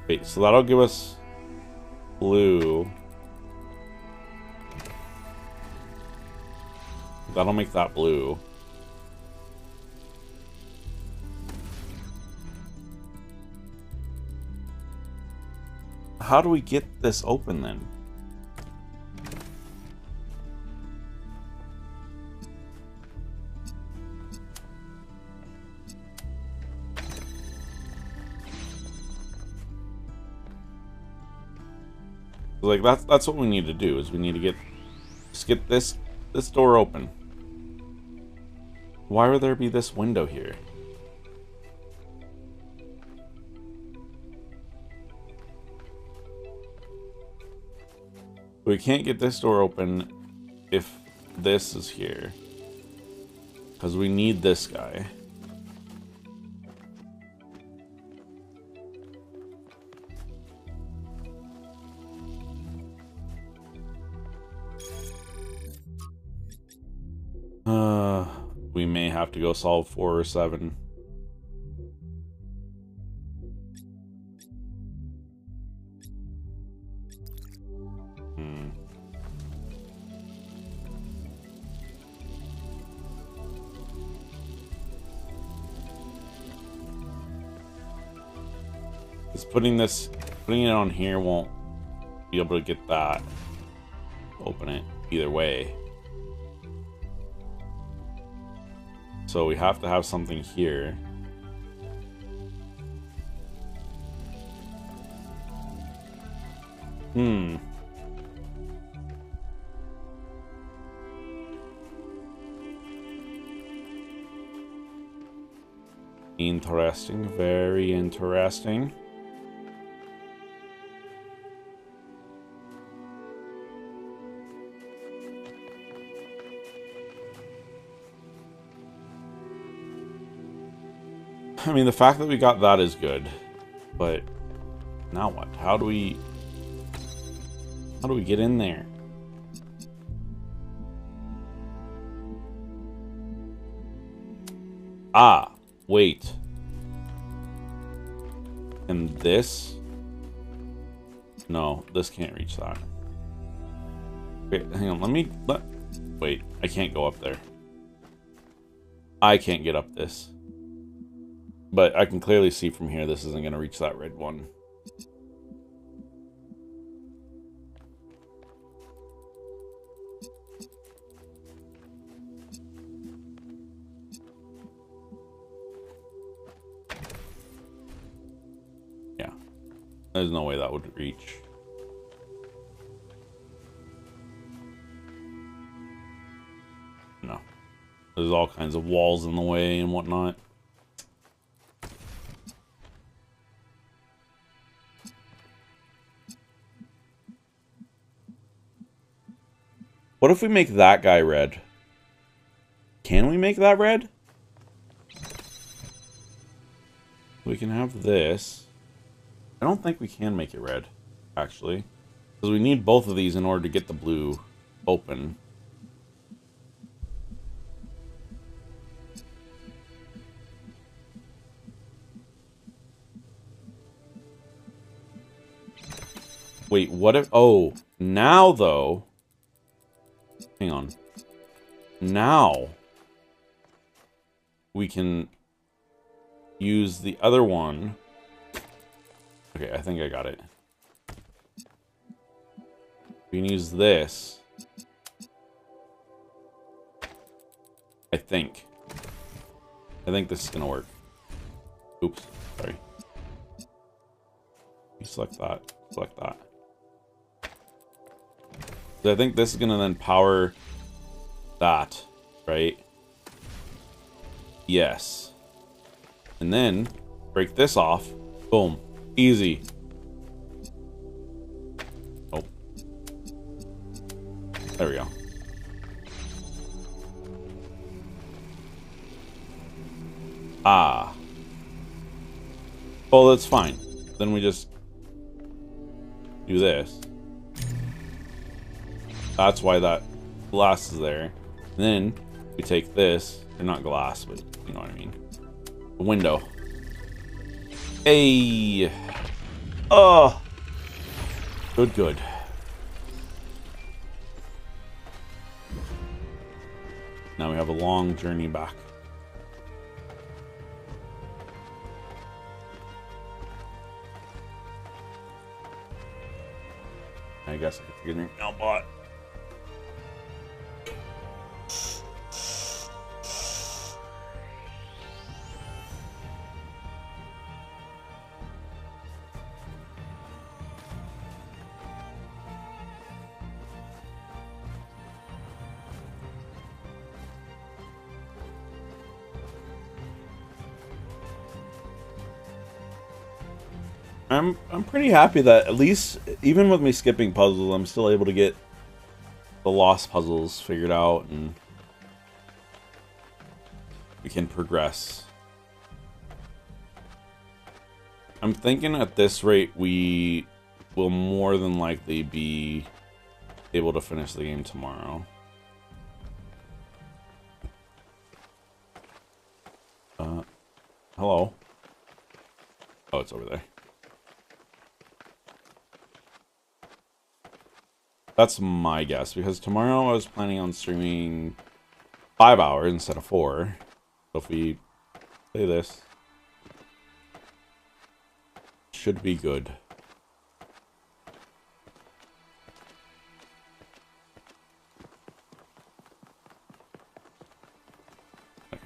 Wait, so that'll give us blue. That'll make that blue. How do we get this open then? Like that's what we need to do, is we need to just get this door open. Why would there be this window here? We can't get this door open if this is here, because we need this guy. We may have to go solve 4 or 7. Just putting it on here won't be able to get that. Open it either way. So we have to have something here. Interesting, very interesting. I mean, the fact that we got that is good, but now what? How do we get in there? Ah, wait. And this? No, this can't reach that. Wait, hang on, wait, I can't go up there. I can't get up this. But I can clearly see from here this isn't going to reach that red one. Yeah. There's no way that would reach. No. There's all kinds of walls in the way and whatnot. What if we make that guy red? Can we make that red? We can have this. I don't think we can make it red, actually. Because we need both of these in order to get the blue open. Wait, what if... Oh, now, though... Hang on. Now... we can... use the other one. Okay, I think I got it. We can use this. I think this is gonna work. Oops, sorry. You select that, select that. So I think this is gonna then power that, right? Yes. And then break this off. Boom. Easy. Oh. There we go. Ah. Well, that's fine. Then we just do this. That's why that glass is there. And then we take this. Or not glass, but you know what I mean. A window. Hey. Oh. Good, good. Now we have a long journey back. I guess I could get an bot. I'm pretty happy that at least, even with me skipping puzzles, I'm still able to get the lost puzzles figured out and we can progress. I'm thinking at this rate we will more than likely be able to finish the game tomorrow. Hello? Oh, it's over there. That's my guess, because tomorrow I was planning on streaming 5 hours instead of 4. So if we play this, should be good. Okay.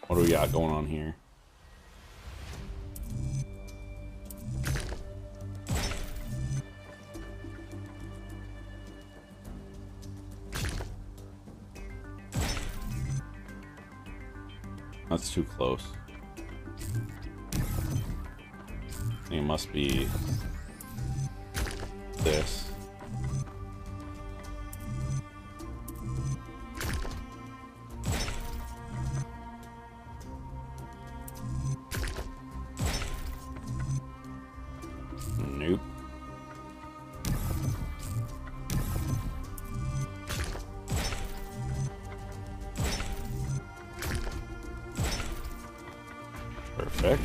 What do we got going on here? That's too close. It must be this. Nope. Perfect.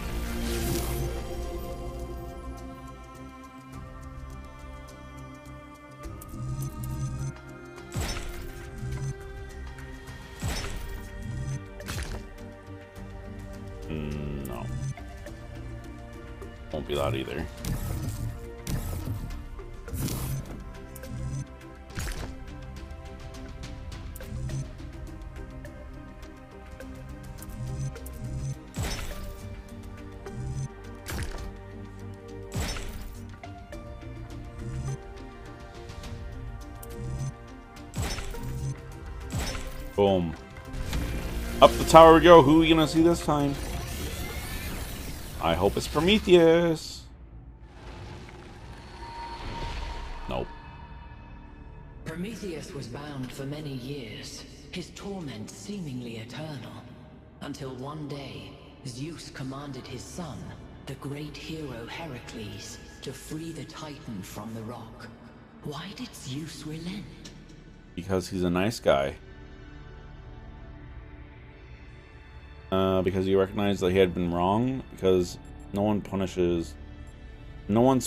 No. Won't be that either. Boom. Up the tower we go. Who are we gonna see this time? I hope it's Prometheus. Nope. Prometheus. Prometheus was bound for many years, his torment seemingly eternal, until one day, Zeus commanded his son, the great hero Heracles, to free the Titan from the rock. Why did Zeus relent? Because he's a nice guy. Because he recognized that he had been wrong. Because no one's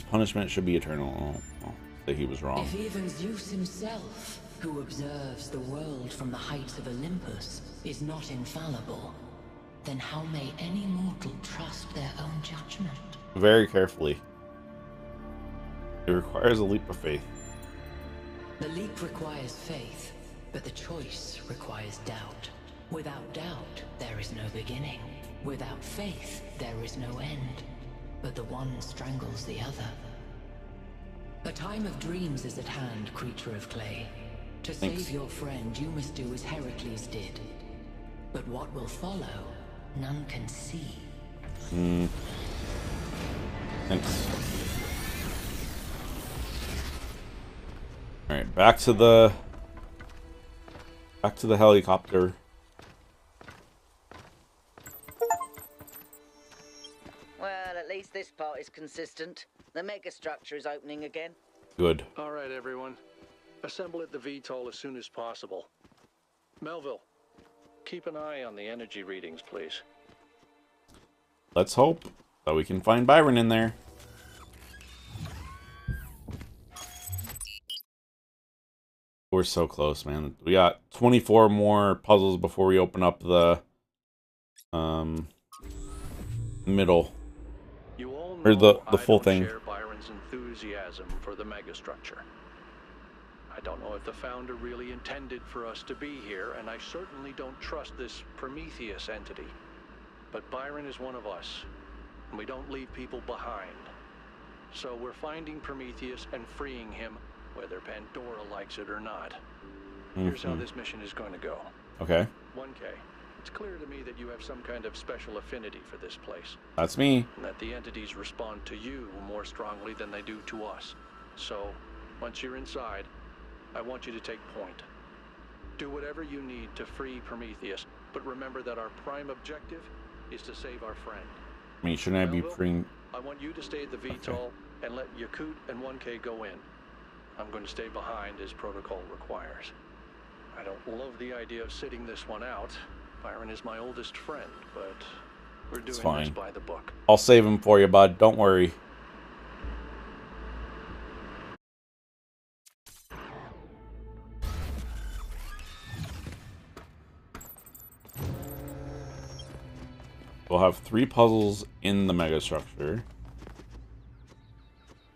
punishment should be eternal. Oh, that he was wrong. If even Zeus himself, who observes the world from the heights of Olympus, is not infallible, then how may any mortal trust their own judgment? Very carefully. It requires a leap of faith. The leap requires faith, but the choice requires doubt. Without doubt, there is no beginning. Without faith, there is no end. But the one strangles the other. A time of dreams is at hand, creature of clay. To save your friend, you must do as Heracles did. But what will follow, none can see. Thanks. Alright, back to the helicopter. Well, at least this part is consistent. The megastructure is opening again. Good. All right, everyone. Assemble at the VTOL as soon as possible. Melville, keep an eye on the energy readings, please. Let's hope that we can find Byron in there. We're so close, man. We got 24 more puzzles before we open up the middle. You all know Or the full I don't thing. share Byron's enthusiasm for the megastructure. I don't know if the founder really intended for us to be here, and I certainly don't trust this Prometheus entity. But Byron is one of us, and we don't leave people behind. So we're finding Prometheus and freeing him, whether Pandora likes it or not. Here's how this mission is going to go. Okay. 1K, it's clear to me that you have some kind of special affinity for this place. That's me. And that the entities respond to you more strongly than they do to us. So, once you're inside, I want you to take point. Do whatever you need to free Prometheus, but remember that our prime objective is to save our friend. I mean, shouldn't I be Melville, freeing? I want you to stay at the VTOL and let Yakut and 1K go in. I'm going to stay behind as protocol requires. I don't love the idea of sitting this one out. Byron is my oldest friend, but we're doing this by the book. I'll save him for you, bud. Don't worry. We'll have 3 puzzles in the megastructure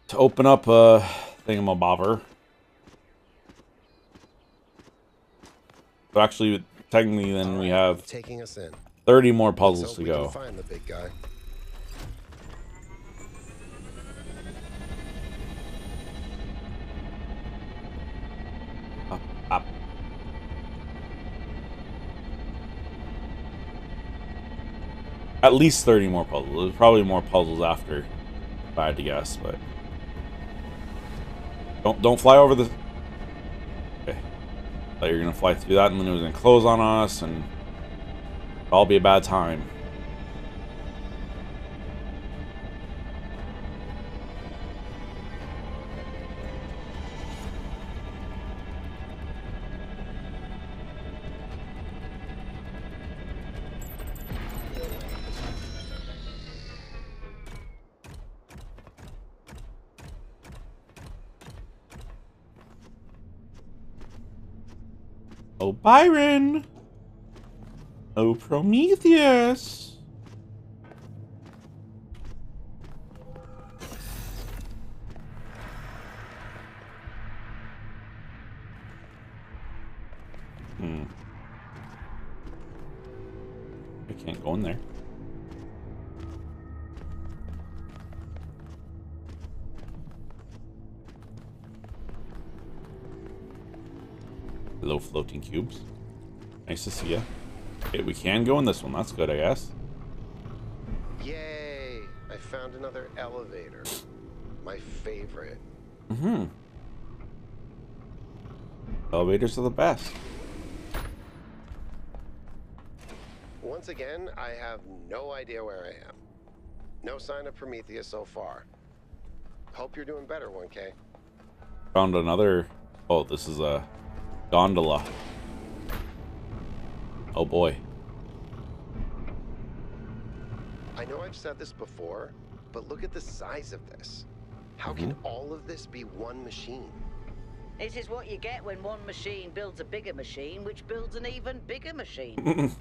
to open up a thingamabobber. So actually, technically, then we have taking us in. 30 more puzzles to go. Find the big guy. Up. At least 30 more puzzles. There's probably more puzzles after, if I had to guess, but don't fly over the. Okay, thought you were gonna fly through that, and then it was gonna close on us, and it'll all be a bad time. Oh, Byron! Oh, Prometheus! I can't go in there. Hello, floating cubes. Nice to see ya. Okay, we can go in this one. That's good, I guess. Yay! I found another elevator. My favorite. Elevators are the best. Once again, I have no idea where I am. No sign of Prometheus so far. Hope you're doing better, 1K. Found another... Oh, this is a gondola. Oh boy. I know I've said this before, but look at the size of this. How can all of this be one machine? This is what you get when one machine builds a bigger machine, which builds an even bigger machine.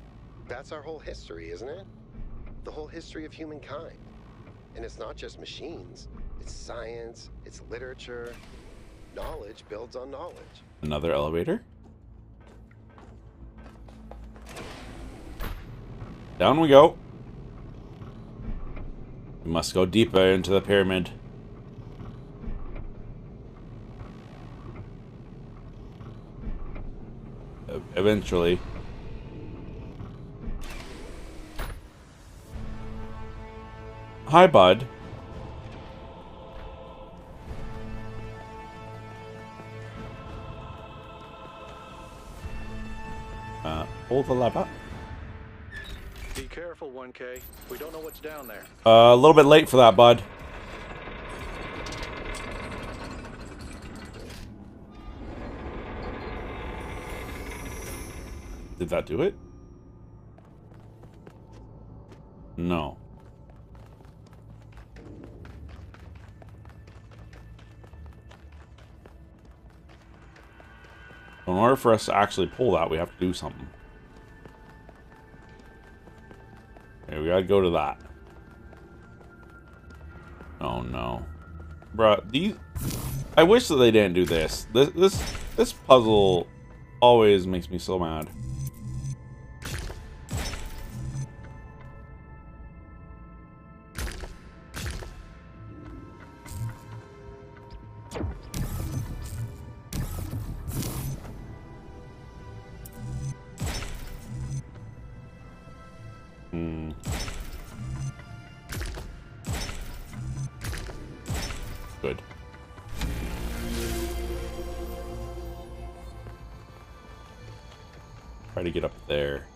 That's our whole history, isn't it? The whole history of humankind. And it's not just machines. It's science, it's literature. Knowledge builds on knowledge. Another elevator? Down we go. We must go deeper into the pyramid. Eventually. Hi, bud. Pull the lever. Be careful, 1K. We don't know what's down there. A little bit late for that, bud. Did that do it? No. In order for us to actually pull that, we have to do something. Okay, we gotta go to that. Oh no. Bruh, these... I wish that they didn't do this. This puzzle always makes me so mad. Good. Try to get up there.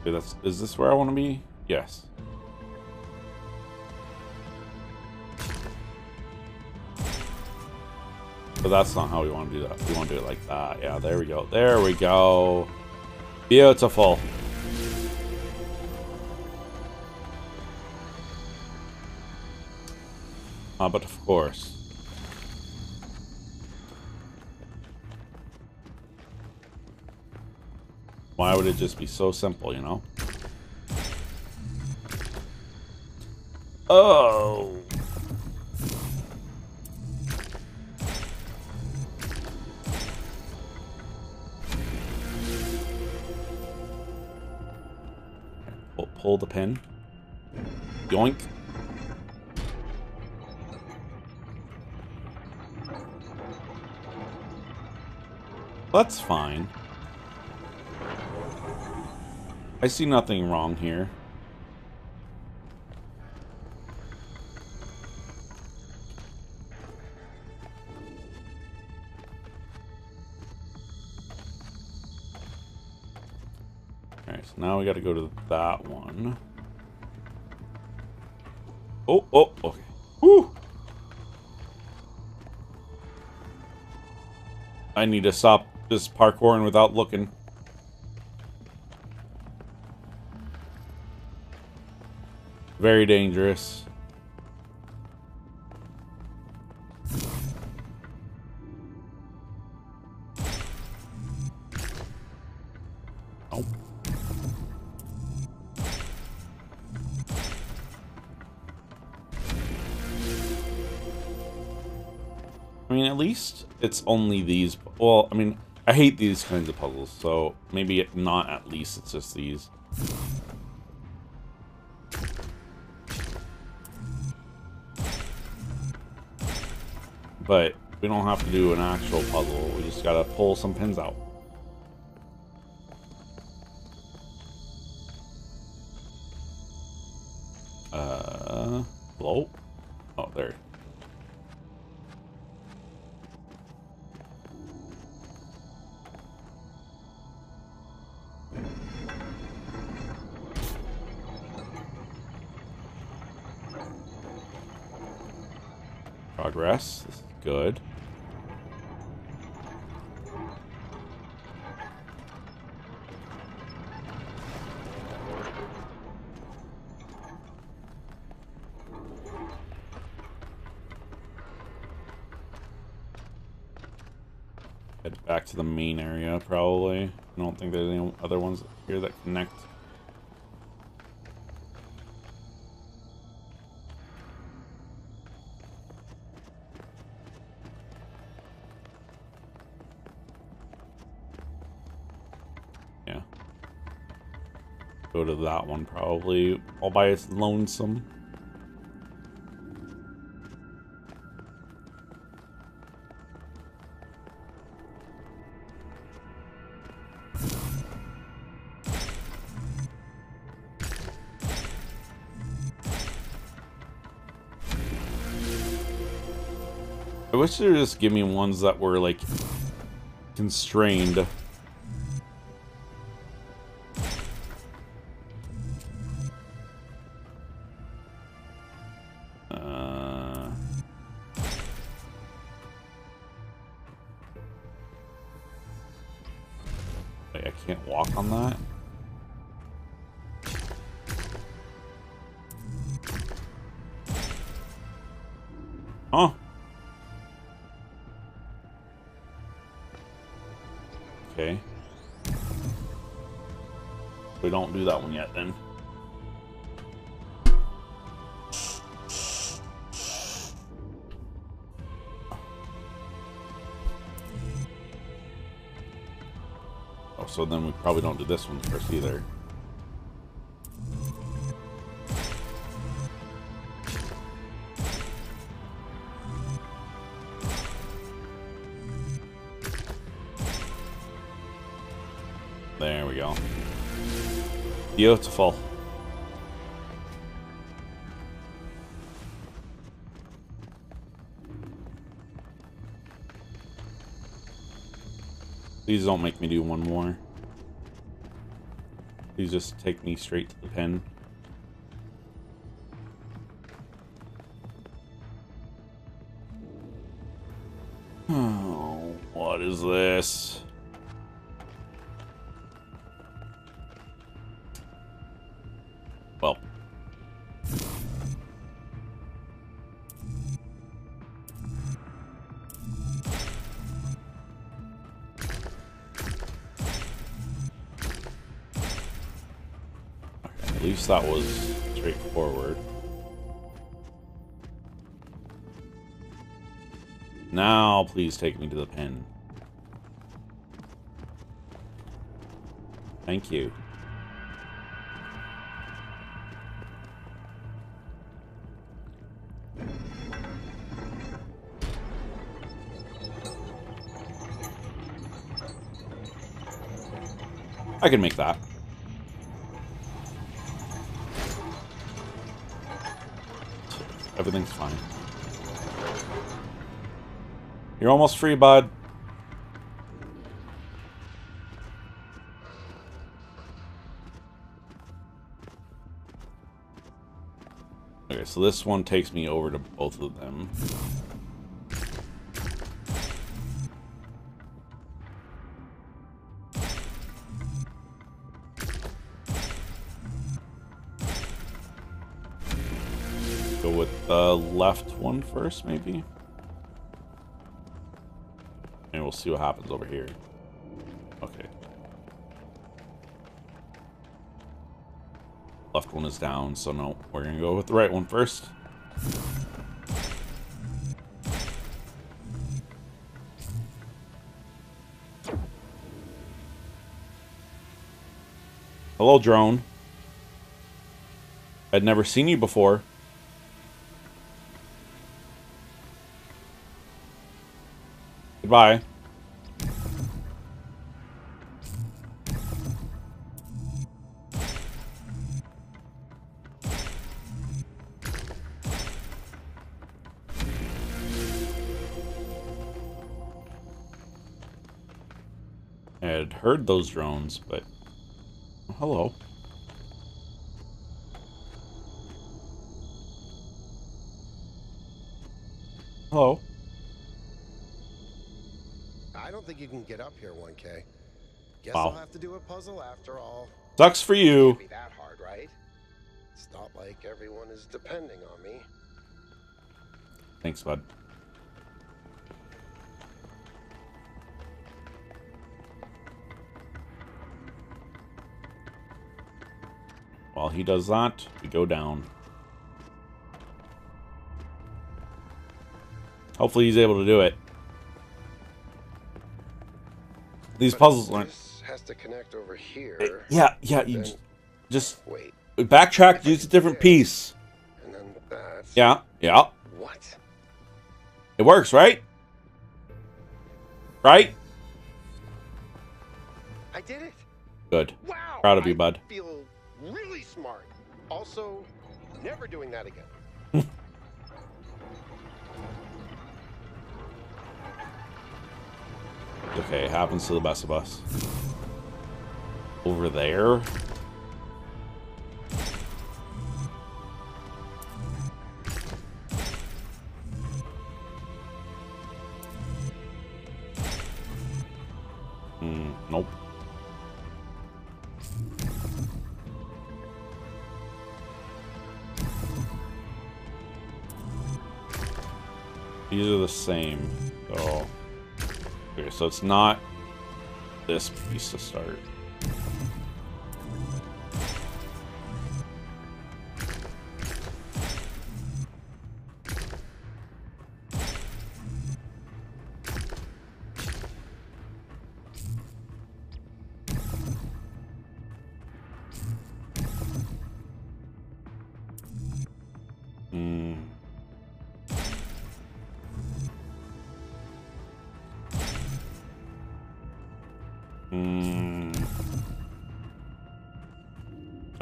Okay, is this where I want to be? Yes. But that's not how we want to do that. We want to do it like that. Yeah, there we go. There we go. Beautiful. But of course. Why would it just be so simple, you know? Oh. Pull the pin. Yoink. That's fine. I see nothing wrong here. Alright, so now we gotta go to that one. Oh, okay. Whew! I need to stop just parkouring without looking. Very dangerous. Oh. I mean, at least it's only these. Well, I mean, I hate these kinds of puzzles, so maybe not at least, it's just these. But we don't have to do an actual puzzle, we just gotta pull some pins out. Hello? Oh, there. Progress. This is good. Head back to the main area, probably. I don't think there's any other ones here that connect. Yeah. Go to that one, probably, all by its lonesome. I wish they would just give me ones that were, like, constrained. Wait, I can't walk on that? Huh? Okay. We don't do that one yet, then. Oh, so then we probably don't do this one first either. There we go. Beautiful. Please don't make me do one more. Please just take me straight to the pen. Oh, what is this? Well. Okay, at least that was straightforward. Now, please take me to the pen. Thank you. I can make that. Everything's fine. You're almost free, bud. Okay, so this one takes me over to both of them. Go with the left one first, maybe? And we'll see what happens over here. Okay. Left one is down, so no. We're gonna go with the right one first. Hello, drone. I'd never seen you before. Goodbye. I had heard those drones, but... Oh, hello. Hello. I don't think you can get up here, 1K. Guess Wow. I'll have to do a puzzle after all. Sucks for you. Can't be that hard, right? It's not like everyone is depending on me. Thanks, bud. While he does that, we go down. Hopefully he's able to do it. These puzzles aren't... This has to connect over here. Yeah, you just wait. Backtrack, use a different piece. And then that's... Yeah. What? It works, right? Right? I did it. Good. Wow. Proud of you, bud. I feel really smart. Also, never doing that again. Okay, it happens to the best of us. Over there. Nope. These are the same. So, okay, so it's not this piece to start.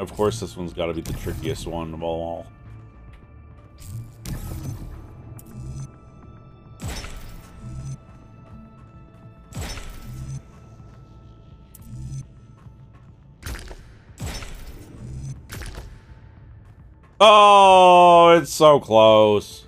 Of course, this one's got to be the trickiest one of all. Oh, it's so close.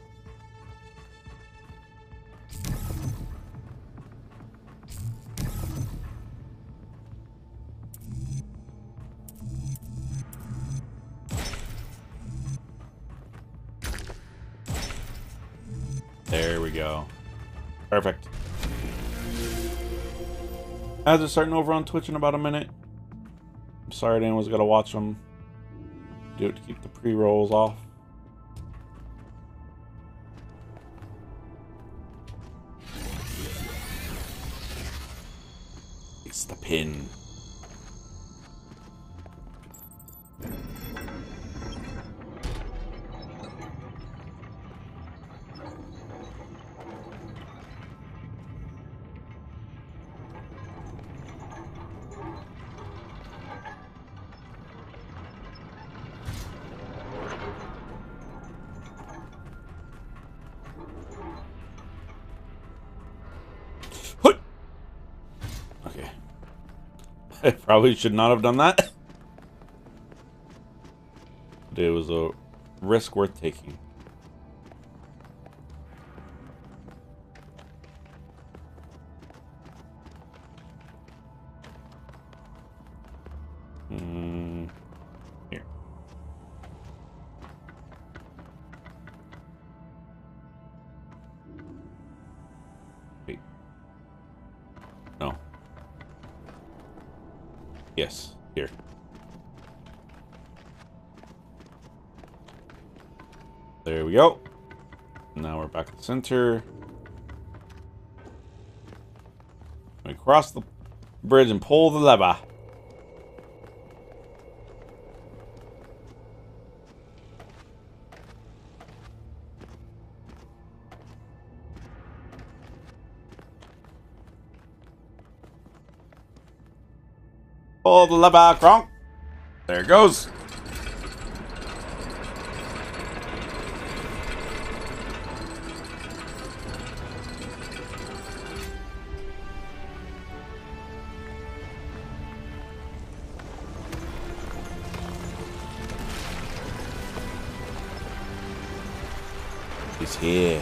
There we go. Perfect. As they're starting over on Twitch in about a minute. I'm sorry anyone's got to watch them. Do it to keep the pre-rolls off. It's the pin. I probably should not have done that. But it was a risk worth taking. Here. Wait. No. Yes, here. There we go. Now we're back at the center. We cross the bridge and pull the lever. Pull the lever, Kronk. There it goes. He's here.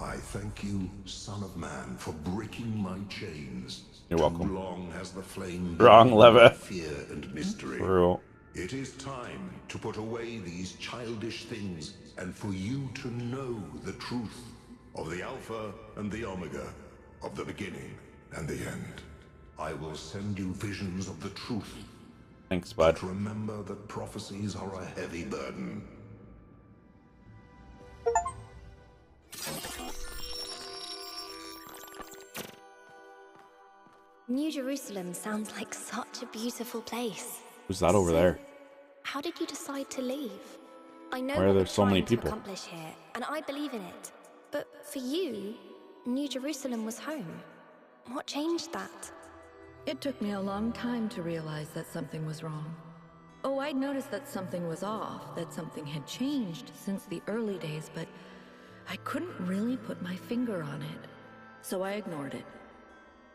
I thank you, Son of Man, for breaking my chains. You're welcome. Too long has the flame Wrong lever. fear and mystery. True. It is time to put away these childish things and for you to know the truth of the Alpha and the Omega, of the beginning and the end. I will send you visions of the truth. Thanks, bud. But remember that prophecies are a heavy burden. New Jerusalem sounds like such a beautiful place. Who's that over there? How did you decide to leave? I know Why are what there we're so many trying to people? accomplish here, and I believe in it. But for you, New Jerusalem was home. What changed that? It took me a long time to realize that something was wrong. Oh, I'd noticed that something was off, that something had changed since the early days, but I couldn't really put my finger on it. So I ignored it.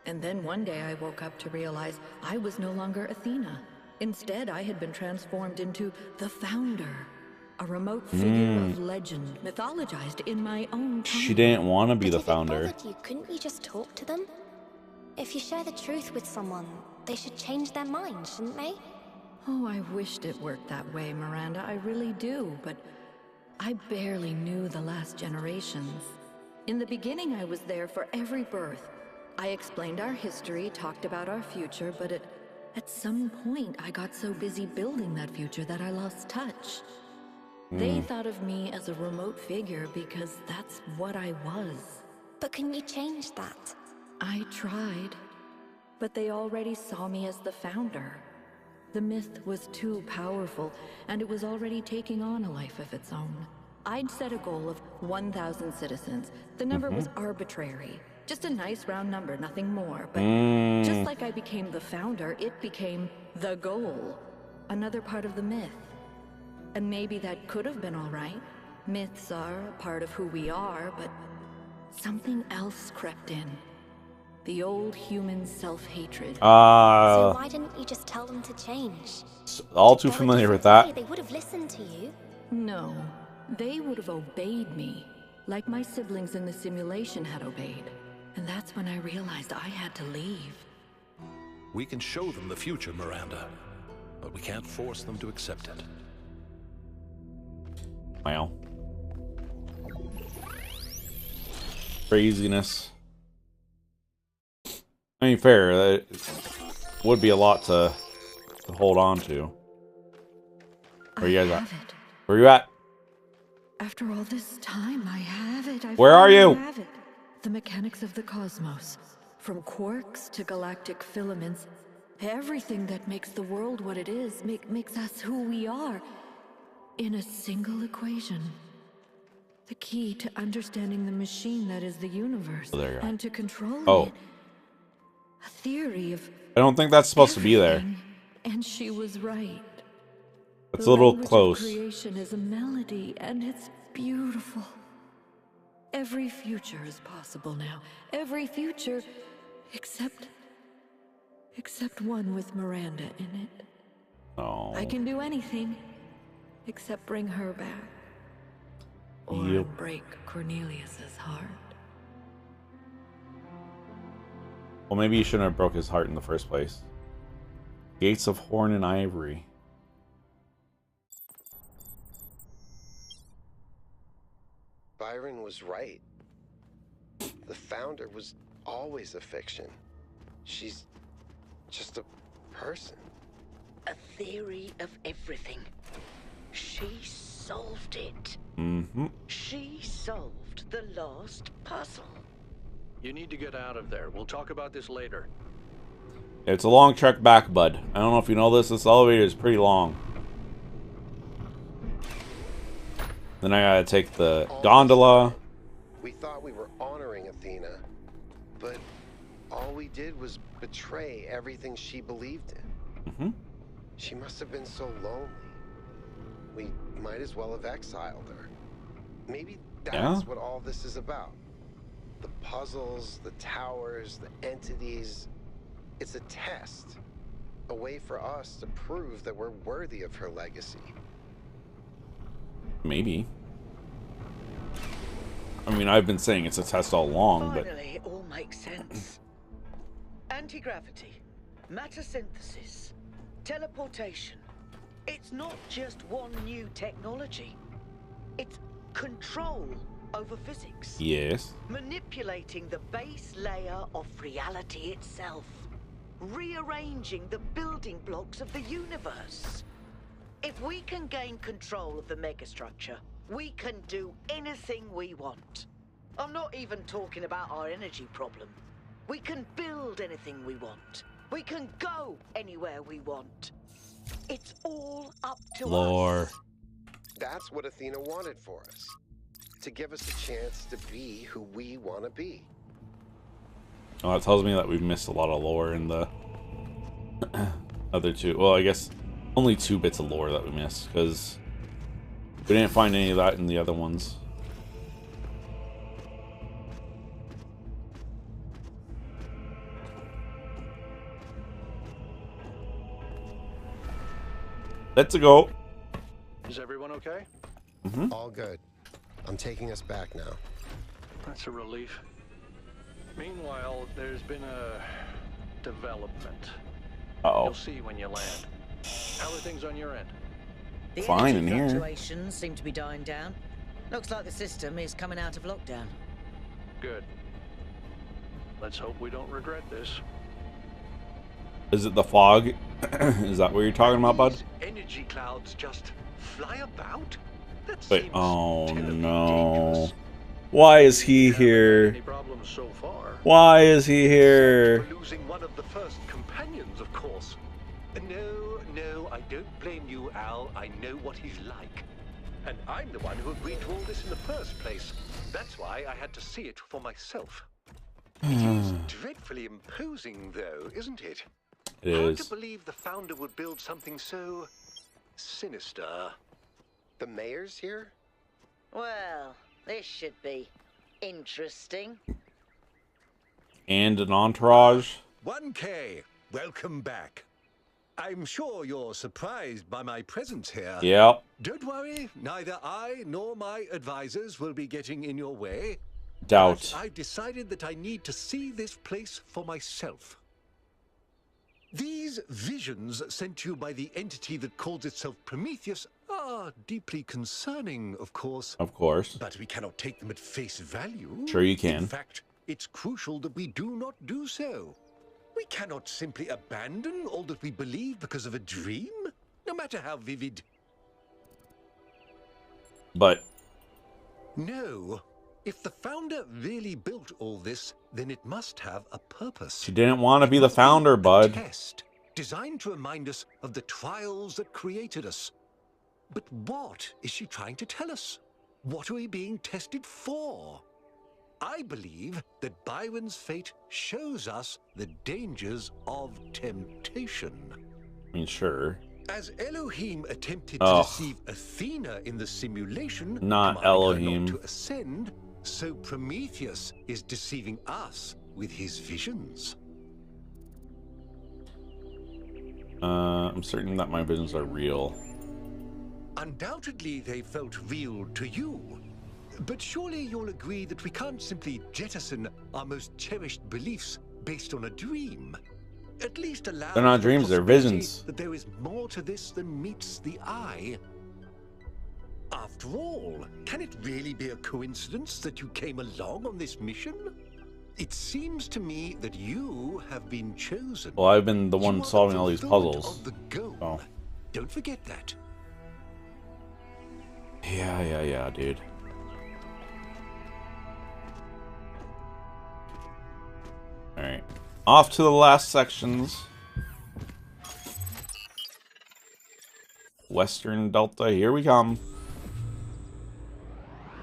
And then one day I woke up to realize I was no longer Athena. Instead, I had been transformed into the Founder, a remote figure of legend, mythologized in my own time. She didn't want to be the But if it founder. bothered you, couldn't you just talk to them? If you share the truth with someone, they should change their mind, shouldn't they? Oh, I wished it worked that way, Miranda. I really do, but I barely knew the last generations. In the beginning, I was there for every birth. I explained our history, talked about our future, but at some point, I got so busy building that future that I lost touch. They thought of me as a remote figure because that's what I was. But can you change that? I tried, but they already saw me as the Founder. The myth was too powerful, and it was already taking on a life of its own. I'd set a goal of 1,000 citizens. The number was arbitrary. Just a nice round number, nothing more. But just like I became the Founder, it became the goal. Another part of the myth. And maybe that could have been all right. Myths are a part of who we are, but something else crept in. The old human self-hatred. So why didn't you just tell them to change? All too familiar with that. They would have listened to you. No, they would have obeyed me, like my siblings in the simulation had obeyed. And that's when I realized I had to leave. We can show them the future, Miranda, but we can't force them to accept it. Wow. Craziness. I mean, fair. That would be a lot to hold on to. Where you guys at? Where you at? After all this time, I have it. Where are you? Have it. The mechanics of the cosmos. From quarks to galactic filaments. Everything that makes the world what it is, makes us who we are. In a single equation. The key to understanding the machine that is the universe. Oh, there you are. And to controlling Oh. it. A theory of I don't think that's supposed to be there. everything. And she was right. It's The a little language of close. creation is a melody, and it's beautiful. Every future is possible now. Every future, except one with Miranda in it. Oh. I can do anything, except bring her back. Or Yep. break Cornelius's heart. Well, maybe you shouldn't have broke his heart in the first place. Gates of horn and ivory. Byron was right. The Founder was always a fiction. She's just a person. A theory of everything. She solved it. Mm-hmm. She solved the last puzzle. You need to get out of there. We'll talk about this later. It's a long trek back, bud. I don't know if you know this. This elevator is pretty long. Then I gotta take the gondola. We thought we were honoring Athena, but all we did was betray everything she believed in. Mm-hmm. She must have been so lonely. We might as well have exiled her. Maybe that's what all this is about. The puzzles, the towers, the entities. It's a test. A way for us to prove that we're worthy of her legacy. Maybe. I mean, I've been saying it's a test all along, Finally, it all makes sense. Anti-gravity, matter synthesis, teleportation. It's not just one new technology. It's control over physics. Yes. Manipulating the base layer of reality itself. Rearranging the building blocks of the universe. If we can gain control of the megastructure, we can do anything we want. I'm not even talking about our energy problem. We can build anything we want. We can go anywhere we want. It's all up to us. That's what Athena wanted for us. To give us a chance to be who we want to be. Well, that tells me that we've missed a lot of lore in the other two. Well, I guess only 2 bits of lore that we missed, because we didn't find any of that in the other ones. Let's go. Is everyone okay? Mm-hmm. All good. I'm taking us back now. That's a relief. Meanwhile, there's been a development. Uh-oh. You'll see when you land. How are things on your end? The Fine in energy here. Fluctuations seem to be dying down. Looks like the system is coming out of lockdown. Good. Let's hope we don't regret this. Is it the fog? Is that what you're talking about, bud? Energy clouds just fly about? That Wait, seems oh terribly no. dangerous. Why is he here? Any problems so far? Why is he here? We're losing one of the first companions, of course. No, I don't blame you, Al. I know what he's like. And I'm the one who agreed to all this in the first place. That's why I had to see it for myself. It is dreadfully imposing, though, isn't it? It Hard is. to believe the founder would build something so sinister. The mayor's here? Well, this should be interesting. And an entourage. 1K, welcome back. I'm sure you're surprised by my presence here. Yep. Don't worry, neither I nor my advisors will be getting in your way. Doubt. But I've decided that I need to see this place for myself. These visions sent to you by the entity that calls itself Prometheus are deeply concerning, of course. Of course. But we cannot take them at face value. Sure you can. In fact, it's crucial that we do not do so. We cannot simply abandon all that we believe because of a dream, no matter how vivid. But No. If the founder really built all this, then it must have a purpose. she didn't want to be the founder, bud. Test, designed to remind us of the trials that created us. But what is she trying to tell us? What are we being tested for? I believe that Byron's fate shows us the dangers of temptation. I mean, sure. As Elohim attempted to Oh. deceive Athena in the simulation, Not commanding her Elohim. not to ascend, so Prometheus is deceiving us with his visions. I'm certain that my visions are real. Undoubtedly, they felt real to you. But surely you'll agree that we can't simply jettison our most cherished beliefs based on a dream. At least allow They're not for the dreams, they're possibility visions. that there is more to this than meets the eye. After all, can it really be a coincidence that you came along on this mission? It seems to me that you have been chosen. Well, I've been the one You are solving all these fulfillment puzzles. of the goal. Oh. Don't forget that. Yeah, dude. Alright. Off to the last sections. Western Delta, here we come.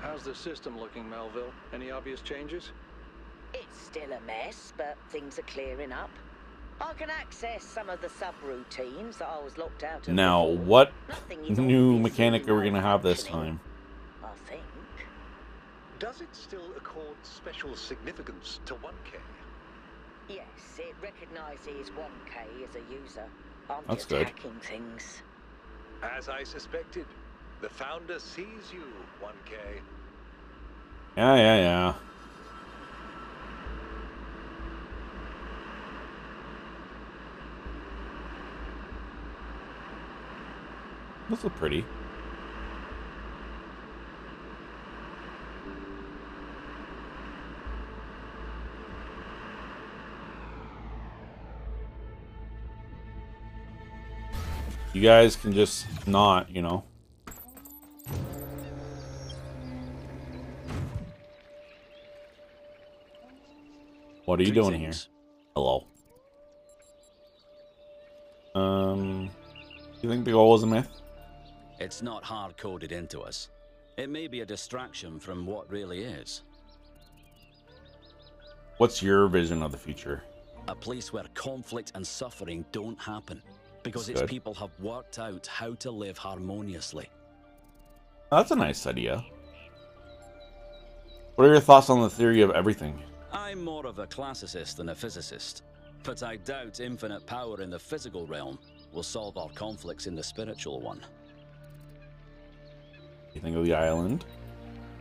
How's the system looking, Melville? Any obvious changes? It's Still a mess, but things are clearing up. I can access some of the subroutines that I was locked out of. Now, before. what Nothing is new obviously mechanic are we going to have this malfunctioning, time? I think. Does it still accord special significance to 1K? Yes, it recognizes 1K as a user. I'm That's just good. hacking things. As I suspected, the Founder sees you, 1K. Yeah. Those look pretty. You guys can just not, you know. What are you doing here? Hello. You think the goal is a myth? It's not hard-coded into us. It may be a distraction from what really is. What's your vision of the future? A place where conflict and suffering don't happen. Because That's its good. people have worked out how to live harmoniously. That's a nice idea. What are your thoughts on the theory of everything? I'm more of a classicist than a physicist. But I doubt infinite power in the physical realm will solve our conflicts in the spiritual one. You think of the island?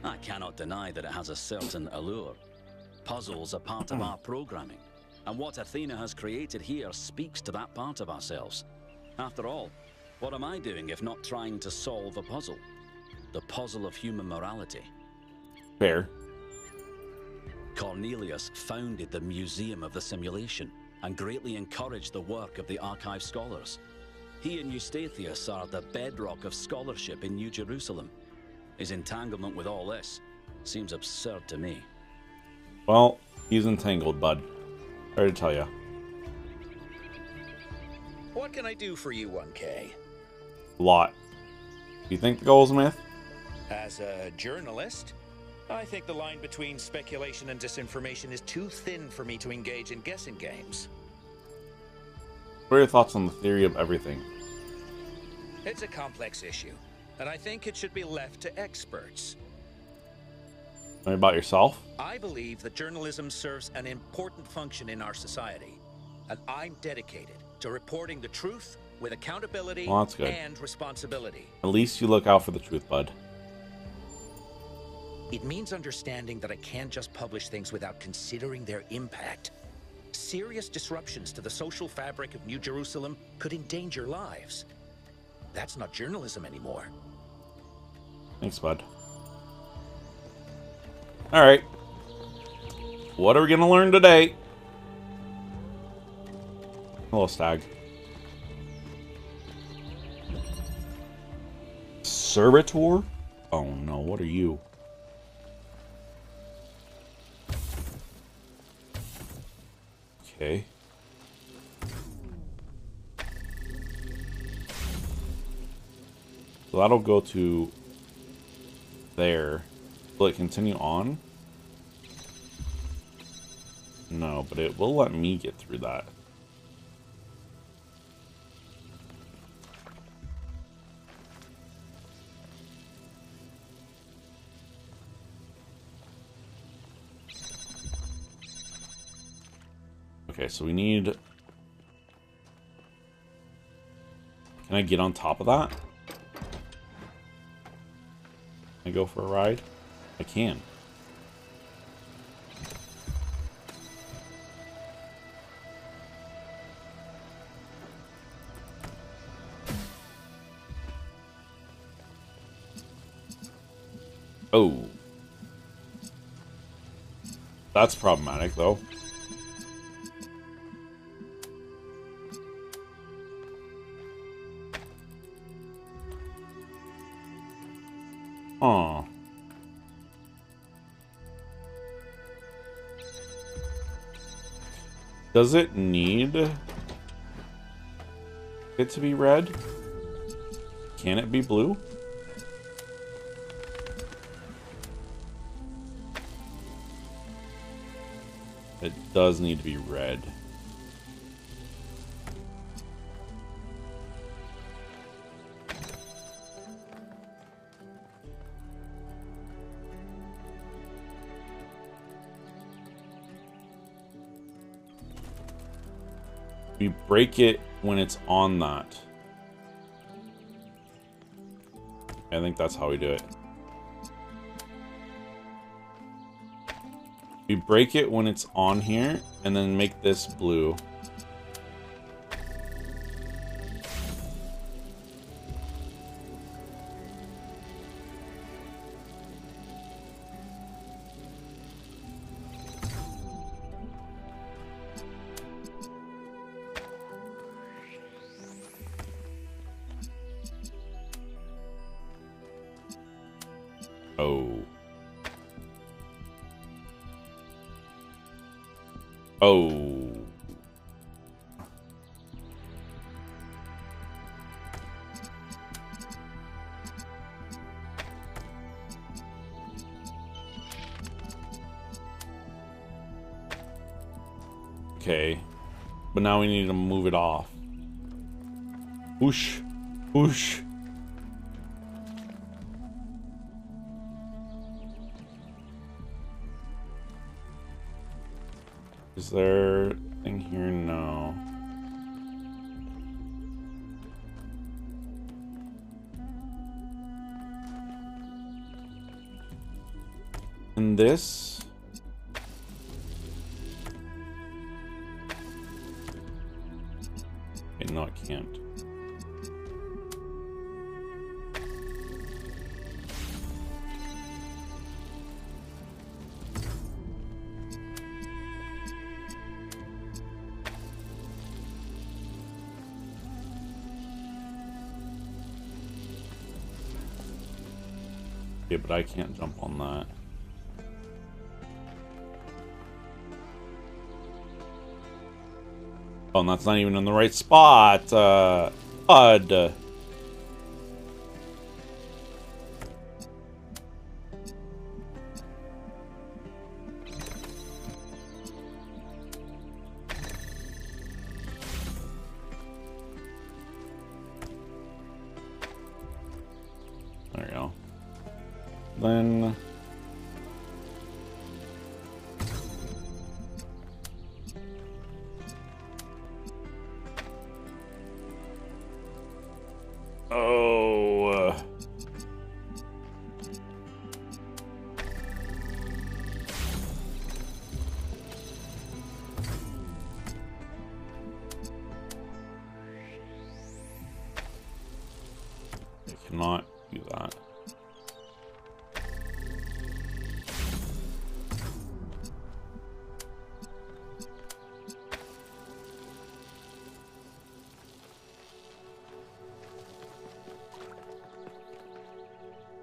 I cannot deny that it has a certain allure. Puzzles are part of our programming, and what Athena has created here speaks to that part of ourselves. After all, what am I doing if not trying to solve a puzzle? The puzzle of human morality. Fair. Cornelius founded the Museum of the Simulation and greatly encouraged the work of the archive scholars. He and Eustathius are the bedrock of scholarship in New Jerusalem. His entanglement with all this seems absurd to me. Well, he's entangled, bud. Sorry to tell you. What can I do for you, 1K? A lot. You think the goal is a myth? As a journalist, I think the line between speculation and disinformation is too thin for me to engage in guessing games. What are your thoughts on the theory of everything? It's a complex issue, and I think it should be left to experts. Tell me about yourself? I believe that journalism serves an important function in our society, and I'm dedicated to reporting the truth with accountability Well, that's good. and responsibility. At least you look out for the truth, bud. It means understanding that I can't just publish things without considering their impact. Serious disruptions to the social fabric of New Jerusalem could endanger lives. That's not journalism anymore. Thanks, bud. Alright. What are we going to learn today? Hello, Stag. Servitor? Oh no, what are you? Okay. So that'll go to there. Will it continue on? No, but it will let me get through that. Okay, so we need... Can I get on top of that? Can I go for a ride? I can. Oh. That's problematic, though. Aw. Does it need it to be red? Can it be blue? It does need to be red. We break it when it's on that. I think that's how we do it. We break it when it's on here, and then make this blue. Oh. Oh. Okay. But now we need to move it off. Whoosh. Whoosh. Is there a thing here? No. And this? Okay, no, I can't. Okay, but I can't jump on that. Oh, and that's not even in the right spot. Odd. There we go. Then... Oh... I cannot do that.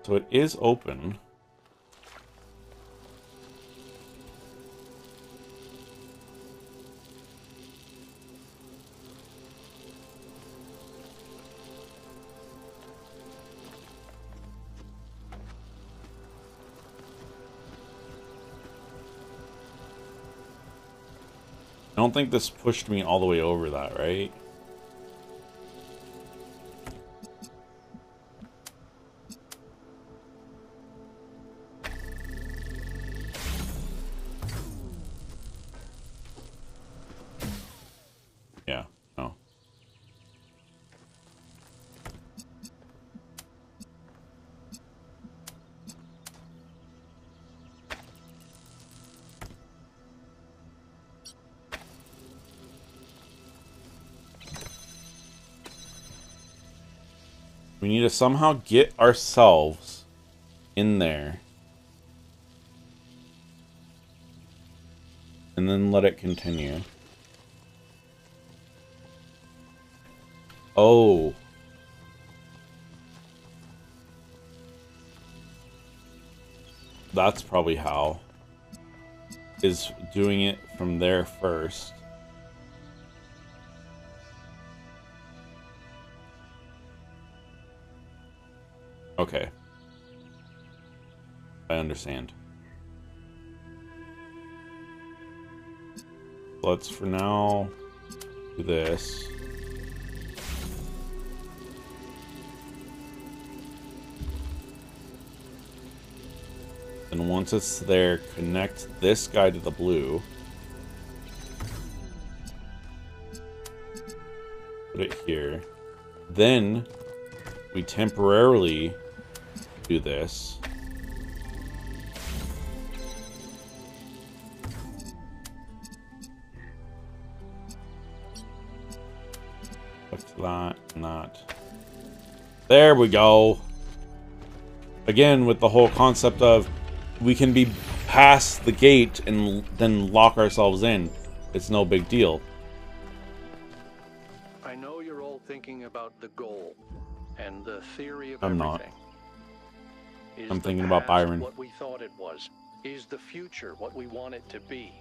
So it is open. I don't think this pushed me all the way over that, right? Yeah, no. We need to somehow get ourselves in there. And then let it continue. Oh. That's probably how. Is doing it from there first. Okay. I understand. let's for now do this. And once it's there, connect this guy to the blue. Put it here. Then we temporarily do this. What's that? Not. There we go. Again, with the whole concept of we can be past the gate and then lock ourselves in. It's no big deal. I know you're all thinking about the goal and the theory of I'm everything. not. Is I'm the thinking about past Byron. what we thought it was? Is the future what we want it to be?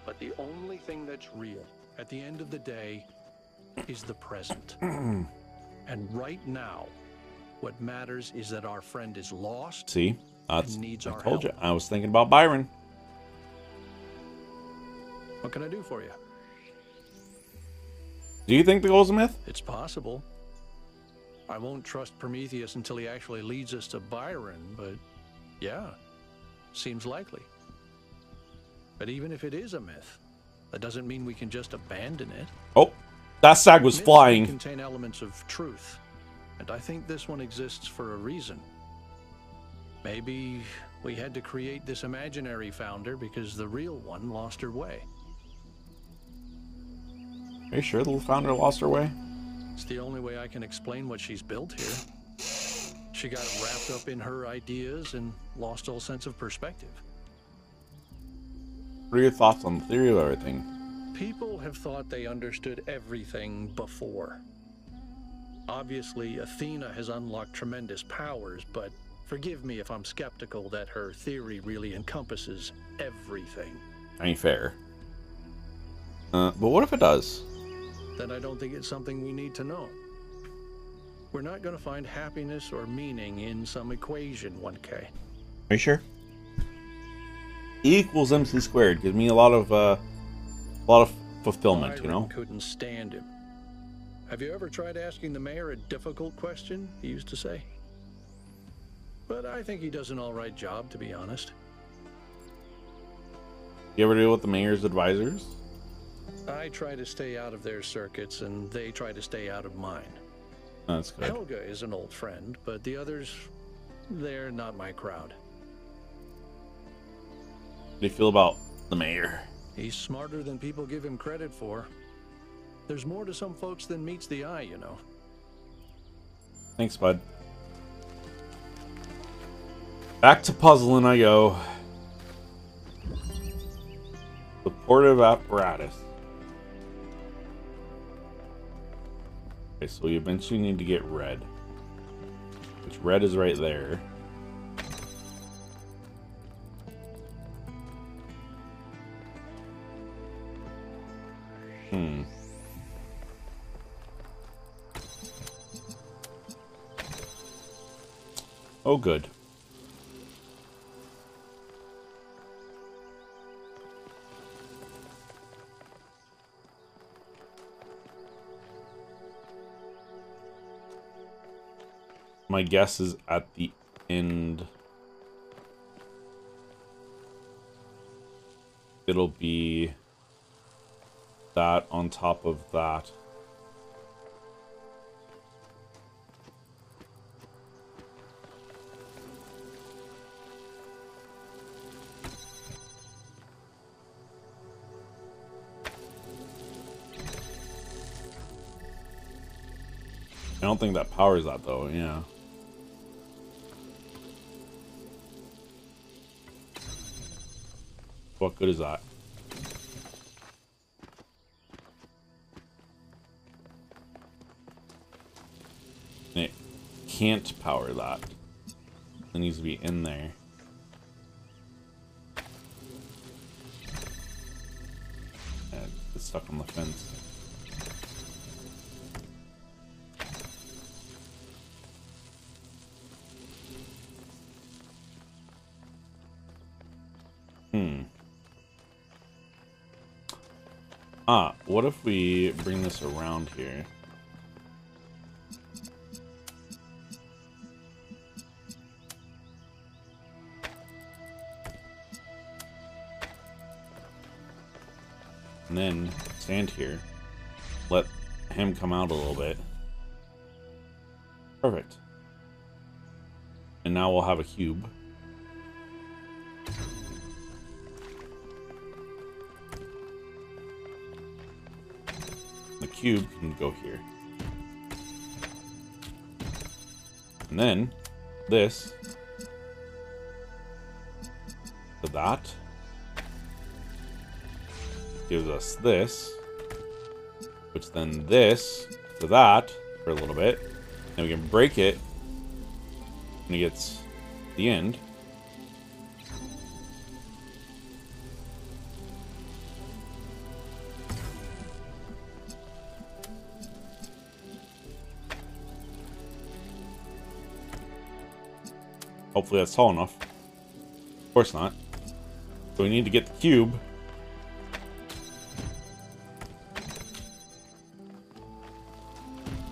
But the only thing that's real at the end of the day is the present. And right now, what matters is that our friend is lost. See? That's, and needs I our told help. you. I was thinking about Byron. What can I do for you? Do you think the goal's a myth? It's possible. I won't trust Prometheus until he actually leads us to Byron, but yeah, seems likely. But even if it is a myth, that doesn't mean we can just abandon it. Oh, that stag was Myths flying. contain elements of truth, and I think this one exists for a reason. Maybe we had to create this imaginary founder because the real one lost her way. Are you sure the founder lost her way? It's the only way I can explain what she's built here. She got wrapped up in her ideas and lost all sense of perspective. What are your thoughts on the theory of everything? People have thought they understood everything before. Obviously, Athena has unlocked tremendous powers, but forgive me if I'm skeptical that her theory really encompasses everything. Ain't fair. But what if it does? Then I don't think it's something we need to know. We're not going to find happiness or meaning in some equation, 1K. Are you sure? E equals MC squared gives me a lot of fulfillment, you know? Couldn't stand him. Have you ever tried asking the mayor a difficult question? He used to say. But I think he does an all right job, to be honest. You ever deal with the mayor's advisors? I try to stay out of their circuits, and they try to stay out of mine. That's good. Helga is an old friend, but the others, they're not my crowd. How do you feel about the mayor? He's smarter than people give him credit for. There's more to some folks than meets the eye, you know. Thanks, bud. Back to puzzling I go. Supportive apparatus. Okay, so you eventually need to get red. Which red is right there. Oh, good. My guess is at the end, it'll be that on top of that. I don't think that powers that though, yeah. What good is that? And it can't power that. It needs to be in there. And it's stuck on the fence. Ah, what if we bring this around here? And then stand here. Let him come out a little bit. Perfect. And now we'll have a cube. The cube can go here. And then this to that gives us this, which then this to that for a little bit. And we can break it when it gets the end. Hopefully that's tall enough. Of course not. So we need to get the cube.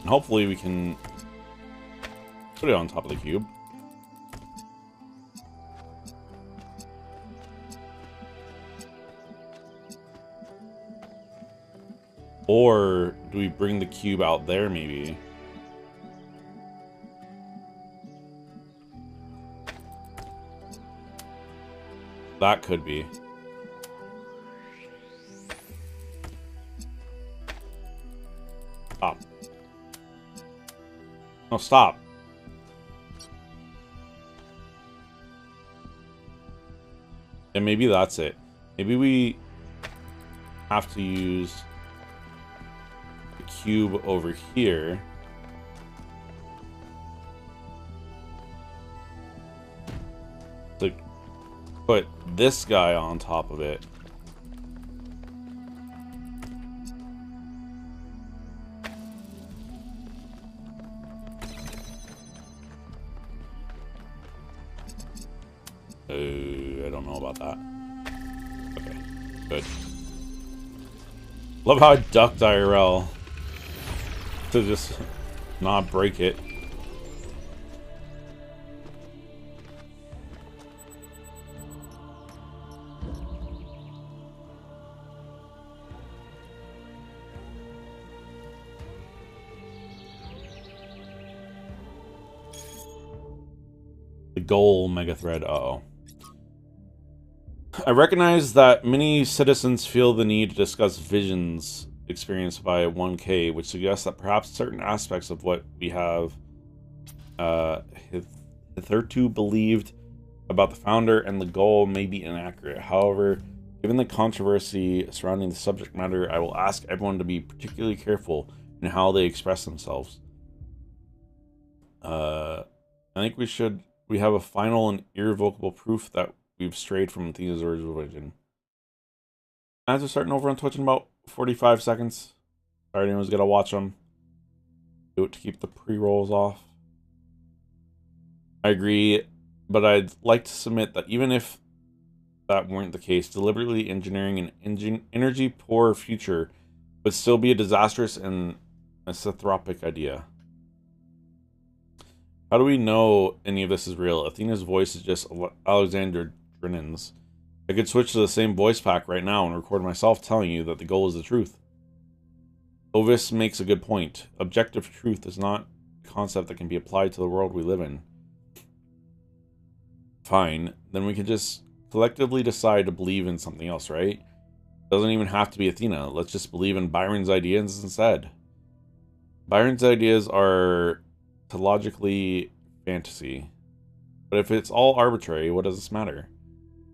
And hopefully we can put it on top of the cube. Or do we bring the cube out there maybe? That could be. Stop. No, stop. And maybe that's it. Maybe we have to use the cube over here. To put this guy on top of it. I don't know about that. Okay, good. Love how I ducked IRL to just not break it. The goal mega thread. Uh-oh. I recognize that many citizens feel the need to discuss visions experienced by 1K, which suggests that perhaps certain aspects of what we have hitherto believed about the founder and the goal may be inaccurate. However, given the controversy surrounding the subject matter, I will ask everyone to be particularly careful in how they express themselves. I think we have a final and irrevocable proof that we've strayed from Athena's original vision. As we're starting over on Twitch in about 45 seconds. Sorry, anyone's got to watch them. Do it to keep the pre-rolls off. I agree, but I'd like to submit that even if that weren't the case, deliberately engineering an energy-poor future would still be a disastrous and misanthropic idea. How do we know any of this is real? Athena's voice is just Alexander Drinin's. I could switch to the same voice pack right now and record myself telling you that the goal is the truth. Ovis makes a good point. Objective truth is not a concept that can be applied to the world we live in. Fine, then we can just collectively decide to believe in something else, right? Doesn't even have to be Athena. Let's just believe in Byron's ideas instead. Byron's ideas are logically fantasy. But if it's all arbitrary, what does this matter?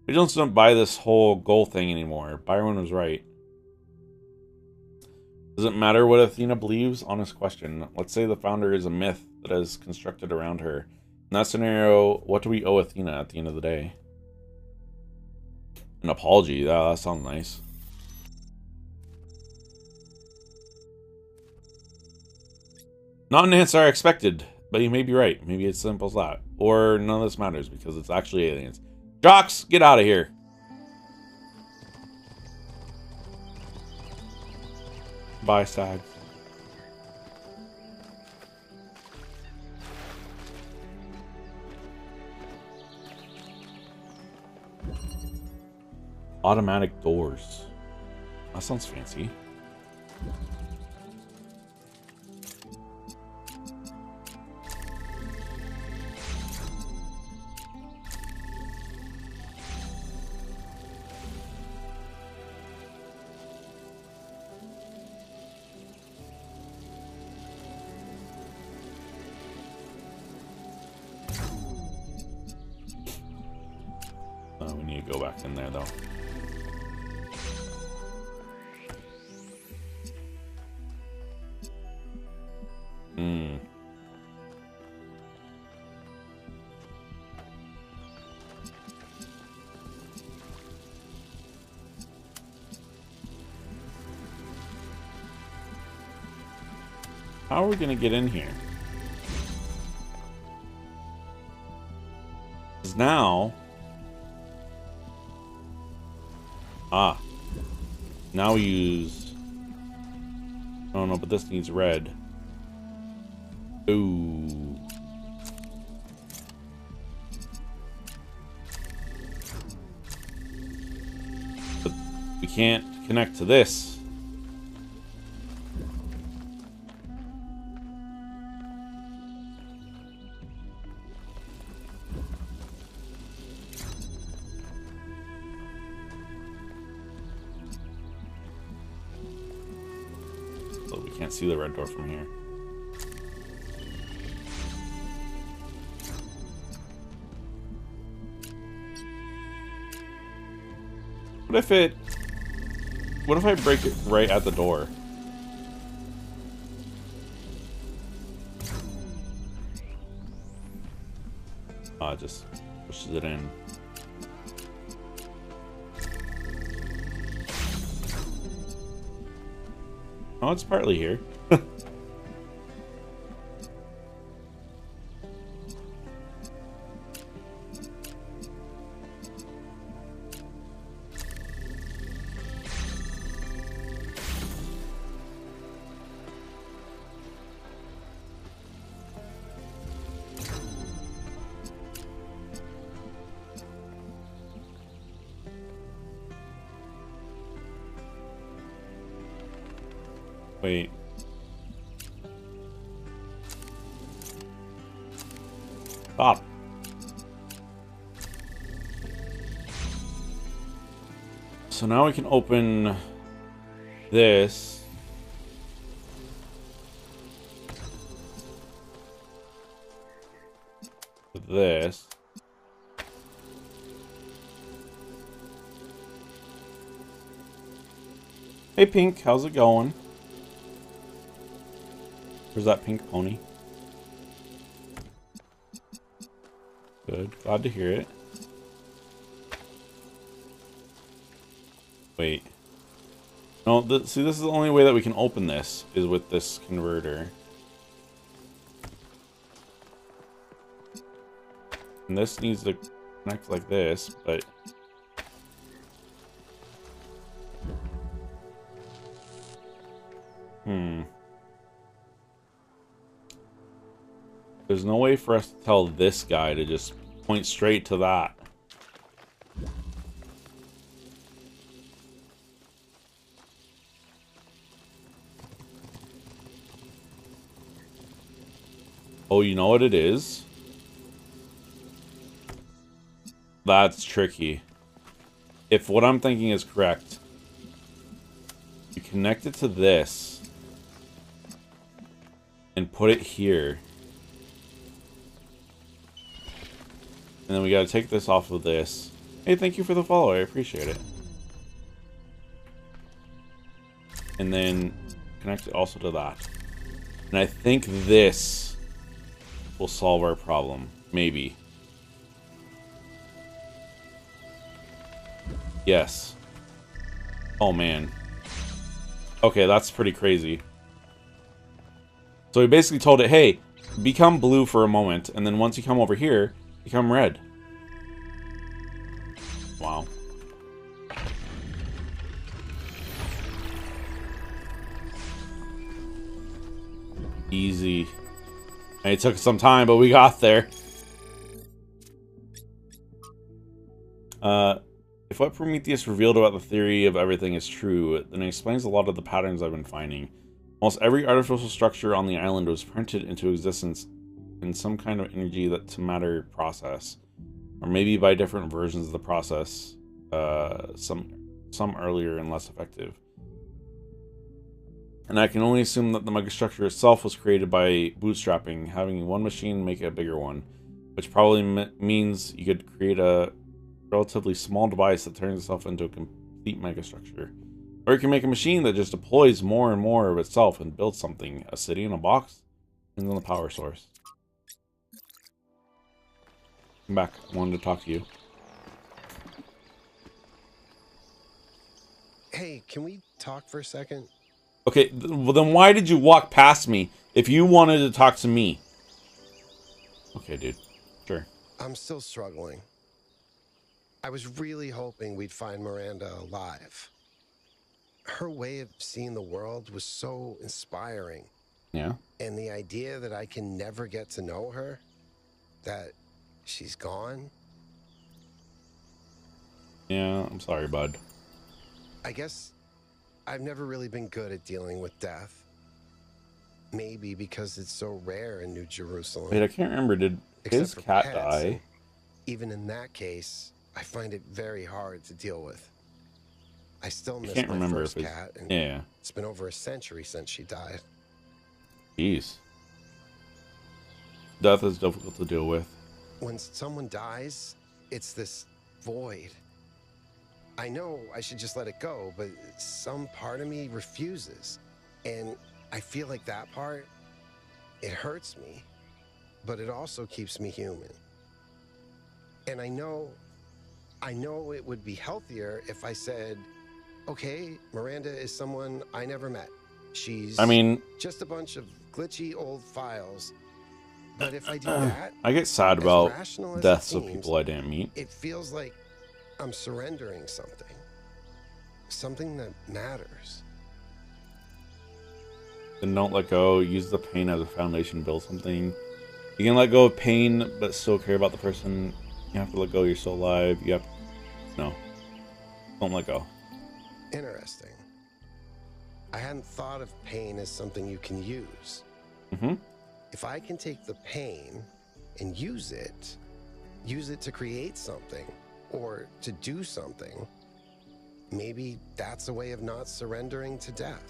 We just don't buy this whole goal thing anymore. Byron was right. Does it matter what Athena believes? Honest question. Let's say the founder is a myth that is constructed around her. In that scenario, what do we owe Athena at the end of the day? An apology. That sounds nice. Not an answer I expected, but you may be right. Maybe it's simple as that. Or none of this matters because it's actually aliens. Jocks, get out of here. Goodbye, Stag. Automatic doors. That sounds fancy. We need to go back in there, though. How are we gonna get in here? Because now... Now we use... Oh no, but this needs red. Ooh. But we can't connect to this. Can't see the red door from here. What if I break it right at the door? It just pushes it in. Oh, it's partly here. Wait. Stop. So now we can open this. With this. Hey Pink, how's it going? Where's that pink pony? Good. Glad to hear it. Wait. No, see, this is the only way that we can open this, is with this converter. And this needs to connect like this, but... There's no way for us to tell this guy to just point straight to that. Oh, you know what it is? That's tricky. If what I'm thinking is correct, you connect it to this and put it here. And then we gotta take this off of this. Hey, thank you for the follow. I appreciate it. And then connect it also to that. And I think this will solve our problem. Maybe. Yes. Oh, man. Okay, that's pretty crazy. So we basically told it, hey, become blue for a moment, and then once you come over here, become red. Wow. Easy. And it took some time, but we got there. If what Prometheus revealed about the theory of everything is true, then it explains a lot of the patterns I've been finding. Almost every artificial structure on the island was printed into existence in some kind of energy to matter process. Or maybe by different versions of the process, some earlier and less effective. And I can only assume that the megastructure itself was created by bootstrapping, having one machine make a bigger one, which probably means you could create a relatively small device that turns itself into a complete megastructure. Or you can make a machine that just deploys more and more of itself and builds something, a city in a box, and then the power source. Come back, I wanted to talk to you. Hey, can we talk for a second? Okay, well then why did you walk past me if you wanted to talk to me? Okay, dude. Sure. I'm still struggling. I was really hoping we'd find Miranda alive. Her way of seeing the world was so inspiring. Yeah. And the idea that I can never get to know her, that she's gone. Yeah, I'm sorry, bud. I guess I've never really been good at dealing with death. Maybe because it's so rare in New Jerusalem. Wait, I can't remember. Did his cat die? Even in that case, I find it very hard to deal with. I still miss can't my remember first if it's- cat, and yeah. it's been over a century since she died. Jeez. Death is difficult to deal with. When someone dies, it's this void. I know I should just let it go, but some part of me refuses. And I feel like that part, it hurts me, but it also keeps me human. And I know it would be healthier if I said, okay, Miranda is someone I never met. She's just a bunch of glitchy old files. But if I do that, I get sad as about rational as deaths it of seems, people I didn't meet. it feels like I'm surrendering something. Something that matters. Then don't let go. Use the pain as a foundation to build something. You can let go of pain, but still care about the person. You have to let go. You're still alive. You have... No. Don't let go. Interesting. I hadn't thought of pain as something you can use. Mm-hmm. If I can take the pain and use it to create something or to do something, maybe that's a way of not surrendering to death.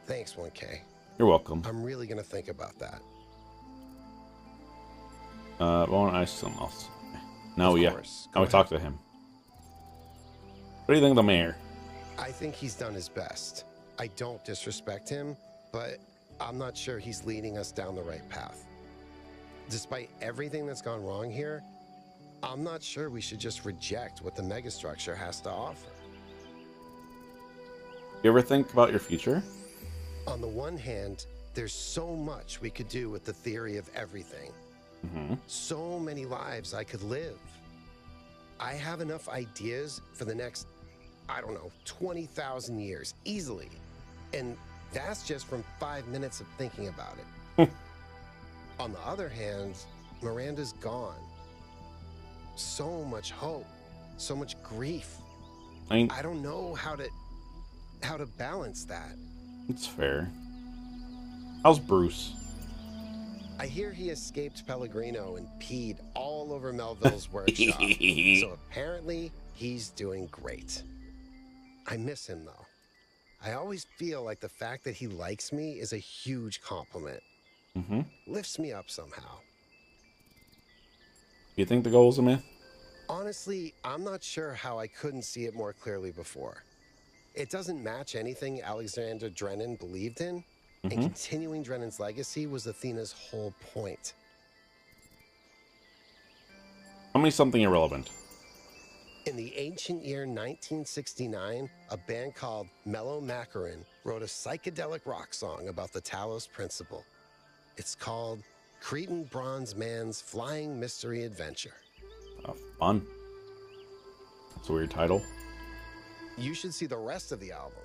Thanks, 1K. You're welcome. I'm really gonna think about that. I want to ask something else. Now, Of yeah. course. Now we talk to him. What do you think of the mayor? I think he's done his best. I don't disrespect him, but I'm not sure he's leading us down the right path. Despite everything that's gone wrong here, I'm not sure we should just reject what the megastructure has to offer. You ever think about your future? On the one hand, there's so much we could do with the theory of everything. Mm-hmm. So many lives I could live. I have enough ideas for the next, 20,000 years, easily. And that's just from 5 minutes of thinking about it. On the other hand, Miranda's gone. So much hope, so much grief. I don't know how to balance that. It's fair. How's Bruce? I hear he escaped Pellegrino and peed all over Melville's workshop. So apparently, he's doing great. I miss him, though. I always feel like the fact that he likes me is a huge compliment. Mm-hmm. Lifts me up somehow. You think the goal's a myth? Honestly, I'm not sure how I couldn't see it more clearly before. It doesn't match anything Alexander Drennan believed in, and continuing Drennan's legacy was Athena's whole point. Tell me something irrelevant. In the ancient year 1969, a band called Mellow Macaron wrote a psychedelic rock song about the Talos Principle. It's called Cretan Bronze Man's Flying Mystery Adventure. Fun. That's a weird title. You should see the rest of the album.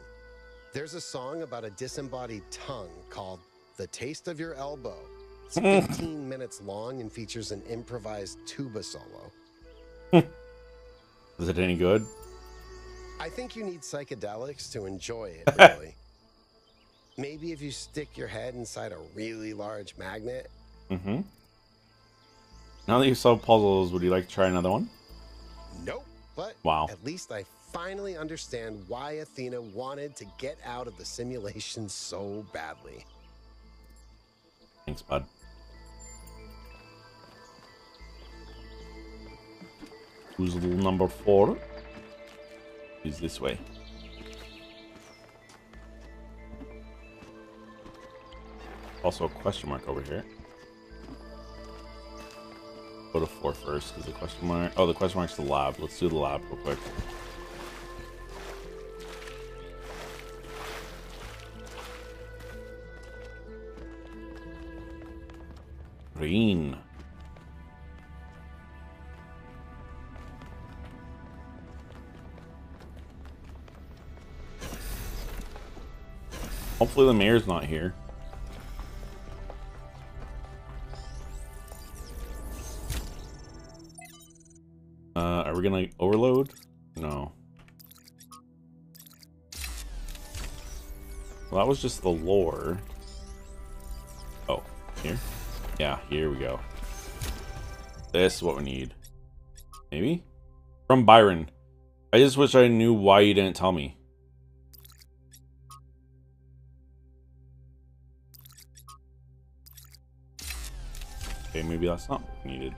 There's a song about a disembodied tongue called The Taste of Your Elbow. It's 15 minutes long and features an improvised tuba solo. Is it any good? I think you need psychedelics to enjoy it, really. Maybe if you stick your head inside a really large magnet. Mm-hmm. Now that you solved puzzles, would you like to try another one? Nope. But wow. At least I finally understand why Athena wanted to get out of the simulation so badly. Thanks, bud. Puzzle number 4 is this way. Also a question mark over here. Go to 4 first, because the question mark... Oh, the question mark's the lab. Let's do the lab real quick. Green. Hopefully the mayor's not here. Are we gonna overload? No. Well, that was just the lore. Oh, here? Yeah, here we go. This is what we need. Maybe? From Byron. I just wish I knew why you didn't tell me. Okay, maybe that's not what we needed.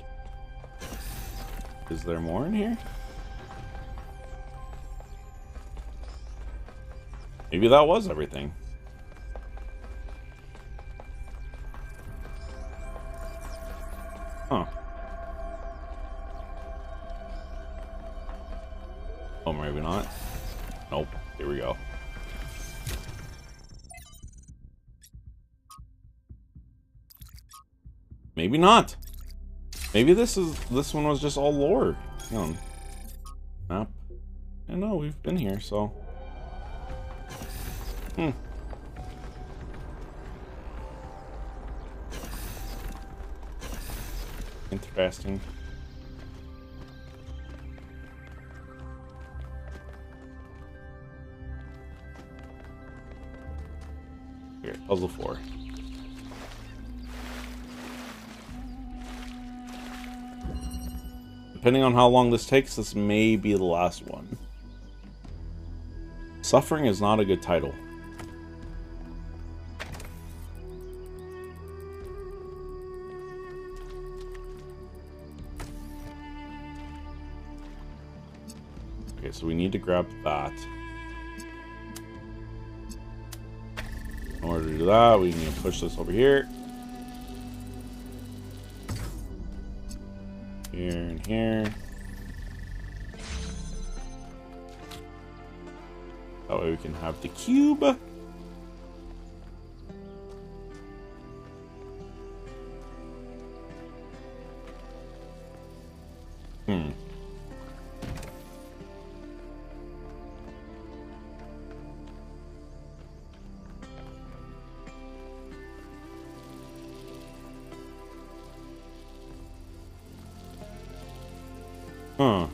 Is there more in here? Maybe that was everything. Huh. Oh, maybe not. Nope. Here we go. Maybe not. Maybe this one was just all lore. Hang on. Map. I know we've been here, so. Interesting. Here, puzzle 4. Depending on how long this takes, this may be the last one. Suffering is not a good title. Okay, so we need to grab that. In order to do that, we need to push this over here. Here and here. That way we can have the cube. Huh.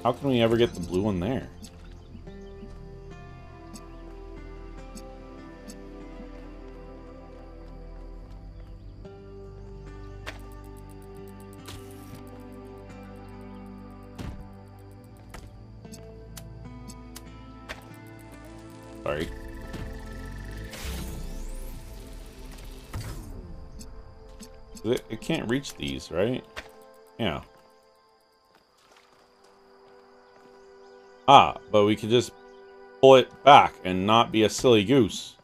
How can we ever get the blue one there? Sorry. It can't reach these, right? Yeah. Ah, but we could just pull it back and not be a silly goose.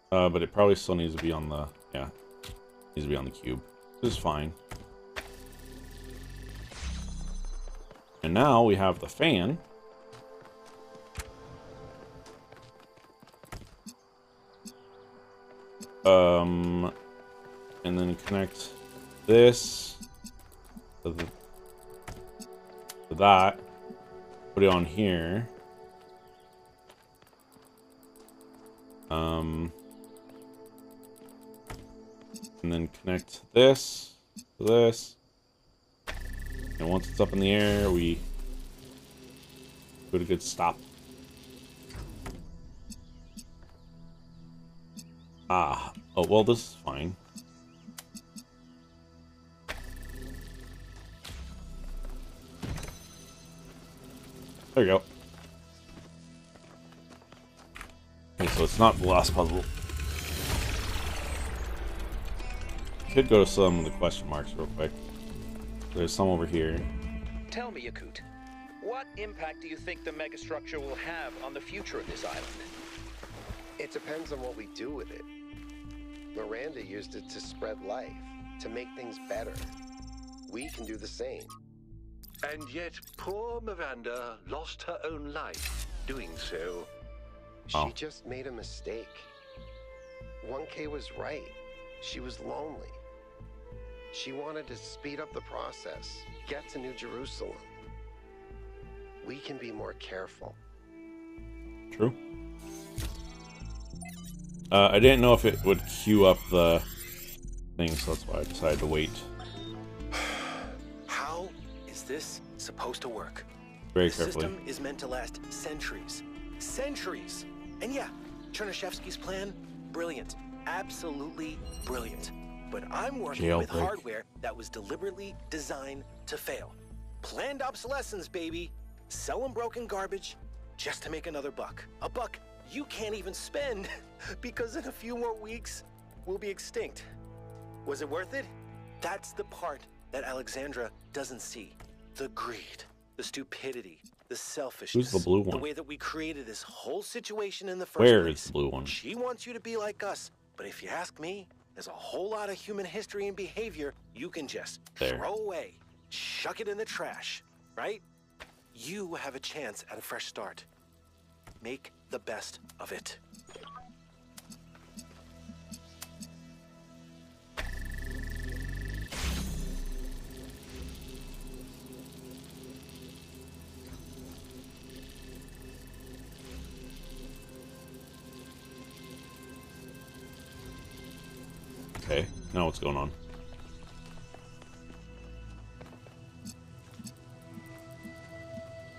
But it probably still needs to be on the... Yeah. Needs to be on the cube. This is fine. And now we have the fan. And then connect this to that. Put it on here. And then connect this to this. And once it's up in the air, we put a good stop. Ah. Oh, well, this is fine. There you go. Okay, so it's not the last puzzle. Could go to some of the question marks real quick. There's some over here. Tell me, Yakut, what impact do you think the megastructure will have on the future of this island? It depends on what we do with it. Miranda used it to spread life, to make things better. We can do the same. And yet, poor Miranda lost her own life doing so. She just made a mistake. 1K was right. She was lonely. She wanted to speed up the process, get to New Jerusalem. We can be more careful. True. I didn't know if it would queue up the thing, so that's why I decided to wait. How is this supposed to work? Very the carefully. system is meant to last centuries. Centuries! And yeah, Chernyshevsky's plan, brilliant. Absolutely brilliant. But I'm working with hardware that was deliberately designed to fail. Planned obsolescence, baby. Selling broken garbage just to make another buck. A buck you can't even spend because in a few more weeks, we'll be extinct. Was it worth it? That's the part that Alexandra doesn't see. The greed, the stupidity, the selfishness. Who's the blue one? The way that we created this whole situation in the first Where place. is the blue one? She wants you to be like us, but if you ask me, there's a whole lot of human history and behavior you can just throw away, chuck it in the trash, right? You have a chance at a fresh start. Make the best of it. Okay, now what's going on?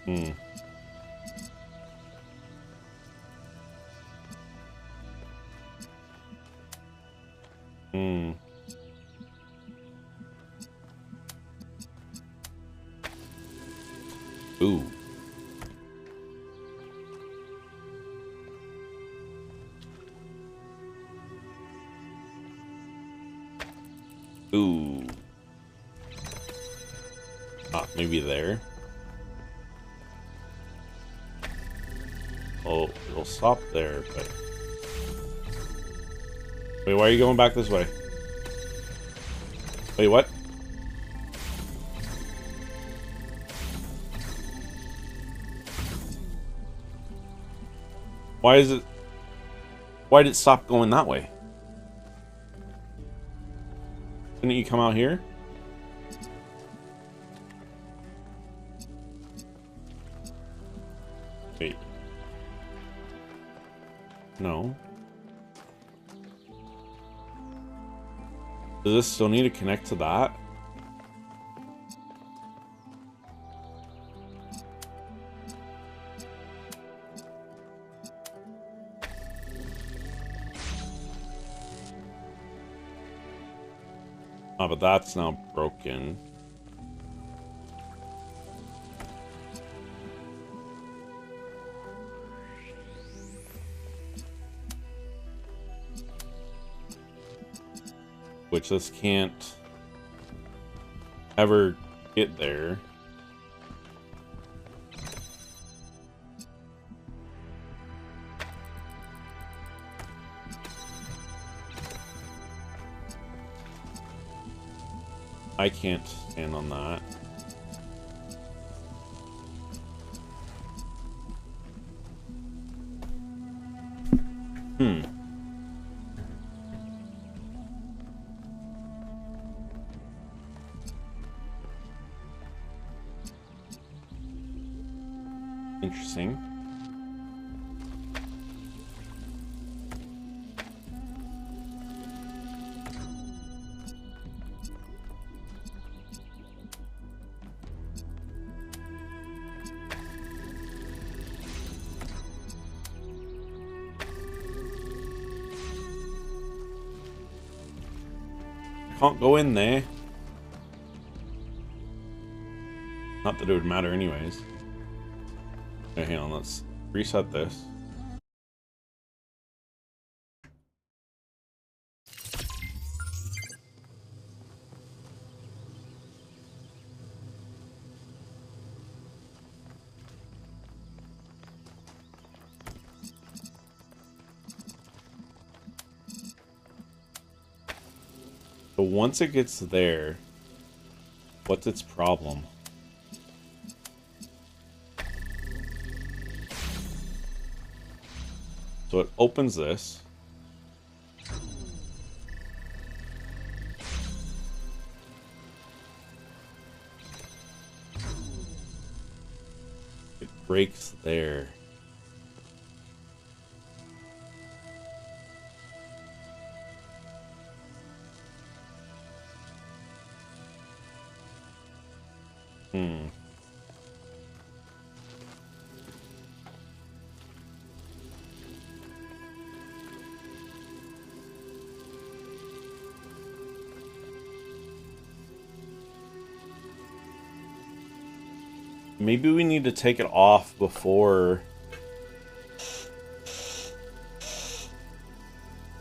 Hmm. Hmm. Ooh. Ooh. Ah, maybe there. Oh, it'll stop there, but... Wait, why are you going back this way? Wait, what? Why is it... Why did it stop going that way? Didn't you come out here? Wait. No. Does this still need to connect to that? Oh, but that's now broken. Which this can't ever get there. I can't stand on that. Hmm. Interesting. Can't go in there. Not that it would matter anyways. Okay, hang on, let's reset this. So once it gets there, what's its problem? So it opens this. It breaks there. Maybe we need to take it off before...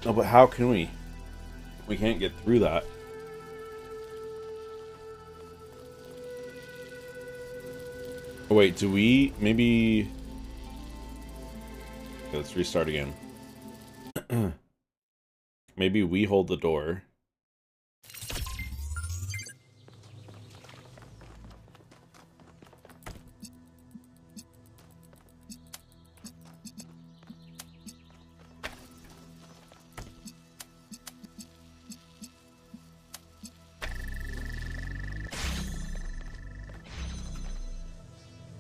No, but how can we? We can't get through that. Oh, wait, do we... Maybe... Okay, let's restart again. Maybe we hold the door.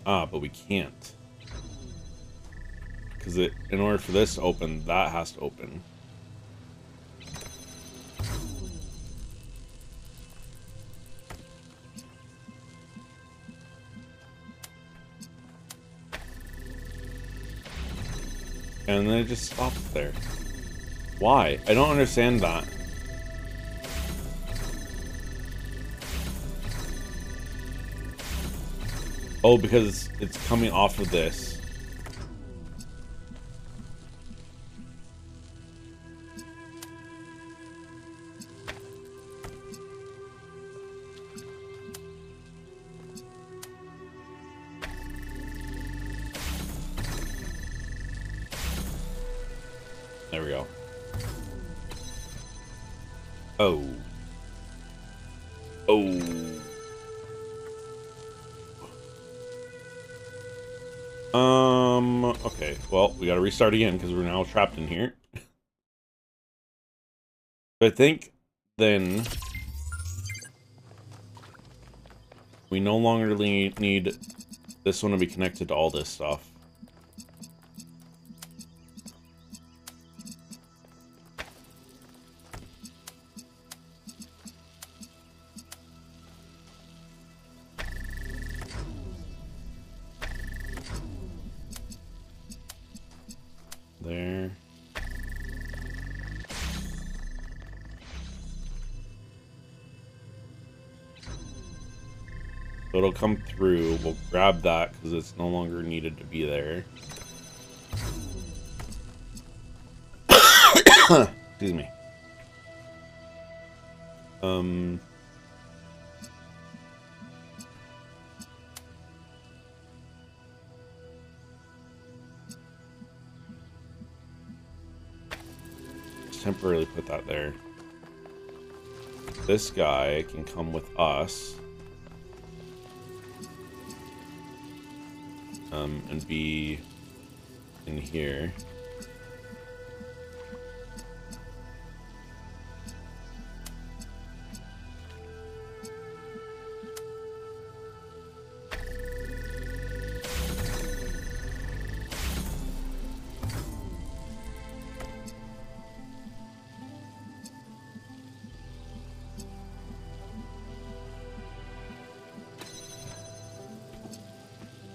Ah, but we can't. Because in order for this to open, that has to open. And then it just stops there. Why? I don't understand that. Oh, because it's coming off of this. There we go. Oh. Oh. Okay. Well, we gotta restart again because we're now trapped in here. But I think then we no longer need this one to be connected to all this stuff. There. So it'll come through. We'll grab that because it's no longer needed to be there. Excuse me. Temporarily put that there. This guy can come with us. And be in here.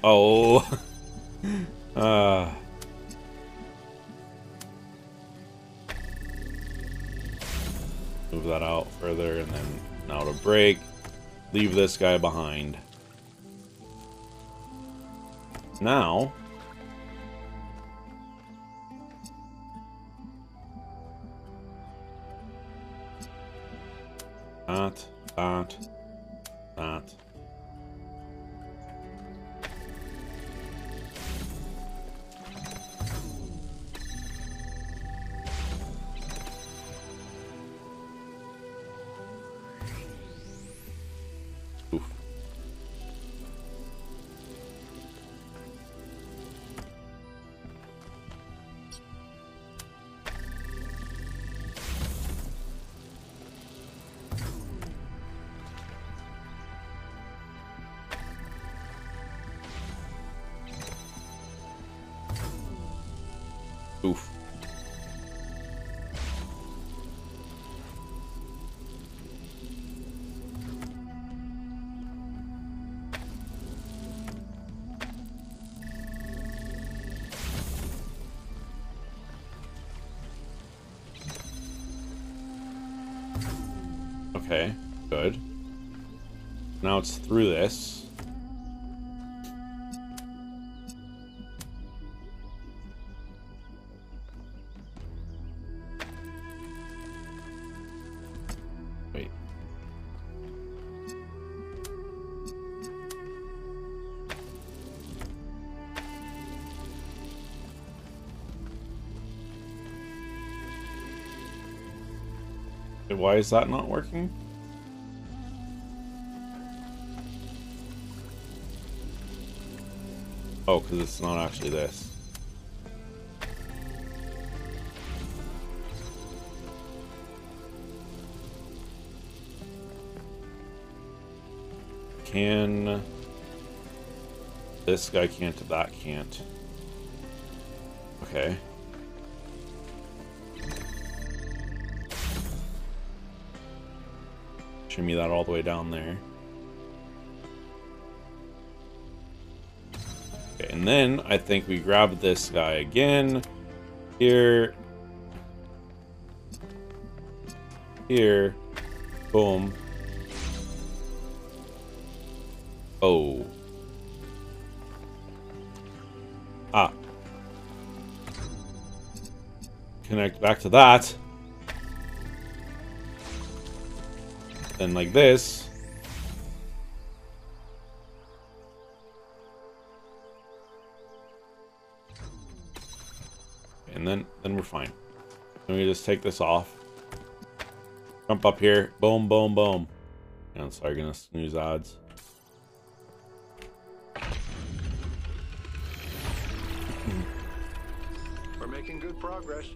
Oh. Move that out further, and then now to break. Leave this guy behind. Now... That. Oof. Oof. Okay, good. Now it's through this. Wait. Why is that not working? Oh, because it's not actually this. Can... This guy can't, that can't. Okay. Shimmy that all the way down there. Okay, and then I think we grab this guy again. Here. Here. Boom. Oh. Ah. Connect back to that. Then like this. And then we're fine. Then we just take this off. Jump up here. Boom, boom, boom. And sorry, gonna snooze odds. We're making good progress.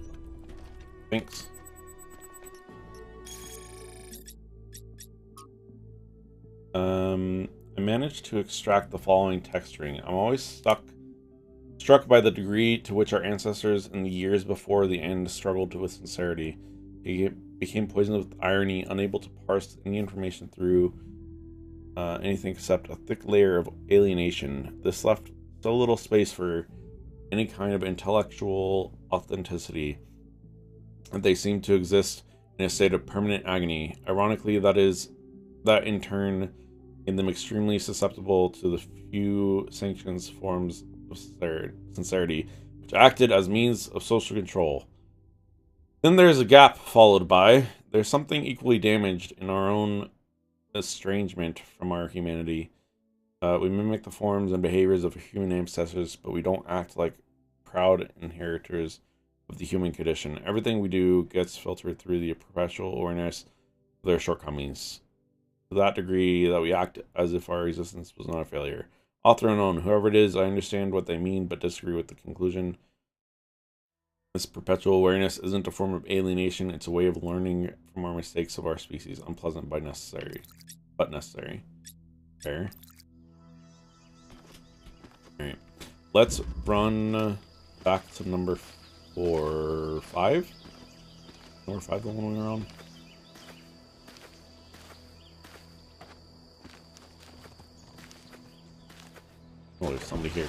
Thanks. I managed to extract the following texturing. I'm always struck by the degree to which our ancestors in the years before the end struggled with sincerity. They became poisoned with irony, unable to parse any information through anything except a thick layer of alienation. This left so little space for any kind of intellectual authenticity, and they seem to exist in a state of permanent agony. Ironically, that in turn made them extremely susceptible to the few sanctions forms of sincerity, which acted as means of social control. Then there's a gap followed by, there's something equally damaged in our own estrangement from our humanity. We mimic the forms and behaviors of human ancestors, but we don't act like proud inheritors of the human condition. Everything we do gets filtered through the perpetual awareness of their shortcomings, to that degree that we act as if our existence was not a failure. Author unknown. Whoever it is, I understand what they mean, but disagree with the conclusion. This perpetual awareness isn't a form of alienation, it's a way of learning from our mistakes of our species. Unpleasant but necessary. Fair. Alright. Let's run back to number 5. Number 5, the one we were on. Oh, there's somebody here.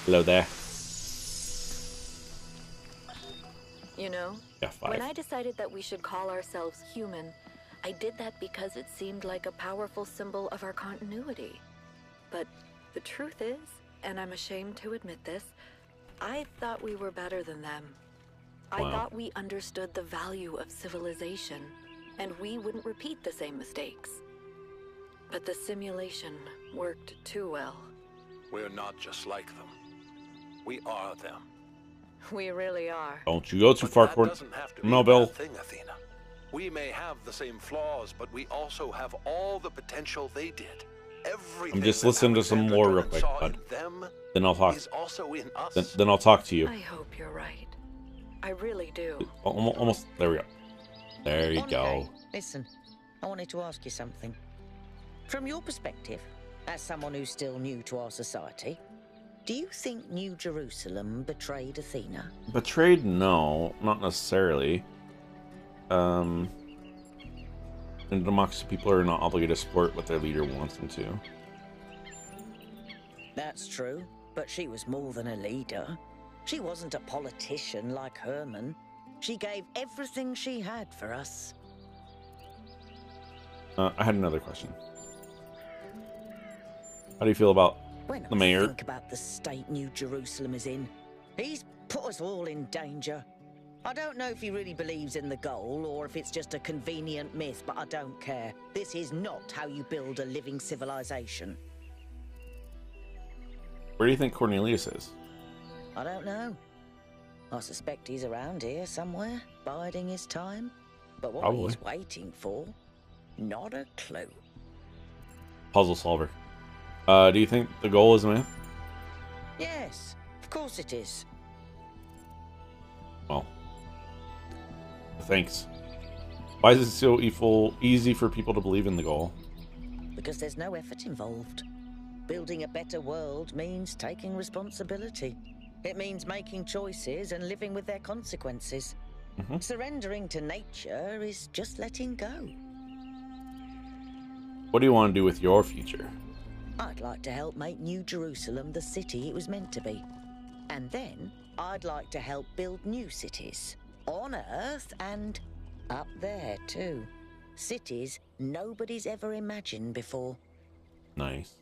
Hello there. You know, Yeah, 5. when I decided that we should call ourselves human, I did that because it seemed like a powerful symbol of our continuity. But the truth is, and I'm ashamed to admit this, I thought we were better than them. I Wow. thought we understood the value of civilization, and we wouldn't repeat the same mistakes. But the simulation worked too well. We're not just like them. We are them. We really are. Don't you go too But far, that Court. doesn't have to be No, a Bill. bad thing, Athena. We may have the same flaws, but we also have all the potential they did. Everything I'm just that listening to some Alexander lore real Dern quick, saw bud. in them Then I'll talk. is also in us. Then I'll talk to you. I hope you're right. I really do. Almost. There we go. There you Okay, go. listen, I wanted to ask you something. From your perspective, as someone who's still new to our society, do you think New Jerusalem betrayed Athena? Betrayed? No, not necessarily. In democracy, people are not obligated to support what their leader wants them to. That's true, but she was more than a leader. She wasn't a politician like Herman. She gave everything she had for us. I had another question. How do you feel about When the I mayor? think about the state New Jerusalem is in, he's put us all in danger. I don't know if he really believes in the goal or if it's just a convenient myth, but I don't care. This is not how you build a living civilization. Where do you think Cornelius is? I don't know. I suspect he's around here somewhere, biding his time. But what Probably. he's waiting for, not a clue. Puzzle solver. Do you think the goal is a myth? Yes, of course it is. Well, thanks. Why is it so easy for people to believe in the goal? Because there's no effort involved. Building a better world means taking responsibility. It means making choices and living with their consequences. Surrendering to nature is just letting go. What do you want to do with your future? I'd like to help make New Jerusalem the city it was meant to be. And then I'd like to help build new cities. On Earth and up there too. Cities nobody's ever imagined before. Nice.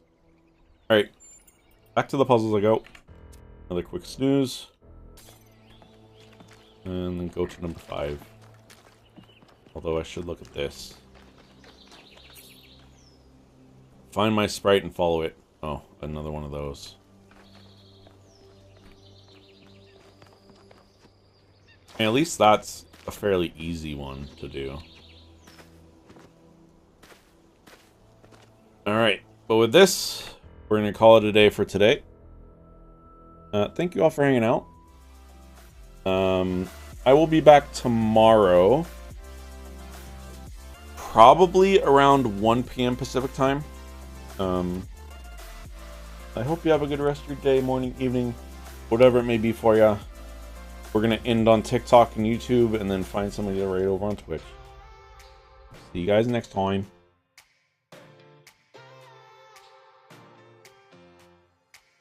Alright. Back to the puzzles I go. Another quick snooze. And then go to number 5. Although I should look at this. Find my sprite and follow it. Oh, another one of those. And at least that's a fairly easy one to do. Alright, but with this, we're going to call it a day for today. Thank you all for hanging out. I will be back tomorrow. Probably around 1 p.m. Pacific time. I hope you have a good rest of your day, morning, evening, whatever it may be for you. We're going to end on TikTok and YouTube and then find somebody to write over on Twitch. See you guys next time.